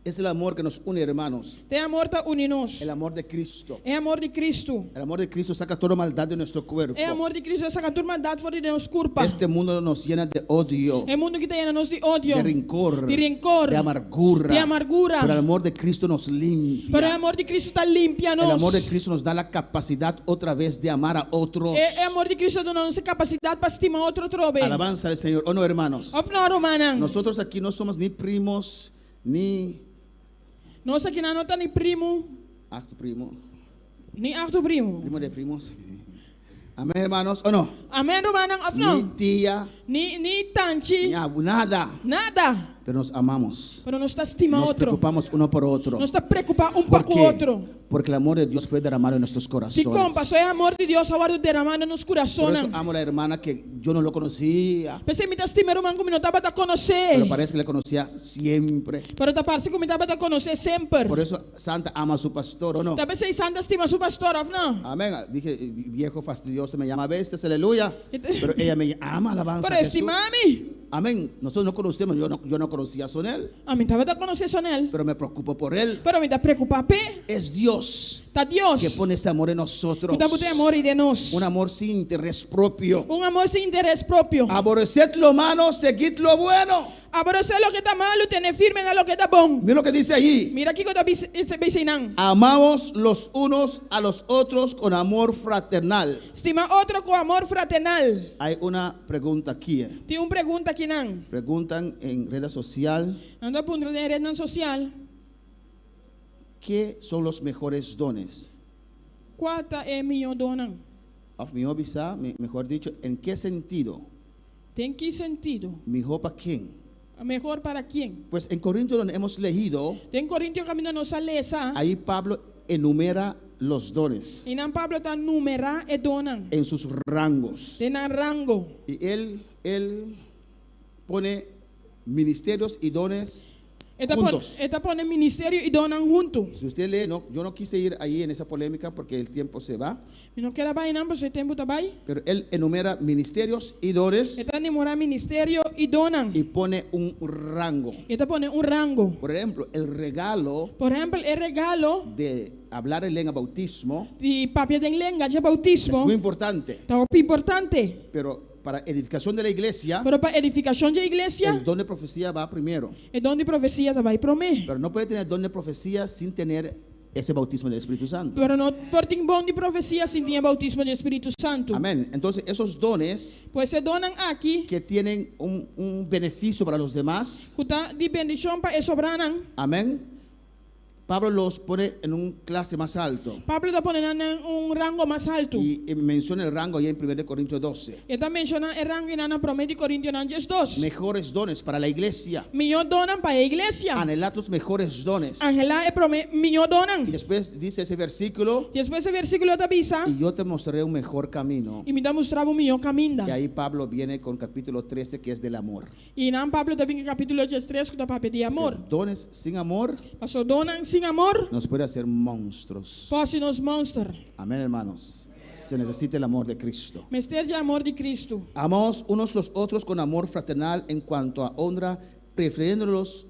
Es el amor que nos une, hermanos. Tem amor está uninos. El amor de Cristo. É amor de Cristo. El amor de Cristo saca toda maldad de nuestro cuerpo. É amor de Cristo, essa turmandade fora de nos culpa. Este mundo nos llena de odio, É mundo que está lleno de ódio, de rencor, de rencor, de amargura. de amargura. Pero el amor de Cristo nos limpia. Pero o amor de Cristo está limpia El nos. amor de Cristo nos da la capacidad otra vez de amar a otros. É amor de Cristo dá nossa capacidade para estimar outro trove. Alabanza al Señor. ¿O no, hermanos? Of não, romana. Nosotros aquí no somos ni primos, ni... Nós aqui não está nem primo, Acto primo. nem acto primo. Primo de primos. Amén, hermanos. ¿O no? Amém, romana. Of Ni não. tía, Ni tanti. ni abu, nada. Nada. Pero nos amamos. Pero nós está estimar Nos outro. preocupamos uno por otro. Nós está preocupar ¿Por para o qué? outro. Porque el amor de Dios fue derramado en nuestros Se corazones. compa, só é amor de Deus agora derramando nos Por eso corações. amo a la hermana que yo no lo conocía, Pensei que me estimar irmão como não estava a conhecer. pero parece que le conocía siempre. Pero tá parece que me estava a conhecer sempre. Por eso Santa ama a su pastor, ¿o no? Talvez sei santa estima su pastor, of não? Amén. Dije, viejo fastidioso me llama a veces, aleluya. Pero ella me ama, alabanza Pero a Jesús. estimame. Amén. Nosotros no conocemos, yo no conocía a Sonel, A mim estava a conhecer só nele. pero me preocupo por él. Pero me está preocupado, pe. Es Dios Tá Deus. que pone ese amor en nosotros. Que tá botando amor de nós. Un amor sin interés propio. Amor sem interesse próprio. Aborreced lo malo, seguid lo bueno. Aborrecer lo que está malo, tener firme en lo que está bom. Mira lo que dice allí. Mira aqui que eu estou ensinando. Amamos los unos a los otros con amor fraternal. Estima outro com amor fraternal. Hay una pregunta aquí. Tem pergunta aqui não. Preguntan en red social, Anda por na rede social. ¿qué son los mejores dones? Quata é minha dona? Of mi bisa, mejor dicho, ¿en qué sentido? Tem que sentido? ¿Mejor para quién? Mejor para quem? Pues en Corintios donde hemos leído, Tem Coríntios caminha nossa lesa. ahí Pablo enumera los dones E não Pablo tá numera e dona. en sus rangos. Tem na rango. Y él pone ministerios y dones juntos. Eta pone ministério e dona junto. Si usted lee, yo no quise ir ahí en esa polémica porque el tiempo se va, E não quero vai não, porque o tempo tá vai. pero él enumera ministerios y dones Eta nimora ministério e dona. y pone un rango. Eta pone rango. Por ejemplo, el regalo Por exemplo, o regalo de hablar en lengua bautismo de papel de língua de es bautismo muy importante, tá importante. pero para edificación de la iglesia, Pero para edificação de igreja, el don de profecía va primero. é dom de profecia tá vai primeiro. Pero no puede tener don de profecía sin tener ese bautismo del Espíritu Santo. Pero não pode ter bom de profecia sem ter bautismo do Espírito Santo. Amén. Entonces, esos dones Pois se donam aqui, que tienen un beneficio para los demás, que tá de bendição para e sobranan. amén, Pablo los pone en un clase más alto Pablo está poniendo en rango más alto. y menciona el rango allá en 1 Corintios 12. Está mencionando el rango en 1 Corintios 2. Mejores dones para la iglesia. Melhor donan para a igreja. Anhelad los mejores dones. Angela é melhor Y donan. después dice ese versículo, Depois esse versículo está avisa y yo te mostraré un mejor camino. e me dá mostrava o melhor caminho. Y ahí Pablo viene con capítulo 13, que es del amor. E não Pablo também no capítulo 13 que está para pedir amor. Dones sin amor Pastor donan sem amor, nos puede hacer monstruos. pode nos monster. Amén, hermanos. Se necesita el amor de Cristo. Mestre de amor de Cristo. Amaos unos los otros con amor fraternal en cuanto a honra, prefiriéndoos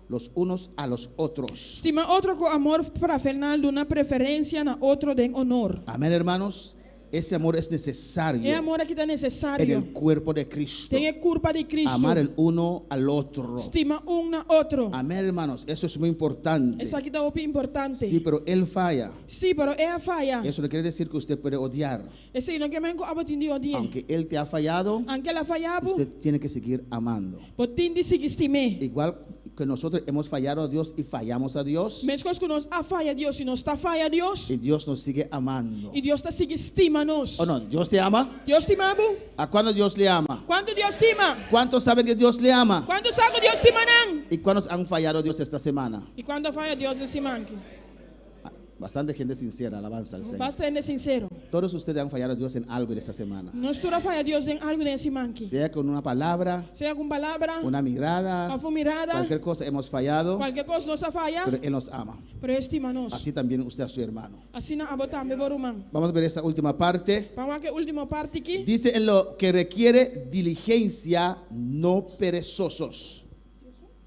los unos a los otros. Estima outro com amor fraternal, de uma preferência na outro de honor. Amén, hermanos. Ese amor es É necesario amor que está en necessário. el cuerpo de Cristo. Tem a culpa de Cristo. Amar el uno al otro. Estima na outro. Amén, hermanos. Eso es muy importante. Essa aqui está muito importante. Sí, pero él falla. Sim, pero é a falha. Eso no quiere decir que usted puede odiar. Esse não que me abatinho o dia. Aunque él te ha fallado, Aunque ela falhava, usted tiene que seguir amando. potindi se estime. Igual que nosotros hemos fallado a Dios y fallamos a Dios, Mesmo que nós a falha Deus e nós está falha Deus, y Dios nos sigue amando. e Deus está se estima nós. ¿O no? ¿Dios te ama? Deus estima bu? ¿A cuándo Dios le ama? Quando Deus estima? ¿Cuántos saben que Dios le ama? Quando sabe Deus estima não? ¿Y cuántos han fallado a Dios esta semana? E quando falha Deus esse manque. Bastante gente sincera, alabanza al Señor. Basta ser sincero. Todos ustedes han fallado a Dios en algo en esta semana. Nós toda falha Deus em algo nesse manque. Sea con una palabra, Seja com palavra, una mirada, a fumirada, cualquier cosa hemos fallado, qualquer coisa nossa falha, pero Él nos ama. pero estima nós. Así también usted a su hermano. Assim na abotambe borumang. Vamos a ver esta última parte. Vamos a que última parte aqui. Dice en lo que requiere diligencia, no perezosos.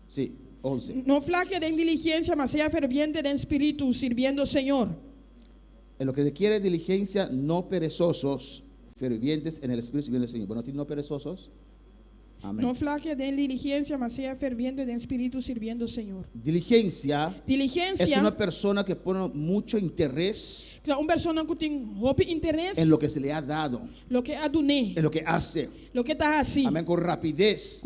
Sí, 11. No flaque de diligencia, mas sea ferviente de espíritu, sirviendo al Señor. En lo que requiere diligencia, no perezosos, fervientes en el espíritu sirviendo al Señor. Bueno, no perezosos. Amén. No flaque de diligencia, mas sea ferviente de espíritu, sirviendo al Señor. Diligencia es Diligencia una persona que pone mucho interés é uma pessoa que tem hope interesse en lo que se le ha dado, lo que aduné, en lo que hace. lo que está assim, Amén, con rapidez.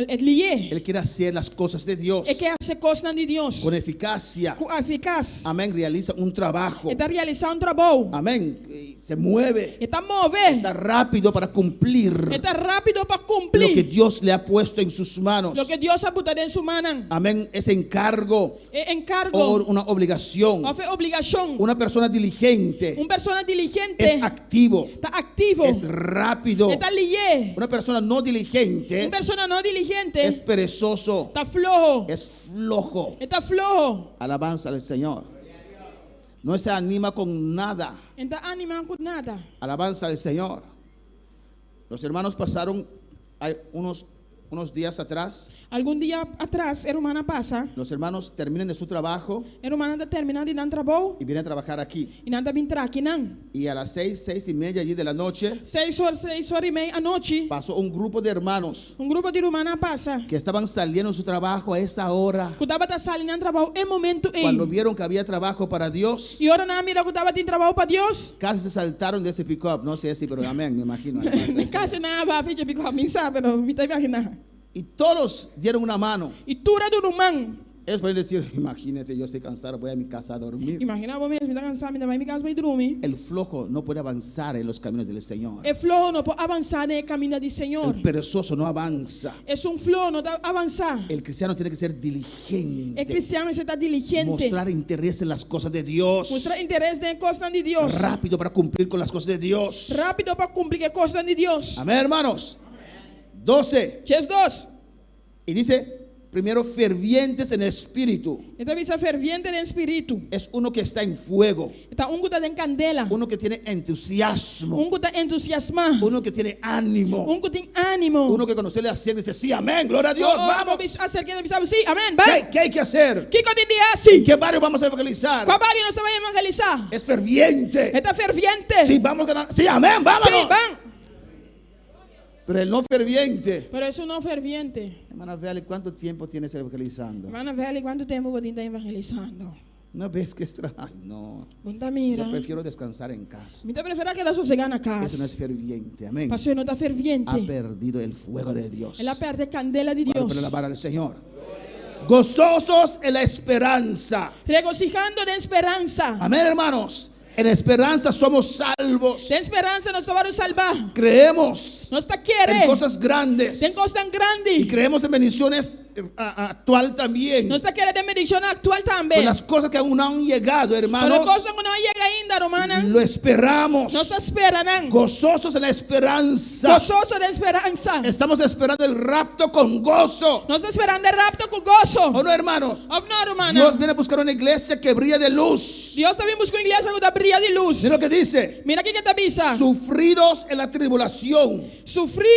é lié, Él quiere hacer las cosas de Dios é que hace coisas de Deus, con eficacia. com eficaz, Amén, realiza un trabajo. está realizando trabalho, Amén, y se mueve. está mover, Está rápido para cumplir está rápido para lo que cumprir Dios le ha puesto en sus manos. lo que Deus ha botado em sua mão. Amén, ese encargo É o encargo, una obligación. é obrigação. Una persona diligente Uma pessoa diligente es activo, está activo, es rápido. está lié. Una persona no diligente Uma pessoa não diligente es perezoso, está flojo, es flojo. está flojo, Alabanza al Señor. No se anima con nada. está animado com nada. Alabanza al Señor. Los hermanos pasaron hay unos días atrás. Algum dia atrás, a irmã passa, Los hermanos terminan de su trabajo a irmã está terminando de dar trabalho y vienen a trabajar aquí. e não está vindo aqui não. Y a las 6:30 allí de la noche 6h e meia à pasó un grupo de hermanos grupo de irmã passa, que estaban saliendo de su trabajo a esa hora. que estava saindo trabalho em momento Cuando em. vieron que había trabajo para Dios, E ora na mira que estava tendo trabalho para Deus. casi se saltaron de ese pick-up. No sé si, pero amén, me imagino. Alabanza al Señor. Casi não vai fazer porque me sabe, não me está imaginando. Y todos dieron una mano. E tura do irmão, Ellos pueden decir, imagínate, yo estoy cansado, voy a mi casa a dormir. Imagina vos mesmo, está cansado, me vai em casa, vai dormir. El flojo no puede avanzar en los caminos del Señor. É flow não pode avançar no caminho do Senhor. El perezoso no avanza. É flow não dá avançar. El cristiano tiene que ser É diligente. cristiano, você está diligente. Mostrar interés en las cosas de Dios. Mostrar interesse em coisas de Deus. Rápido para cumplir con las cosas de Dios. Rápido para cumprir coisas de Deus. Amén, hermanos. 12. Ches 2. Y dice, primero, fervientes en espíritu. Então, visa ferviente no espírito. Es uno que está en fuego. Então, que está em candela. Uno que tiene entusiasmo. Que está entusiasmado. Uno que tiene ánimo. Que tem ânimo. Uno que cuando usted le asciende dice, sí, amén, gloria a Dios, vamos. Acerquando, sim, amém, vai. ¿Qué hay que hacer? Que dia assim? ¿En qué barrio vamos a evangelizar? Qual barrio nós vamos evangelizar? Es ferviente. Está ferviente. Sí, vamos a ganar. Sí, amén, vámonos. Sim, vamos. Pero el no ferviente. Pero isso não ferviente. Hermana Vale, ¿cuánto tiempo tienes evangelizando? Mana velha, quanto tempo você está evangelizando? Una vez que ay, no. Bunda mira. Yo prefiero descansar en casa. Me prefere que ela sossegar na Eso no casa. es ferviente, amén. Pastor não está ferviente. Ha perdido el fuego de Dios. Ela perde a candela de Para Deus. poder alabar al Señor. Gozosos en la esperanza. Regocijando de esperança. Amén, hermanos. En esperanza somos salvos. De esperança nós vamos salvar. Creemos Nós está en querendo. cosas grandes. Tem coisa tão Y grande. creemos en bendiciones actual también. Nós está querendo de medição actual Con também. las cosas que aún no han llegado, Pero hermanos. coisa que não chega ainda, romana. Lo esperamos. Nós está esperando. Gozosos en la esperanza. Gozoso de esperança. Estamos esperando el rapto con gozo. Nós está esperando o rapto com gozo. ¿O no, hermanos? Of não, romana. Dios viene a buscar una iglesia que brille de luz. Deus também busca uma igreja que brilha de luz. Mira lo que dice. Mira aqui que está avisa. Sufridos en la tribulación. Sofri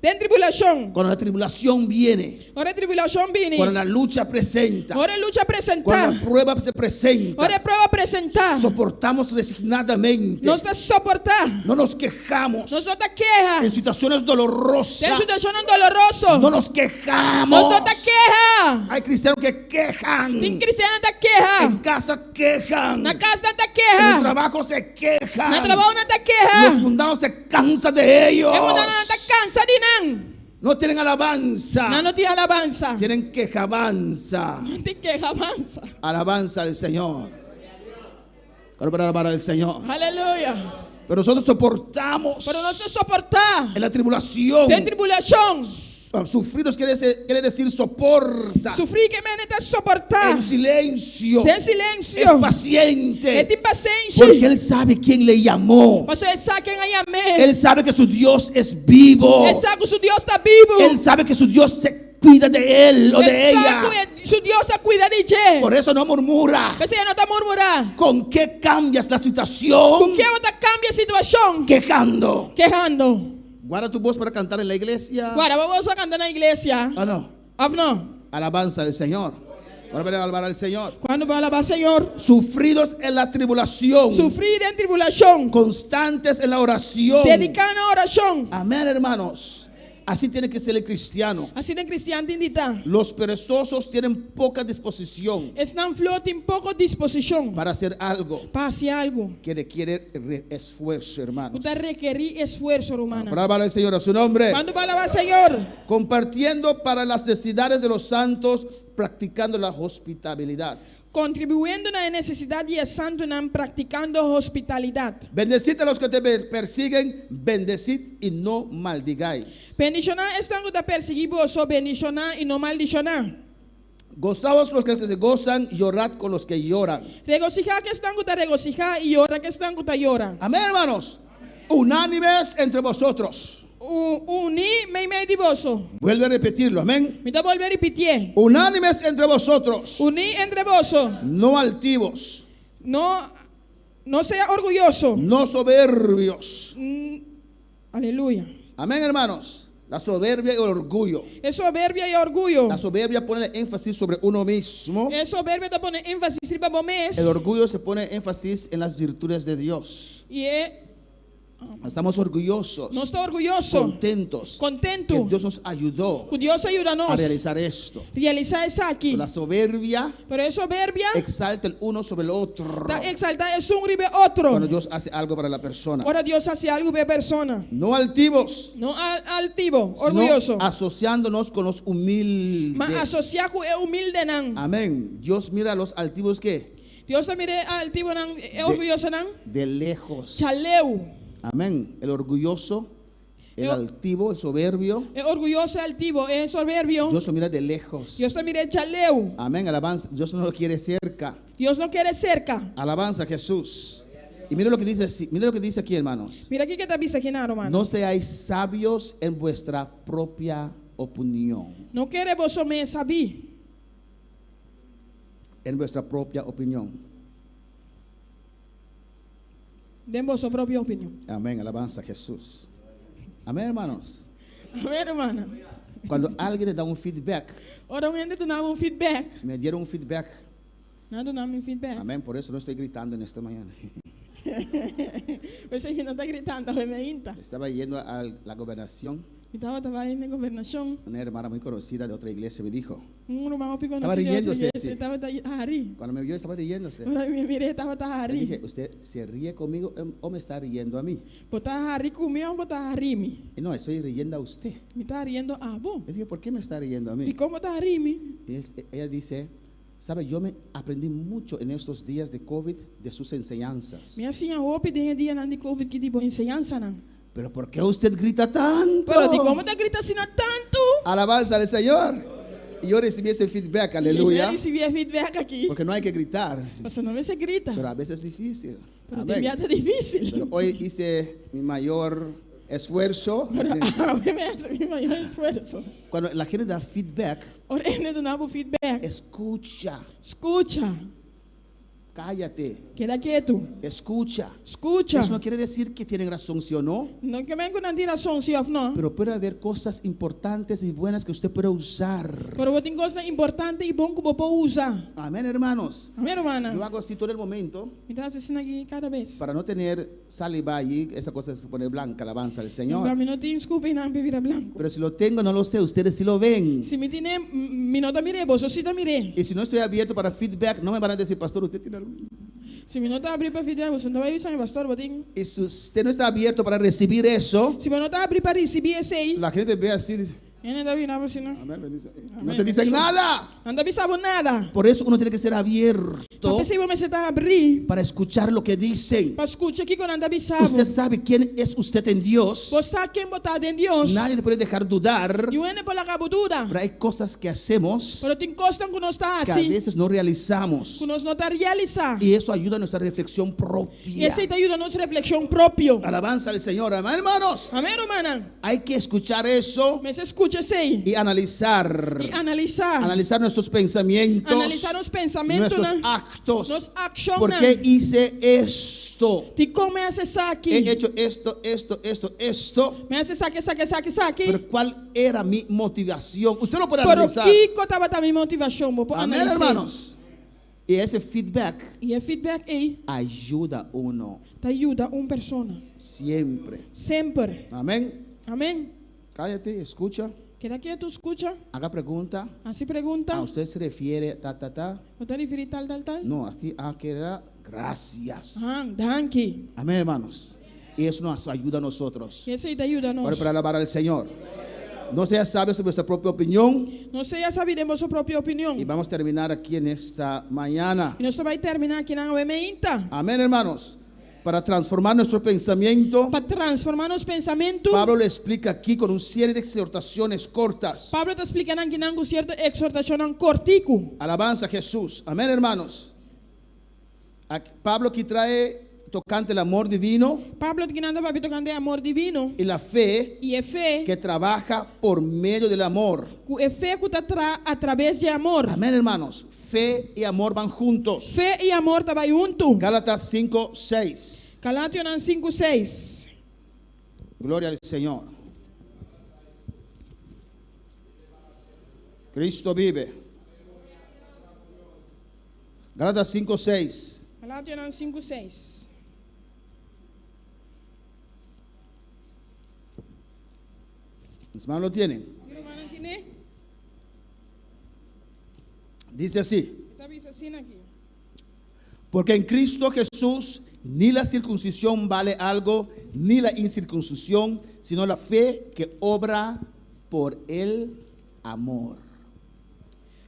de tribulação. Cuando la tribulación viene. Ora tribulação viene. Cuando la lucha presenta. Ora lucha Cuando apresentar. la prueba se presenta. Ora prova apresentar. Soportamos resignadamente. Nós está suportar. No nos quejamos. Nós está queja. En situaciones dolorosas. Tem situação doloroso. No nos quejamos. Nós está queja. Hay cristianos que quejan. Tem cristiano está queja. En casa quejan. Na casa está En el queja. trabajo se quejan. Na trabalho não está Los queja. mundanos se cansan de ellos. É mudar não está cansa de não. No tienen alabanza. Não tem alabança. Tienen quejabanza. Não tem queja, alabança. Alabanza al Señor. Claro, para alabar al Señor. Aleluia. Pero nosotros soportamos Pero nós suportar. en la tribulación. Tem tribulação. Sufridos quiere decir soporta. Sofrer que me está suportar. En silencio. Tem silêncio. Es paciente. É tem paciência. Porque Él sabe quién le llamó. Você sabe quem aí amém. Él sabe que su Dios es vivo. Ele sabe que seu Deus está vivo. Él sabe que su Dios se cuida de él o de Ele ella. sabe que seu Deus está cuidando de você. Por eso no murmura. Você não está murmurando. ¿Con qué cambias la Com situación? que você cambia a situação? Quejando. Quejando. Guarda tu voz para cantar en la iglesia. Agora, vamos cantar na igreja. ¿O no? Ou não? Alabanza al Señor. Ahora para alabar al Señor. Quando vai alabar o Senhor. Sufridos en la tribulación. Sofrer em tribulação. Constantes en la oración. Dedicando a oração. Amén, hermanos. Así tiene que ser el cristiano. Assim é cristiano tem de estar. Los perezosos tienen poca disposición Estão flor tem pouca disposição para hacer algo para fazer algo. que requiere esfuerzo, hermanos. Você requerir esforço, romana. Brava al Señor a su nombre. Quando vai alabar o Senhor. Compartiendo para las necesidades de los santos, practicando la hospitalidad. Contribuyendo na necessidade de santo, não praticando hospitalidade. Bendecid a los que te persiguen, bendecid y no maldigáis. Bendicionar estão que te perseguir, só bendicionar e não maldicionar. Gozaos los que se gozan, llorad con los que lloran. Regocijar que estão que te regocijar e llorar que estão que te llora. Amén, hermanos. Unánimes entre vosotros. Uni me de vosso. Vuelve a repetirlo, amén. Me te volver a repetir. Unánimes entre vosotros, Uni entre vosso. no altivos, No sea orgulloso. no soberbios. Aleluya. Amén, hermanos. La soberbia y el orgullo. Es soberbia y orgullo. La soberbia pone énfasis sobre uno mismo. Es soberbia te pone énfasis para vos El orgullo se pone énfasis en las virtudes de Dios. y es Estamos orgullosos, Nós estamos orgulhosos, contentos, contento, que Dios nos ayudó que Deus ajuda a nós realizar esto. realizar isso aqui. La soberbia Pero a soberbia exalta el uno sobre el otro está exaltar é um ribe outro. cuando Dios hace algo para la persona. Ora Deus hace algo para a persona. No altivos, Não altivo, sino orgulhoso. asociándonos con los humildes. Mas associar com é humilde não. Amén. Dios mira a los altivos que Deus está mire altivo não, é orgulhoso não. de lejos. Chaleu. Amén. El orgulloso, el Yo- altivo, el soberbio, É orgulhoso, é altivo, é soberbio. Dios lo mira de lejos. Deus está mire chaleu. Amén. Alabanza. Dios no lo quiere cerca. Deus não quer cerca. Alabanza a Jesús. Y mire lo que dice, mire lo que dice aquí, hermanos. Mira aqui que está vista aqui na romana. No seáis sabios en vuestra propia opinión. Não quer vos me saber. En vuestra propia opinión. Den vossa própria opinião. Amén. Alabanza a Jesús. Amén, hermanos. Amém, irmã? Cuando alguien te da un feedback, Ora, gente tu dá feedback. me dieron un feedback. Nada dá feedback. Amén. Por eso no estoy gritando en esta mañana. Você que não está gritando, me inta. Estaba yendo a la gobernación. Estava indo na governação. Una hermana muy conocida de otra iglesia me dijo, Irmão pico Estava riéndose, sí. Estava a rir. cuando me vio estaba riéndose. Ora, me mirei, estava a Le dije, rir. ¿usted se ríe conmigo o me está riendo a mí? Botar a rir comigo, botar a rir-me. Y no, estoy riendo a usted. Me está riendo a bom. Le dije, ¿por qué me está riendo a E mí? como está a rir-me? Ella dice, sabe, yo me aprendí mucho en estos días de COVID de sus enseñanzas. Minha senhora, hope tem dia na de Covid que de boa ensinança, não. Pero ¿por qué usted grita tanto? Pero de como está gritando assim tanto? Alabanza al Señor. Y yo recibí ese feedback, aleluya. E recebi feedback aqui. Porque no hay que gritar, Você não vê se grita. pero a veces es difícil. Pero tem Amén. dia tá difícil. Pero hoy hice mi mayor esfuerzo. Hoje me mi maior esforço. Cuando la gente da feedback, Ora, ele não dá feedback. escucha, Escucha. cállate, Queda quieto. escucha. Escucha. Eso no quiere decir que tienen razón, sí o no, Não que me não tira som se não. pero puede haber cosas importantes y buenas que usted puede usar. Pero tem coisa importante e bom que você pode usar. Amén, hermanos. Amém, Yo irmã? hago así todo el momento Me dá assim aqui cada vez. para no tener saliva allí, esa cosa se pone blanca, alabanza al Para Señor. mim não tem desculpa e não bebida branco. Pero si lo tengo, no lo sé, ustedes sí lo ven. Se me tiene, me não tá mire, você sim tá mire. Y si no estoy abierto para feedback, no me van a decir, pastor, usted tiene algo. Se me não tá abrir para feedback, você não vai avisar, pastor, botem. Y si usted no está abierto para recibir eso, Se você não tá abrir para receber esse aí, la gente ve así, dice, ele não tá assim, não. amén, bendice. No Amén. te dicen nada. Não tá avisando nada. Por eso uno tiene que ser abierto Então, pensei, você tá abrir para escuchar lo que dicen. para escutar aqui quando anda avisando. Usted sabe quién es usted en Dios. Você sabe quem botar em Deus. Nadie le puede dejar dudar. E o ene por la cabutura. Pero hay cosas que hacemos Pero tem coisa que nós está que a assim, veces no realizamos. que nós não tá realizando. Y eso ayuda a nuestra reflexión E propia. esse aí te ajuda a nossa reflexão própria. Alabanza al Señor, amén, hermanos. Amém, irmã? Hay que escuchar eso Mas escuta esse aí. y analizar. E analisar. Analizar nuestros pensamientos, Analisar os pensamentos, nuestros né? actos. Nos actions, ¿Por né? qué hice esto? De como é acessar aqui. He hecho esto. Me acessar aqui. Pero ¿cuál era mi motivación? Usted lo puede Pero analizar. que estava também motivação, vou Amén, analisar. hermanos. Y ese feedback E o feedback aí ayuda a uno te ajuda persona. siempre. Sempre. Amén. Amém? Cállate, escucha, Queda quieto, escucha. haga pregunta. Assim pergunta. ¿A usted se refiere ta? ¿No te refieres tal? No, así, que era gracias. Ah, danke. Amén, hermanos. Y eso nos ayuda a nosotros. E esse aí te ajuda a Ahora nós. para alabar al Señor. No sea sabio sobre nuestra propia opinión. Não sei a saber de vossa própria opinião. Y vamos a terminar aquí en esta mañana. E nós vai terminar aqui na UEMEINTA. Amén, hermanos. Para transformar nuestro pensamiento, Para transformar nos pensamentos. Pablo le explica aquí con una serie de exhortaciones cortas. Pablo está explicando aqui na certa exortação cortico. Alabanza a Jesús. Amén, hermanos. Pablo aquí trae tocante el amor divino Pablo aqui anda para tocando amor divino. y la fe E é fé. que trabaja por medio del amor. É fé que está através de amor. Amén, hermanos. Fe y amor van juntos. Fé e amor estão junto. Gálatas 5:6. Galátios 5:6. Gloria al Señor. Cristo vive. Gálatas 5:6. Galátios 5:6. Mis manos lo tienen. Romana tiene. Dice así. Está bisa así aquí. Porque en Cristo Jesús ni la circuncisión vale algo, ni la incircuncisión, sino la fe que obra por el amor.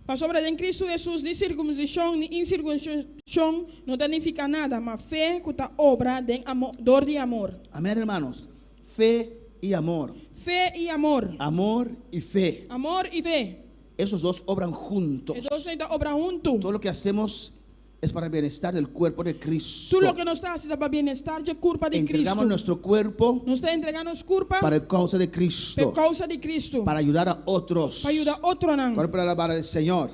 Para sobre em Cristo Jesus, nem circuncisão, nem incircuncisão não danifica nada, mas fé que está obra de amor, dor de amor. Amén, hermanos. Fe y amor. Fé e amor. Amor y fe. Amor e fé. Esos dos obran juntos. Eles estão obra junto. Todo lo que hacemos es para el bienestar del cuerpo de Cristo. Tudo o que nós está fazendo para bem-estar de culpa de Entregamos Cristo. nuestro cuerpo Nós está entregando as culpa para el causa de por Cristo, causa de Cristo. para ayudar a otros, Para ajudar outro não. para alabar al Señor.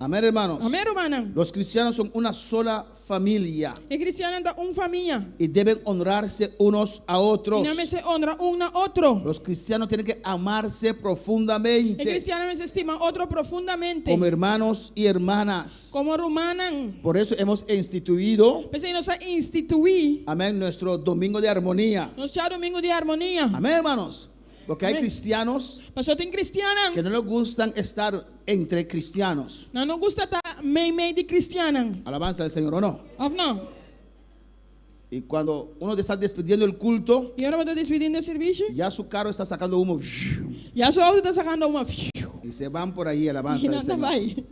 Amén, hermanos. Amém, irmão? Los cristianos son una sola familia E cristiano anda família. y deben honrarse unos a otros. E não se honra a outro. Los cristianos tienen que amarse E profundamente cristiano se estima outro profundamente. como hermanos y hermanas. Como romanan. Por eso hemos instituido, Pensei nós a instituir. amén, nuestro domingo de armonía. Nós já domingo de harmonia. Amén, hermanos. Porque hay Amén. cristianos Pastor tem cristiana. que no les gustan estar entre cristianos. Não gusta estar meio de cristiana. Alabanza al Señor, ¿o no? Of não? Y cuando uno está despidiendo el culto, E agora vai estar despedindo o serviço. ya su carro está sacando humo E a sua auto está sacando uma. y se van por ahí, alabanza E al nada Señor. vai.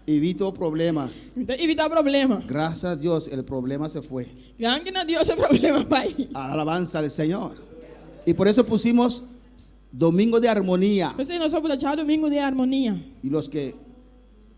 Evito problemas. Então, evitar problema. Gracias a Dios, el problema se fue. Gangue na Deus é problema, pai. Alabanza al Señor. Y por eso pusimos domingo de armonía. Pensei nós vamos deixar domingo de harmonia. Y los que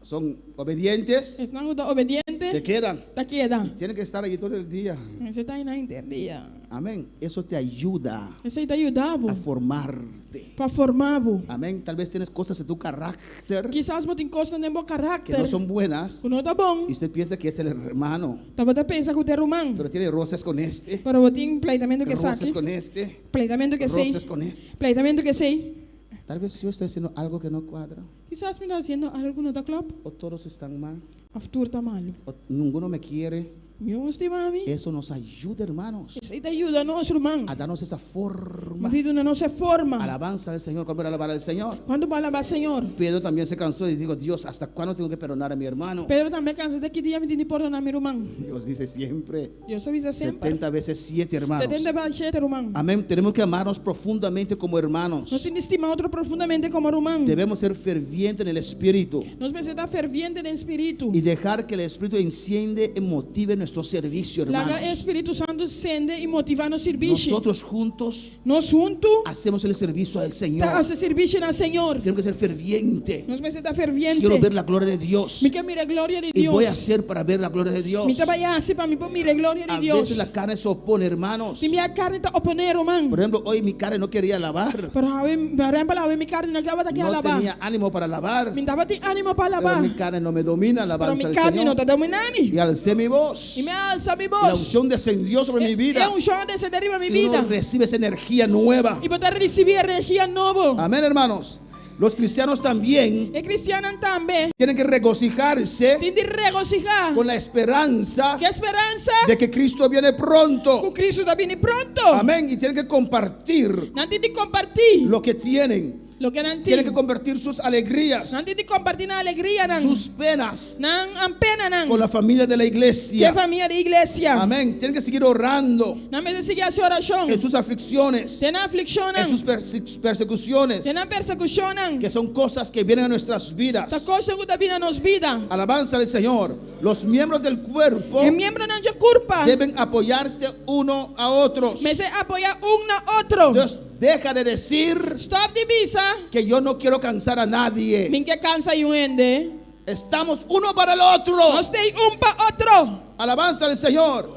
son obedientes Estão obedientes. se quedan. Tá queda. Tienen que estar allí todo el día. Você está aí na interdia. Amén. Eso te ayuda Você está ajudando a formarte. para formar. Amén. Tal vez tienes cosas en tu carácter Quizás você encosta no bom que carácter. no son buenas Que não tá bom. y usted piensa que es el hermano, Tá você pensa que o é romano. pero tiene roces con este, Para você tem pleitamento que roces saque. con este, Pleitamento que sei. roces con este. Pleitamento que sei. Tal vez yo estoy haciendo algo que no cuadra, Quizás me está haciendo algo que não tá claro. o todos están mal, Aftur tá malo. o ninguno me quiere. Eu estima a mim. Eso nos ayuda, hermanos, Isso aí te ajuda nós, irmão. a darnos esa forma. Metido na nossa forma. Alabanza al Señor. ¿Cómo alabar al Señor? Quando vai alabar Senhor. Pedro también se cansó y dijo, Dios, ¿hasta cuándo tengo que perdonar a mi hermano? Pedro também cansa de que dia me tem de perdonar meu irmão. Dios dice siempre, Eu só avisa sempre. 70 veces 7, hermanos. 70 vezes irmão. Amén. Tenemos que amarnos profundamente como hermanos. Nós temos de estimar outro profundamente como irmão. Debemos ser fervientes en el Espíritu Nós precisamos estar ferviente no Espírito. y dejar que el Espíritu enciende y motive nuestro servicio, Laga hermanos. Espírito Santo acende e motiva no serviço. Nosotros juntos Nós juntos hacemos el servicio al Señor. tá a serviço na Senhor. Tenemos que ser fervientes. Nós precisamos estar ferviente. Quiero ver la gloria de Dios. Me quer mirar a glória de Y Deus. voy a hacer para ver la gloria de Dios. Me trabalhar assim para me mirar a glória A de Deus. veces la carne se opone, hermanos. Se minha carne está oponer, irmão. Por ejemplo, hoy mi carne no quería alabar. Pero por exemplo, minha carne não estava aqui a No lavar. tenía ánimo para alabar. Me dava de ânimo para Pero lavar. mi carne no me domina, Pero alabanza minha al carne não Señor. está dominando. Y alcé mi voz. E me alça minha Y la voz. unción descendió sobre mi vida. É chão de derriba minha Y uno vida. recibe esa energía nueva. E poder receber energia nova. Amén, hermanos. Los cristianos también E cristiano também tienen que regocijarse tem de regocijar. con la esperanza Que esperança de que Cristo viene que pronto. Cristo está vindo pronto. Amén. Y tienen que compartir Não tem de compartilhar lo que tienen. lo que não Tienen que tem. compartir sus alegrías, Não tem de compartilhar a alegria não. sus penas Não a pena não. con la familia de la Que iglesia. família de igreja. Amén. Tienen que seguir orando Não me seguir a sua oração. en sus aflicciones, Tem aflição en sus não. persecuciones, Tem persecução não. que son cosas que vienen a nuestras vidas. Esta coisa que está vindo nos vida. Alabanza al Señor. Los miembros del cuerpo E membro não de culpa. deben apoyarse uno a otros. Mas é apoiar na outro. Dios deja de decir Stop de visa. que yo no quiero cansar a nadie. Ninguém cansa e ende. Estamos uno para el otro. Nós tem para outro. Alabanza al Señor.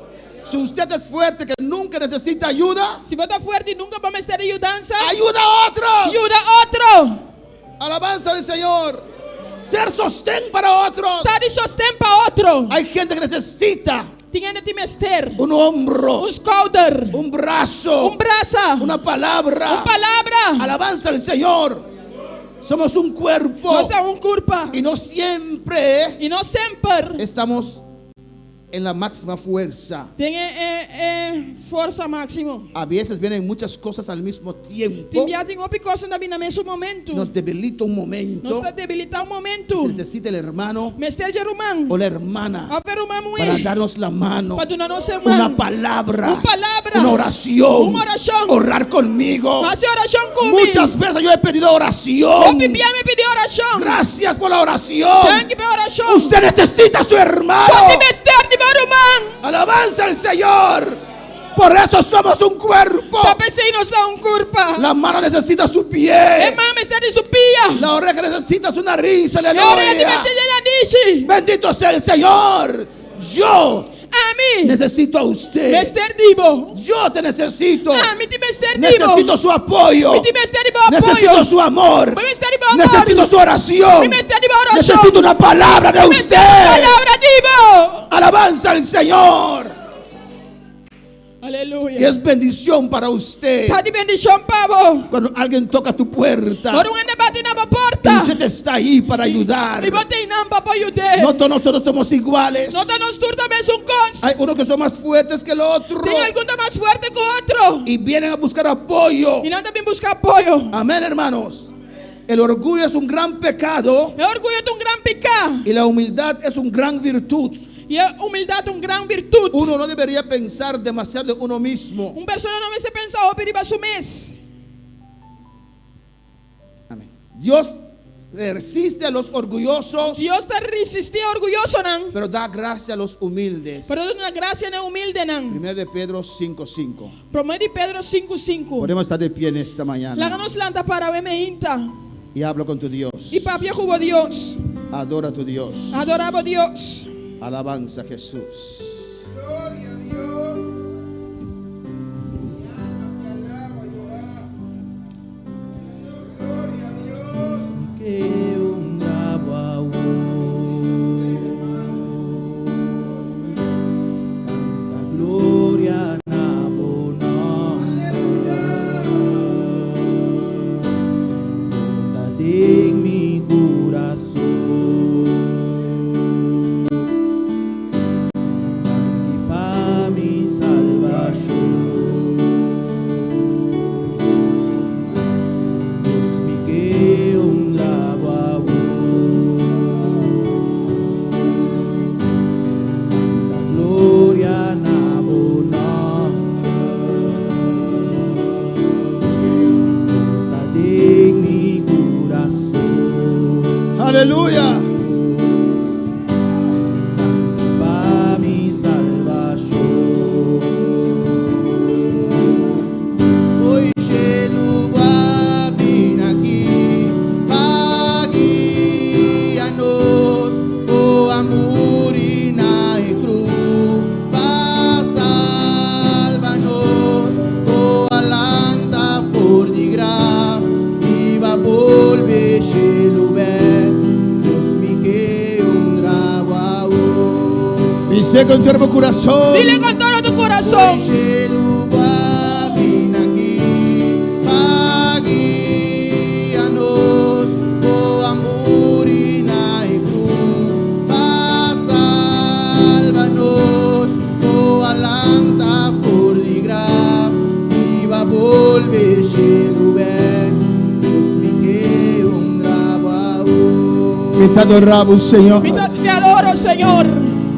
Si usted es fuerte que nunca necesita ayuda, Se botar forte nunca vamos ter ajudança. ayuda a otros. Ajuda outro. Alabanza al Señor. Ser sostén para otros. Tá de sostém para outro. Hay gente que necesita Tinha de mester. un hombro, Um shoulder. un brazo, Braça. una palabra. Palavra. Alabanza al Señor. Somos un cuerpo Nós é culpa. y no siempre E não sempre estamos en la máxima fuerza. Tem força máximo. A veces vienen muchas cosas al mismo tiempo. Tem já tem op coisa na mesmo momento. Nos debilita un momento. Nos está debilitar momento. Se necesita el hermano Mestre de rumang. o la hermana A ver rumang para darnos la mano. Para donar nossa Una mão. palabra. Uma palavra. Una oración. Uma oração. Orar conmigo. Fazer oração comigo. Muchas veces yo he pedido Eu oración. me pedi oração. Gracias por la oración. Thank you por oração. Usted necesita a su hermano. Pode mestre de rumang. Alabanza al Señor. Por eso somos un cuerpo. Tá pensando nos dá curpa. La mano necesita su pie. Irmã, mestre de supia. La oreja necesita su nariz. Eu orei de Aleluya. mestre de nariz. Bendito sea el Señor. Yo A mim. necesito a usted. Mestre divo. Yo te necesito. A mim te mestre divo. Necesito su apoyo. Me te mestre de bom Necesito apoio. su amor. Me mestre de bom amor. Necesito su oración. Me mestre de bom oração. Necesito una palabra de Mestre de usted. palavra divo. Alabanza al Señor. Y Aleluia. es bendición para usted. Tá de bendição, pavo. Cuando alguien toca tu puerta Por um debate na y porta. usted está ahí para ayudar. E botei namba para ajudar. No todos nosotros somos iguales. Não tá nos turnos também são cos. Hay unos que son más fuertes que el otro. Tem algum tá mais forte que o outro. Y vienen a buscar apoyo. E não também buscar apoio. Amén, hermanos. El orgullo es un gran pecado É orgulho de gran pecado. y la humildad es un gran virtud. E a humildade gran virtude. Uno no debería pensar demasiado de uno mismo. Persona não se pensa o perigo su mês. Amén. Dios resiste a los orgullosos, Deus está resistir orgulhoso não. pero da gracia a los humildes. Pero na graça não humilde não. 1 de Pedro 5:5. Promete Pedro 5:5. Podemos estar de pie en esta mañana Láganos lanta para ver inta. y habla con tu Dios. E papi jugo Deus. Adora a tu Dios. Adorava Deus. Alabanza a Jesús. Aleluya. Pa mi salvación. Hoy lleno va vin aquí, guíanos, oh amor y na cruz, pa sálvanos, oh alanta por di gra, y va volver lleno Dice con tu hermoso corazón. Dile con todo tu corazón. Te adoramos, Señor. Te adoro, Señor.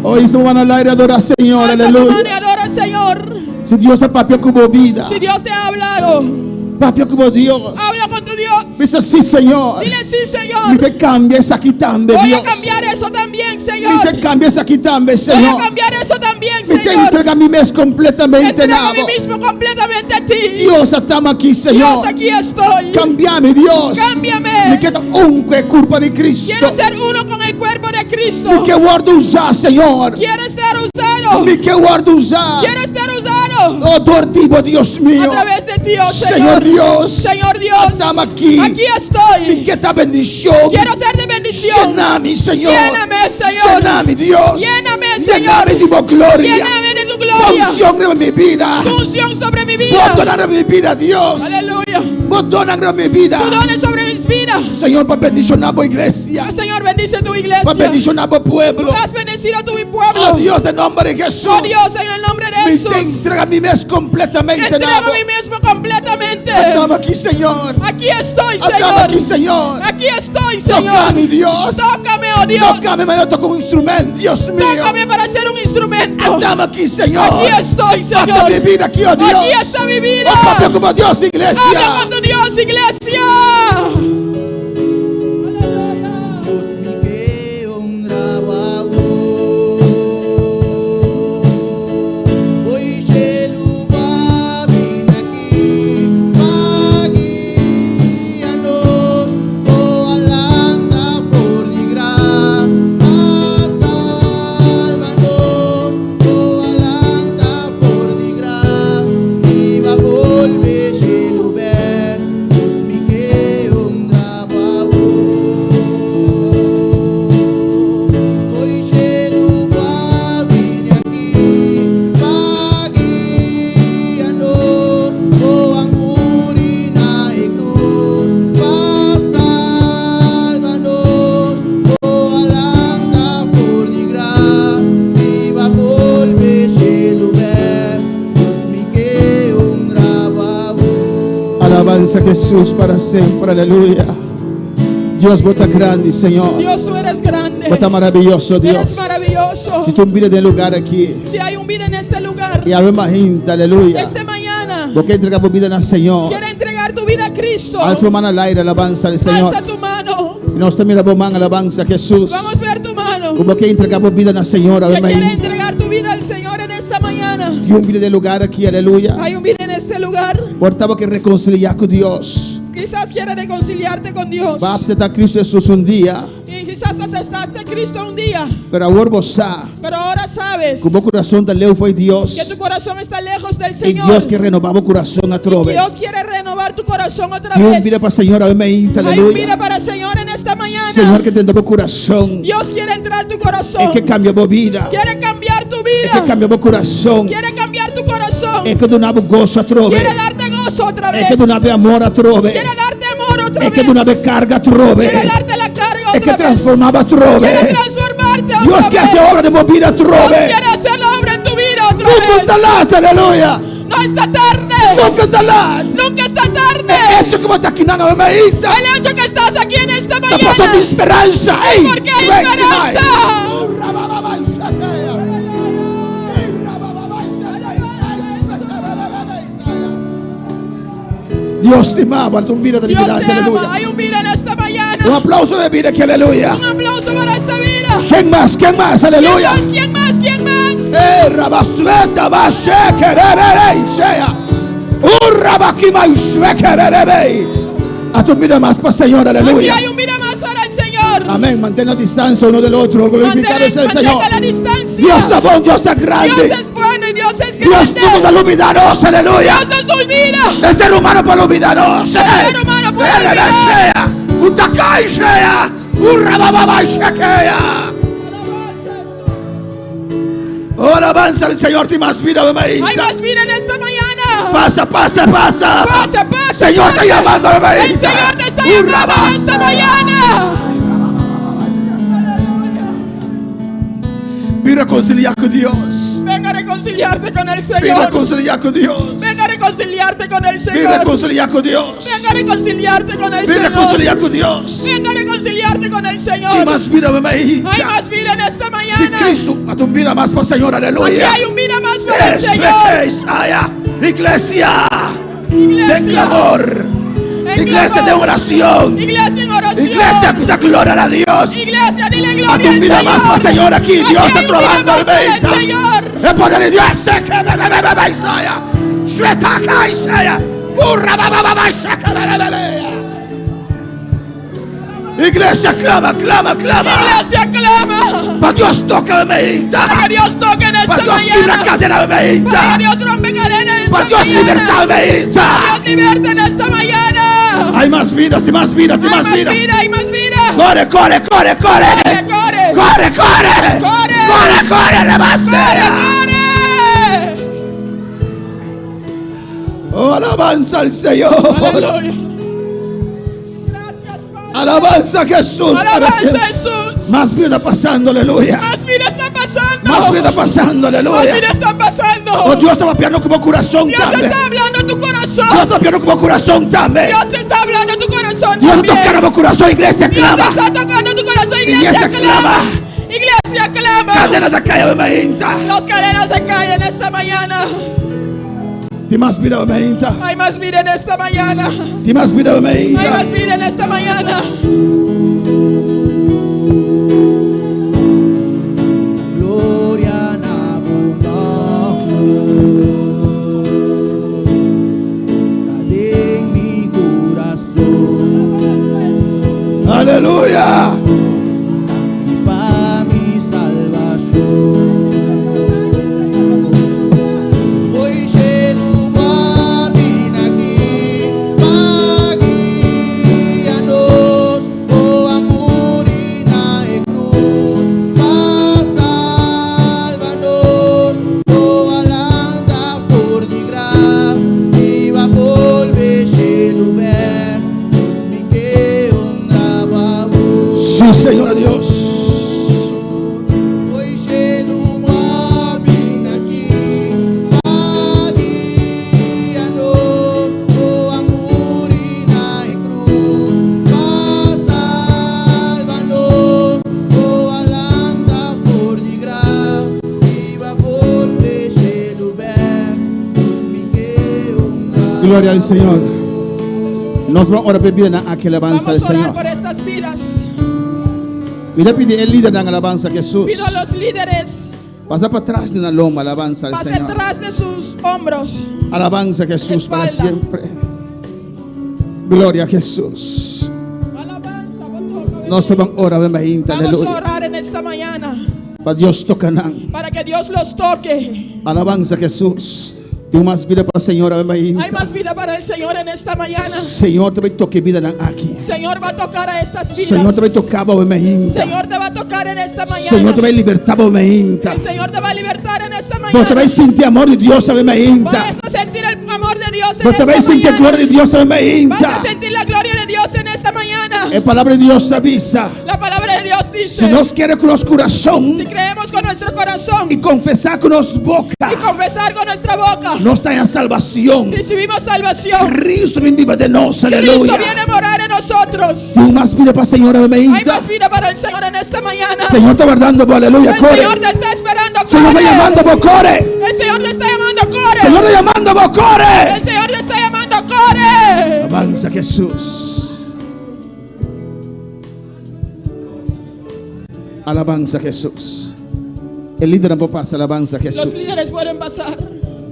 Hoy se van al aire, adora, Señor. Aleluya. Te adoro, Señor. Si Dios es papio como vida, Si Dios te ha hablado, papio como Dios. habla con tu Dios. Dice sí, Señor. Dile sí, Y Señor. te cambies aquí también, Voy Dios. a cambiar eso también, Y Señor. te cambies aquí también, Voy a Señor. cambiar eso también, Y te Señor. entrega mi mes completamente Entrego a nuevo. mí mismo completamente a ti. Dios, estamos aquí, Dios, Señor. aquí estoy. Cambiame, Dios. Cámbiame. Mi que unque culpa de Cristo. Quiero ser uno con el cuerpo de Cristo. Mi que guardo usar, Señor. Quiero estar usado. Mi que guardo usar. Quiero estar usado. Oh, tu activo, Dios mío. A través de ti, oh Señor Dios. Señor Dios. Estamos aquí. Aquí Mi estoy. que esta bendición. Quiero ser de bendición. Lléname, Señor. Lléname, Señor. Lléname, Dios. Lléname, Señor. Lléname de tu gloria. Lléname de tu gloria. Unción en mi vida. Tu unción sobre mi vida. Perdóname mi vida, Dios. Aleluya. vos donas en mi vida. Tú dones sobre mis vidas. Señor, para bendicionar a iglesia. Señor, bendice tu iglesia. Para bendicionar a pueblo. Has bendecido a tu pueblo. Oh Dios, en nombre de Jesús. Oh Dios, en el nombre de Jesús. Me entrega mi mes completamente. Entrego a mí mismo completamente. Estamos aquí, Señor. Aquí estoy, Estamos Señor. aquí, Señor. Aquí estoy, Señor. Tócame, Dios. Tócame, oh Dios. Tócame, me lo toco un instrumento, Dios mío. Tócame para ser un instrumento. Estamos aquí, Señor. Aquí estoy, Señor. Hasta mi vida aquí, oh Dios. Aquí está mi vida. Oh, papá, como Dios, iglesia. Habla con tu Dios, iglesia. Alabanza a Jesús para siempre, aleluya. Dios, vos estás grande, Señor. Dios, tú eres grande. Vos estás maravilloso, Dios. Eres maravilloso. Si tú vienes del lugar aquí Si hay un vida en este lugar, y ave majinta, aleluya. esta mañana, Vos que entregamos vida al Señor. quiere entregar tu vida a Cristo. Alza tu mano al aire, alabanza al Señor. Alza tu mano. Y nos te mira, mano, alabanza a Jesús. Vamos a ver tu mano. Como que entregamos vida al Señor, ave Que quiere majinta. entregar tu vida al Señor en esta mañana. Y un vida del lugar aquí, aleluya. Hay un vida en este lugar. Portamos que reconciliar con Dios. Quizás quiere reconciliarte con Dios. Va a aceptar a Cristo Jesús un día. Y quizás aceptaste a Cristo un día. Pero ahora vos sabes, Pero ahora sabes como corazón de lejos fue que tu Dios. corazón está lejos del Y Señor. Dios que renovamos corazón a trove. Dios quiere renovar tu corazón otra Y un vez. vida para el Señor, ave majinta, Hay un aleluya. vida para el Señor en esta mañana. Señor, que tendamos corazón. Dios quiere entrar en tu corazón. Es que cambiamos vida. Quiere cambiar tu Es vida. que cambiamos corazón. Quiere cambiar tu corazón. Es que donamos gozo a trove. Quiere darte gozo otra vez. Es que donamos amor a trove. Quiere darte amor otra Es vez. que donamos carga a trove. Quiere darte la carga otra Es que vez. transformaba a Quiere trove. transformarte otra Dios vez. que hace obra de movida a Dios trove. quiere hacer la obra en tu vida otra Nunca vez. entalás, aleluya. No está tarde. Nunca entalás. Nunca está tarde. Hecho como está aquí, nada, ave majinta. El hecho que estás aquí en esta Te mañana. pasó de esperanza. Ey, Porque hay sueña. esperanza. Dios te ama, para tu vida de Dios libertad, te ama. aleluya. Hay un vida en esta Un mañana. aplauso de vida aquí, aleluya. Un aplauso para esta vida. ¿Quién más? ¿Quién más? Aleluya. ¿Quién más? ¿Quién más? Rabasueta, Basheke, Bebebe, sea. Urrabakima, Ushweke, Bebebe. A tu vida más para Señor, Aquí aleluya. hay un vida más para el Señor. Amén. Mantén la distancia uno del otro. Glorificado es el Señor. Mantenga la distancia. Dios está bueno, Dios está Dios grande. es bueno y Dios es Dios grande. no puede olvidarnos, aleluya. Dios nos olvida. El ser humano puede olvidarnos. El ser humano puede olvidar. Sea. Utakai sea. Urrababa, Shekea. Oh, alabanza al Señor, te más vida, Hay bebé. más vida en esta mañana. Pasa, pasa, pasa. Pasa, pasa, Señor pasa. está llamando, bebé. El Señor te está llamando en esta mañana. Ven a reconciliar con Dios. Venga a reconciliarte con el Ven a Señor. reconciliar con Dios. Venga a reconciliarte con el Ven a Señor. reconciliar con Dios. Venga a reconciliarte con el Ven a Señor. reconciliar con Dios. Venga a reconciliarte con el Y Señor. más vida, bebé. Hay más vida en esta Si mañana. Cristo a tu vida más para Señor, Aquí aleluya. hay un vida más para el Es Señor. Iglesia de Iglesia. clamor. En Iglesia de clamor. oración. Iglesia en oración. Iglesia que gloria a Dios. Iglesia, dile A gloria tu al vida más para Señor. Señor aquí. Dios Aquí está hay un vida trabajando más al para el venta. Señor. El poder de Dios se que bebé Isaiah. Shwetaka Isaiah. Urra baba shaka bebé. Iglesia clama, clama, clama. Iglesia clama. Para Dios toca Para bebé. que Dios toque en esta Para Dios libra mañana. cadena bebé. Para que Dios rompe cadenas en Para esta Dios libertad mañana. bebé. Dios liberte en esta mañana. Hay más vidas, hay más vida, hay Hay más más vida. vida, hay más vida. Corre, corre, corre, corre. Corre, corre. Corre, corre. Corre. Corre, corre, Corre, rebase. corre. Oh, Alabanza al Señor. Aleluya. Gracias, Padre. Alabanza a Jesús. Alabanza a Jesús. Más vida pasando, aleluya. Más vida está pasando. Más vida pasando, Más aleluya. vida está pasando. Oh, Dios está mapeando como corazón Dios también. está hablando a tu Dios corazón. está mapeando como corazón también. Dios te está hablando a tu corazón Dios también. toca como corazón, iglesia Dios clama. está tocando tu corazón. Iglesia Iglesia clama. clama. Iglesia clama. Cadenas de calle me hinta. Las cadenas se caen esta mañana. Ti más vida me hinta. Hay más vida en esta mañana. Ti más vida me Hay hinta. más vida en esta mañana. Gloria en abundancia en mi corazón Aleluya. y para mi salvación. Hoy lleno vine aquí, guíanos, oh amor y na e cruz, mas sálvanos, oh alanda por de gra, y va volver lleno ver, mi que honraba vos. Sí, Señor Dios. Hoy lleno vine aquí, guíanos, oh amor y na e cruz, mas sálvanos, oh alanda por de gra, y va volver lleno ver, mi que honraba. Gloria al Señor. Nos vamos ahora a pedir a que alabanza al Vamos a orar Señor. por estas vidas. Y le pide el líder de alabanza a Jesús. Pido a los líderes. Pasa para atrás de la loma, alabanza al Pase Señor. atrás de sus hombros. Alabanza a Jesús para Espalda. siempre. Gloria a Jesús. Alabanza. Vamos Nos vamos ahora a ver, a aleluya. orar en esta mañana. Para Dios tocan. Para que Dios los toque. Alabanza a Jesús. Tengo más vida para el Señor. Hay más vida para el Señor en esta mañana. Señor, te voy a tocar vida aquí. Señor va a tocar a estas vidas. Señor, te voy a tocar Señor te va a tocar en esta mañana. Señor, te voy a libertar. El Señor te va a libertar en esta Vos te mañana. vais a sentir amor de Dios. Vas a sentir el amor de Dios en Vos te esta vais a sentir mañana. gloria de Dios. Vas a sentir la gloria de Dios en esta mañana. La palabra de Dios avisa. La palabra de Dios dice: Si nos quiere con los corazón si creemos con nuestro corazón y confesar con los boca, y confesar con nuestra boca, no está en salvación. recibimos salvación. Cristo vive de nosotros. Cristo Aleluya. viene a morar en nosotros. Hay más vida para el Señor. Hay más vida para el Señor en esta mañana. Señor está guardando. Aleluya. El Corre. Señor te está esperando. Señor está Corre. llamando. Vos corre. El Señor te está llamando. Corre. Señor está llamando. Vos corre. El Señor te está llamando. Corre. Alabanza a Jesús. Alabanza a Jesús. El líder no pasa. Alabanza a Los Jesús. líderes pueden pasar.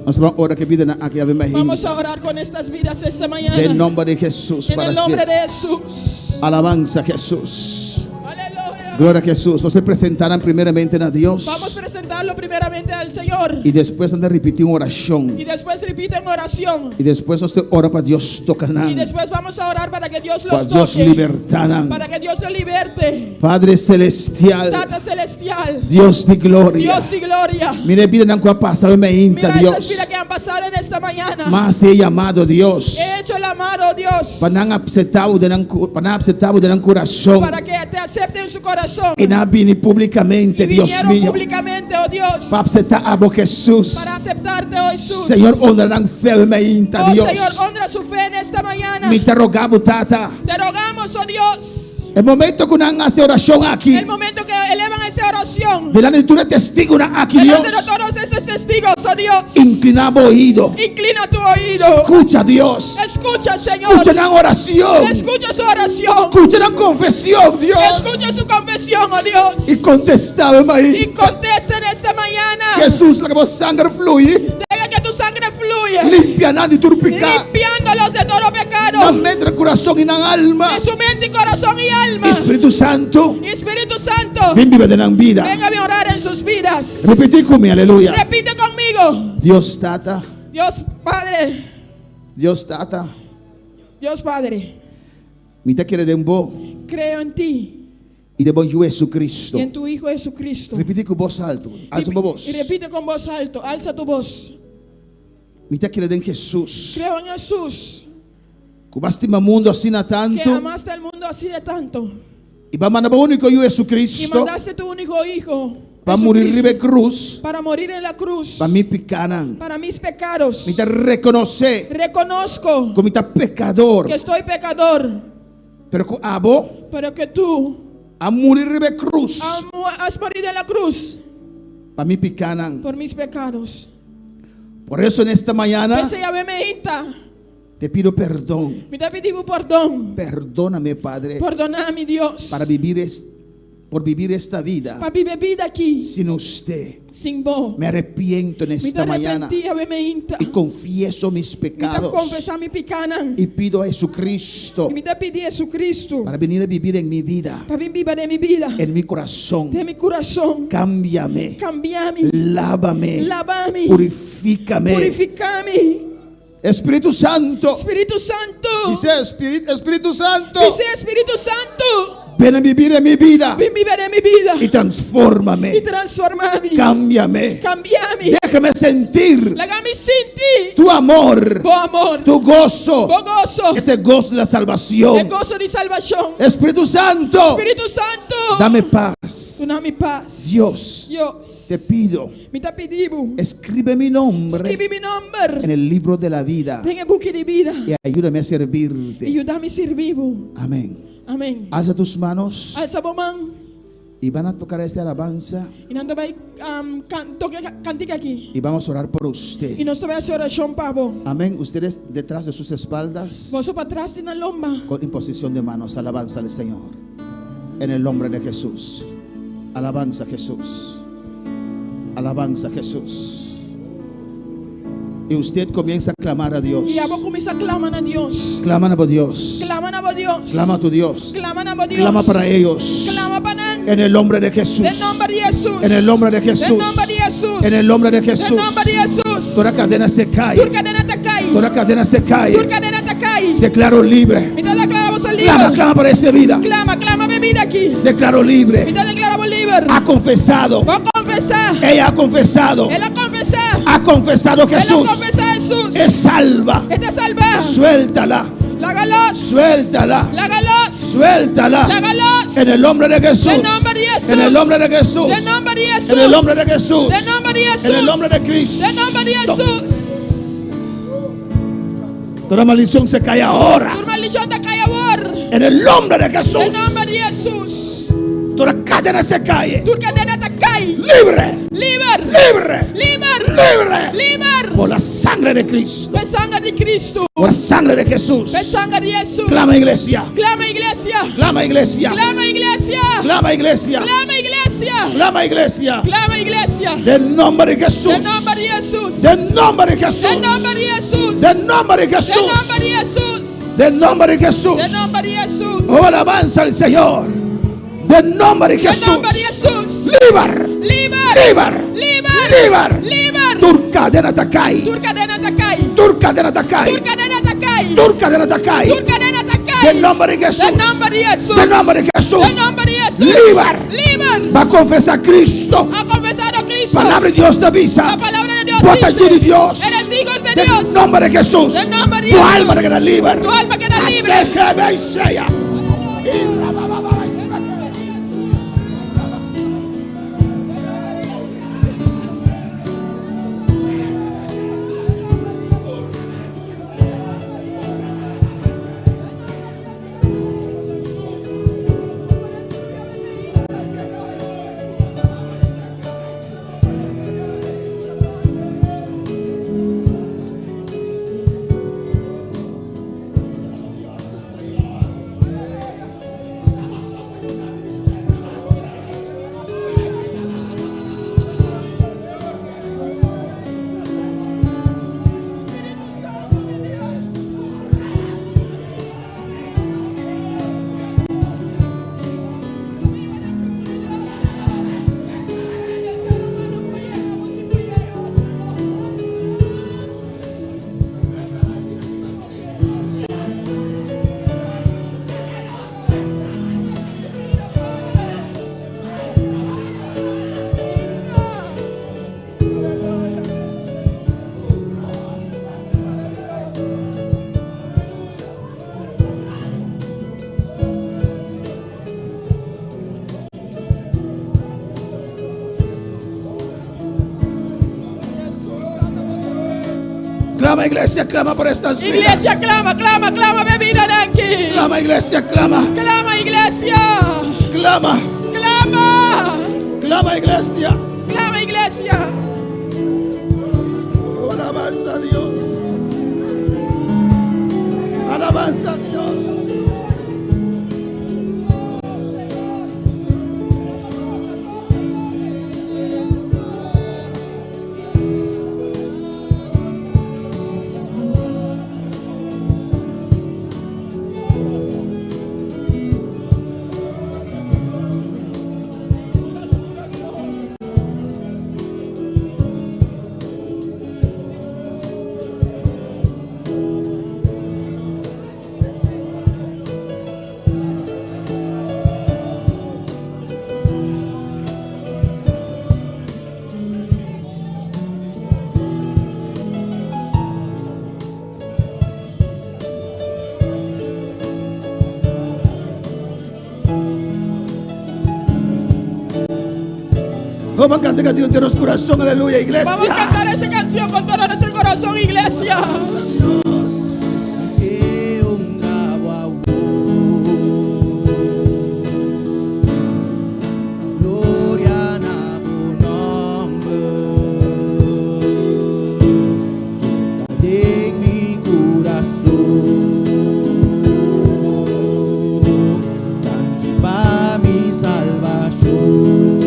Nos vamos ahora que piden a que Vamos a orar con estas vidas esta mañana. del nombre de Jesús En para el nombre siempre. de Jesús. Alabanza a Jesús. Aleluya. Gloria a Jesús. Nos presentarán primeramente a Dios Vamos a presentarlo primeramente al Señor. y después han de repetir una oración. Y después repiten oración. Y después nos ora para Dios tocarán. Y después vamos a orar para que Dios Para los Dios toque. libertarán. Para que Dios lo liberte. Padre celestial, Tata celestial. Dios de gloria. Dios de gloria. Mire, piden a cuál pasa, me hinta Mira esas Dios. vidas que han pasado en esta mañana. Más he llamado Dios. He hecho el amado Dios. Para no aceptar de un corazón. Para que te acepte en su corazón. Y no vine públicamente, Y Dios vinieron mío. públicamente, oh Dios. Para aceptar a vos, Jesús. Para aceptarte, oh Jesús. Señor, honrarán fe, me hinta Oh Dios. Señor, honra su fe en esta mañana. Me te rogamos, tata. Te rogamos, oh Dios. El momento que una hace oración aquí. El momento que elevan esa oración. Delante de tu testigo una aquí, Dios. Delante de todos esos testigos, oh Dios. Inclinamos oído. Inclina tu oído. Escucha, Dios. Escucha, Señor. Escucha la oración. Escucha su oración. Escucha la confesión, Dios. Escucha su confesión, oh Dios. Y contestaba, Y maíz. contesta en esta mañana. Jesús, la que vos sangre fluye. Deja que tu sangre fluya. Limpia nada y turpica. Limpiándolos de todo La pecado. mente, el corazón y la alma. En su mente y corazón y alma. Espíritu Santo. Espíritu Santo. Ven, vive de la vida. Venga a orar en sus vidas. Repetí conmigo, aleluya. Repite conmigo. Dios tata. Dios Padre. Dios tata. Dios Padre. Mi te quiere de un bo. Creo en ti Y de bon Jesucristo. y en tu Hijo Jesucristo. Repetí con voz alto. Alza tu voz. Y repite con voz alto. Alza tu voz. Mita que le den Jesús. Creo en Jesús, Kubaste mundo así na que tanto. amaste al mundo así de tanto. Y va a mandar único yo Y Jesucristo. mandaste tu único hijo Va a morir Jesucristo, ribe cruz. para morir en la cruz Para mí picanan. para mis pecados. Mita reconocer Reconozco como mita pecador. que estoy pecador, Pero con abo pero que tú a morir ribe cruz. has morido en la cruz Para mí picanan. por mis pecados. Por eso en esta mañana Ese ya me hinta. te pido perdón. Me te pido perdón. Perdóname, Padre, Perdona a mi Dios. por vivir esta vida Para vivir vida aquí sin usted. sin vos. Me arrepiento en Me te esta mañana arrepentí, me hinta. y confieso mis Me te pecados confesar mi picanan. y pido a Jesucristo Y me te pedí a Jesucristo para venir a vivir en mi vida, para vivir de mi vida, en mi corazón. de mi corazón. Cámbiame, Cambiame, lávame, lavame, purifícame. purificame. Espíritu Santo, Espíritu Santo, dice Espíritu Santo, dice Espíritu Santo, ven a vivir en mi vida ven vivir en mi vida y transfórmame, y transformame. cámbiame, Cambiame. déjame sentir Lágame sentir tu amor, tu amor, tu gozo, tu gozo, ese gozo de la el salvación. gozo de salvación. Espíritu Santo, Espíritu Santo, dame paz. dame paz. Dios, Dios, te pido, me te pedimos, escribe mi nombre escribe mi nombre en el libro de la vida en el buque de vida y ayúdame a y servirte. ayúdame a servir. Amén. Amén. Alza tus manos Alza bomán y van a tocar esta alabanza y no te va a cantar aquí. y vamos a orar por Y usted. no te va a hacer oración para vos. Amén. Ustedes detrás de sus espaldas Vos para atrás en la lomba. con imposición de manos. Alabanza al Señor. En el nombre de Jesús. Alabanza a Jesús. Alabanza a Jesús. Y usted comienza a clamar a Dios. Y a vos comienza a clamar a Dios. Claman a Dios. Claman a vos Dios. Clama a tu Dios. Claman a vos Dios. Clama para ellos. Clama para él. En el nombre de Jesús. En nombre de Jesús. En el nombre de Jesús. En nombre de Jesús. En el nombre de Jesús. En nombre de Jesús. Toda cadena se Tu cae. cadena te cae. Toda cadena se Tu cae. cadena te cae. Declaro libre. Y te declaramos libre. Clama, clama para esa vida. Clama bebida aquí. Declaro Y libre. te declaramos libre. Ha confesado. Vos confesar. Ella ha confesado. Él ha confesado. Ha confesado Él ha Jesús. confesado a Jesús. Es salva. Este salva. Suéltala. Lágalos. Suéltala. Lágalos. Suéltala. Lágalos. En el nombre de Jesús. En nombre de Jesús. En el nombre de Jesús. En nombre de Jesús. En el nombre de Jesús. En nombre de Jesús. En el nombre de Cristo. En nombre de Jesús. Toda maldición se cae ahora. Tu maldición te cae ahora. En el nombre de Jesús. En nombre de Jesús. Toda cadena se cae. Tu cadena te cae. Libre. Libre. Libre. Libre. Libre. Libre. Por la sangre de Cristo. Por sangre de Cristo. Por la sangre de Jesús. Por sangre de Jesús. Clama iglesia. Clama iglesia. Clama iglesia. Clama iglesia. Clama iglesia. Clama iglesia. Clama iglesia. Clama iglesia. Del nombre de Jesús. En nombre de Jesús. Del nombre de Jesús. En nombre de Jesús. Del nombre de En Jesús. nombre de Jesús. Del nombre de Jesús. En nombre de Jesús. Oh, alabanza al Señor. Del nombre de En Jesús. nombre de Jesús. Libre. Libre. Libre. Libre. Libre. Libre. Tu cadena te cae. Tu cadena te cae. Tu cadena te Tu cae. cadena te cae. Tu cadena te cae. Tu cadena te cae. Del nombre de Jesús. Del nombre de Jesús. Del nombre de Jesús. Del nombre de Jesús. Libre. Libre. Va a confesar a Cristo. Ha confesado a Cristo. Palabra de Dios te avisa. La palabra de Dios Protección de dice. Dios. Eres hijos de Del Dios. nombre de Jesús. Del nombre de Tu Jesús. alma queda libre. Tu alma queda libre. Así que me sea. Clama, iglesia, clama por estas vidas. Iglesia, clama, clama, clama, bebida aquí. Clama, iglesia, clama. Clama, iglesia. Clama. Clama. Clama, iglesia. Clama, iglesia. Oh, alabanza a Dios. Alabanza a Dios. Vamos a cantar canción de nuestro corazón, aleluya, iglesia. Vamos a cantar esa canción con todo nuestro corazón, iglesia. Que honraba a gloria a tu nombre de mi corazón, tanto para mi salvación.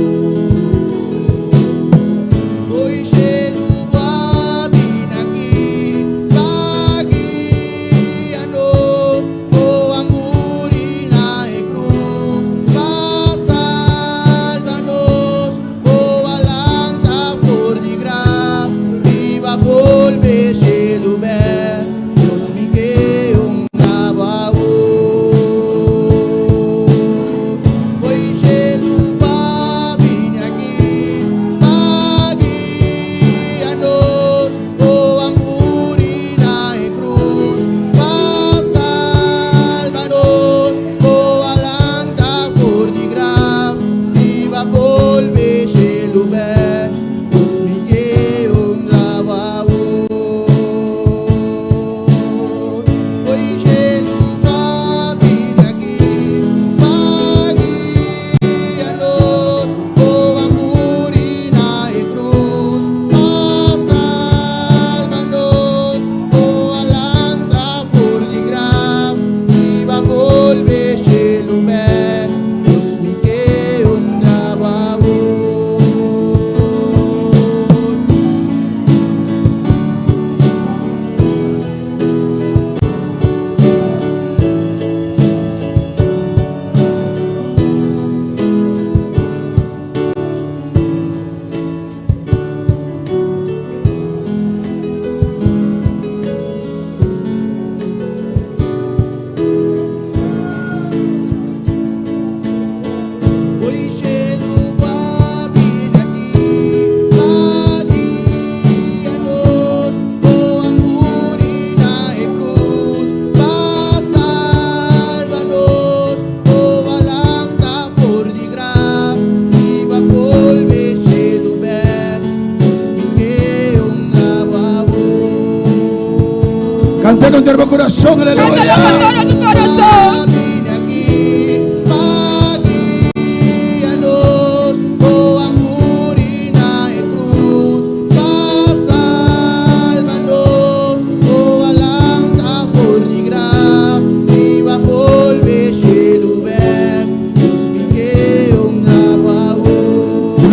Cante con tu corazón, aleluya. Cántalo con todo tu corazón.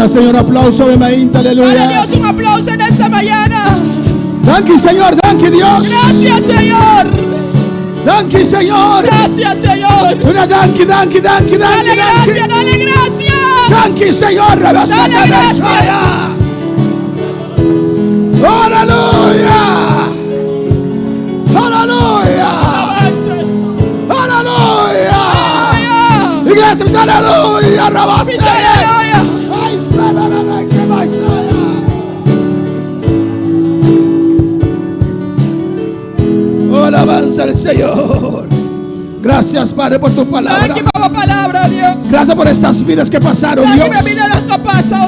Señor, aplauso, aleluya. Dale a Dios un aplauso en esta mañana. Danke, Señor, danke, Dios. Gracias, Señor. Danke, Señor. Gracias, Señor. Una danke. Dale gracias, dale gracias. Danke, Señor. Dale gracias. Aleluya. Aleluya. Aleluya. Iglesia, aleluya. Aleluya. Oh, alabanza al Señor. Gracias, Padre, por tu palabra. Dios. Gracias por estas vidas que pasaron, Dios.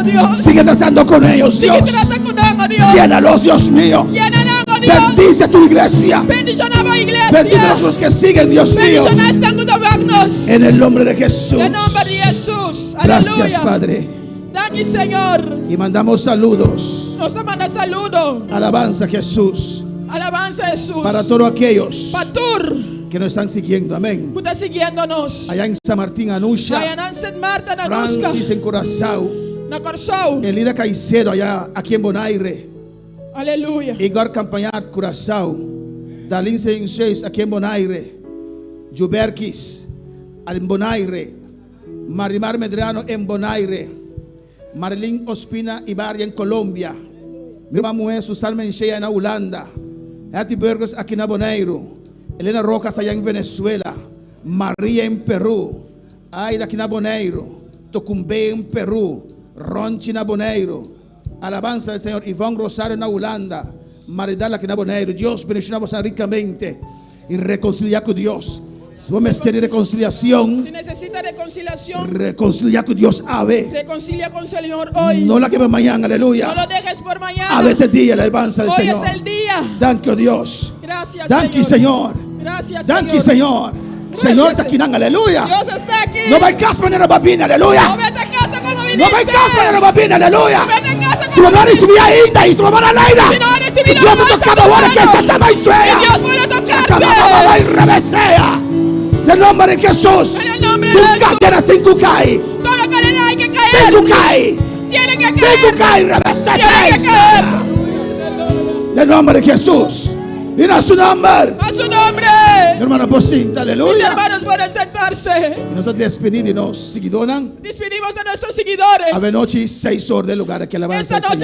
Dios. Sigue tratando con ellos, Dios. Sigue tratando con ellos, Dios. Llénalos, Dios mío. Llénanos, Dios. Bendice tu iglesia. Bendicionar a iglesia. Bendice a los que siguen, Dios mío. Bendicionar esta goedemagnos. En el nombre de Jesús. En el nombre de Jesús. Gracias, Aleluya. Padre. Gracias, Señor. Y mandamos saludos. Nos manda saludo. Alabanza a Jesús. Alabanza a Jesús. Para todos aquellos Patur. que nos están siguiendo. Amén. Que está siguiéndonos. Allá en San Martín, Anusha. Allá en San Marta, Nanuska. Francis en Curazao. Na Corzao. Elida Caicedo allá aquí en Bonaire. Aleluya. Igor Campañat, Curazao. Dalin 6 aquí en Bonaire. Juberquis en Bonaire. Marimar Medrano en Bonaire. Marilyn Ospina Ibarria en Colombia. Mi mamá Susana Menchea en Holanda. Ati Burgos aquí en Bonaire. Elena Rojas allá en Venezuela. María en Perú. Aida aquí en Bonaire. Tocumbe en Perú. Ronchi en Bonaire. Alabanza del Señor. Iván Rosario en Holanda. Maridala aquí en Bonaire. Dios bendicionamos ricamente y reconciliar con Dios. Si vos me de reconciliación, Si necesita reconciliación, reconciliar con Dios. Ave. reconcilia con el Señor hoy. No la que va mañana, No aleluya. lo dejes por mañana. Ave este día, la alabanza del Hoy Señor. es el día. Danke, Dios. Gracias, Danke, Señor. Gracias, Danke, Señor. Señor. Señor, está aquí, aleluya. Dios está aquí. No va a casa manera babina, aleluya. No vete a casa como viniste. No va a casa manera babina, aleluya. Vete a casa Si como mamá recibía ainda y su mamá la leira. Si no ha recibido Dios la te tocaba bolsa, ahora que hermano. se te va y suea. Y Dios vuelve a Se tocarte. acababa y revesea. Del nombre de Jesús. En el nombre de Tu Jesús. cadena sin tu cae. Toda cadena hay que Sin caer. tu cae. Tiene que Sin tu caer. cae, revesea. Tiene que caer. Del nombre de Jesús. Y a su nombre. A su nombre. Mi hermana Pocinta, Mis aleluya. hermanos pueden sentarse. Y nos despedimos y nos seguidonan. Despedimos de nuestros seguidores. A noche 6 horas del lugar que alabanza Esta al Señor. noche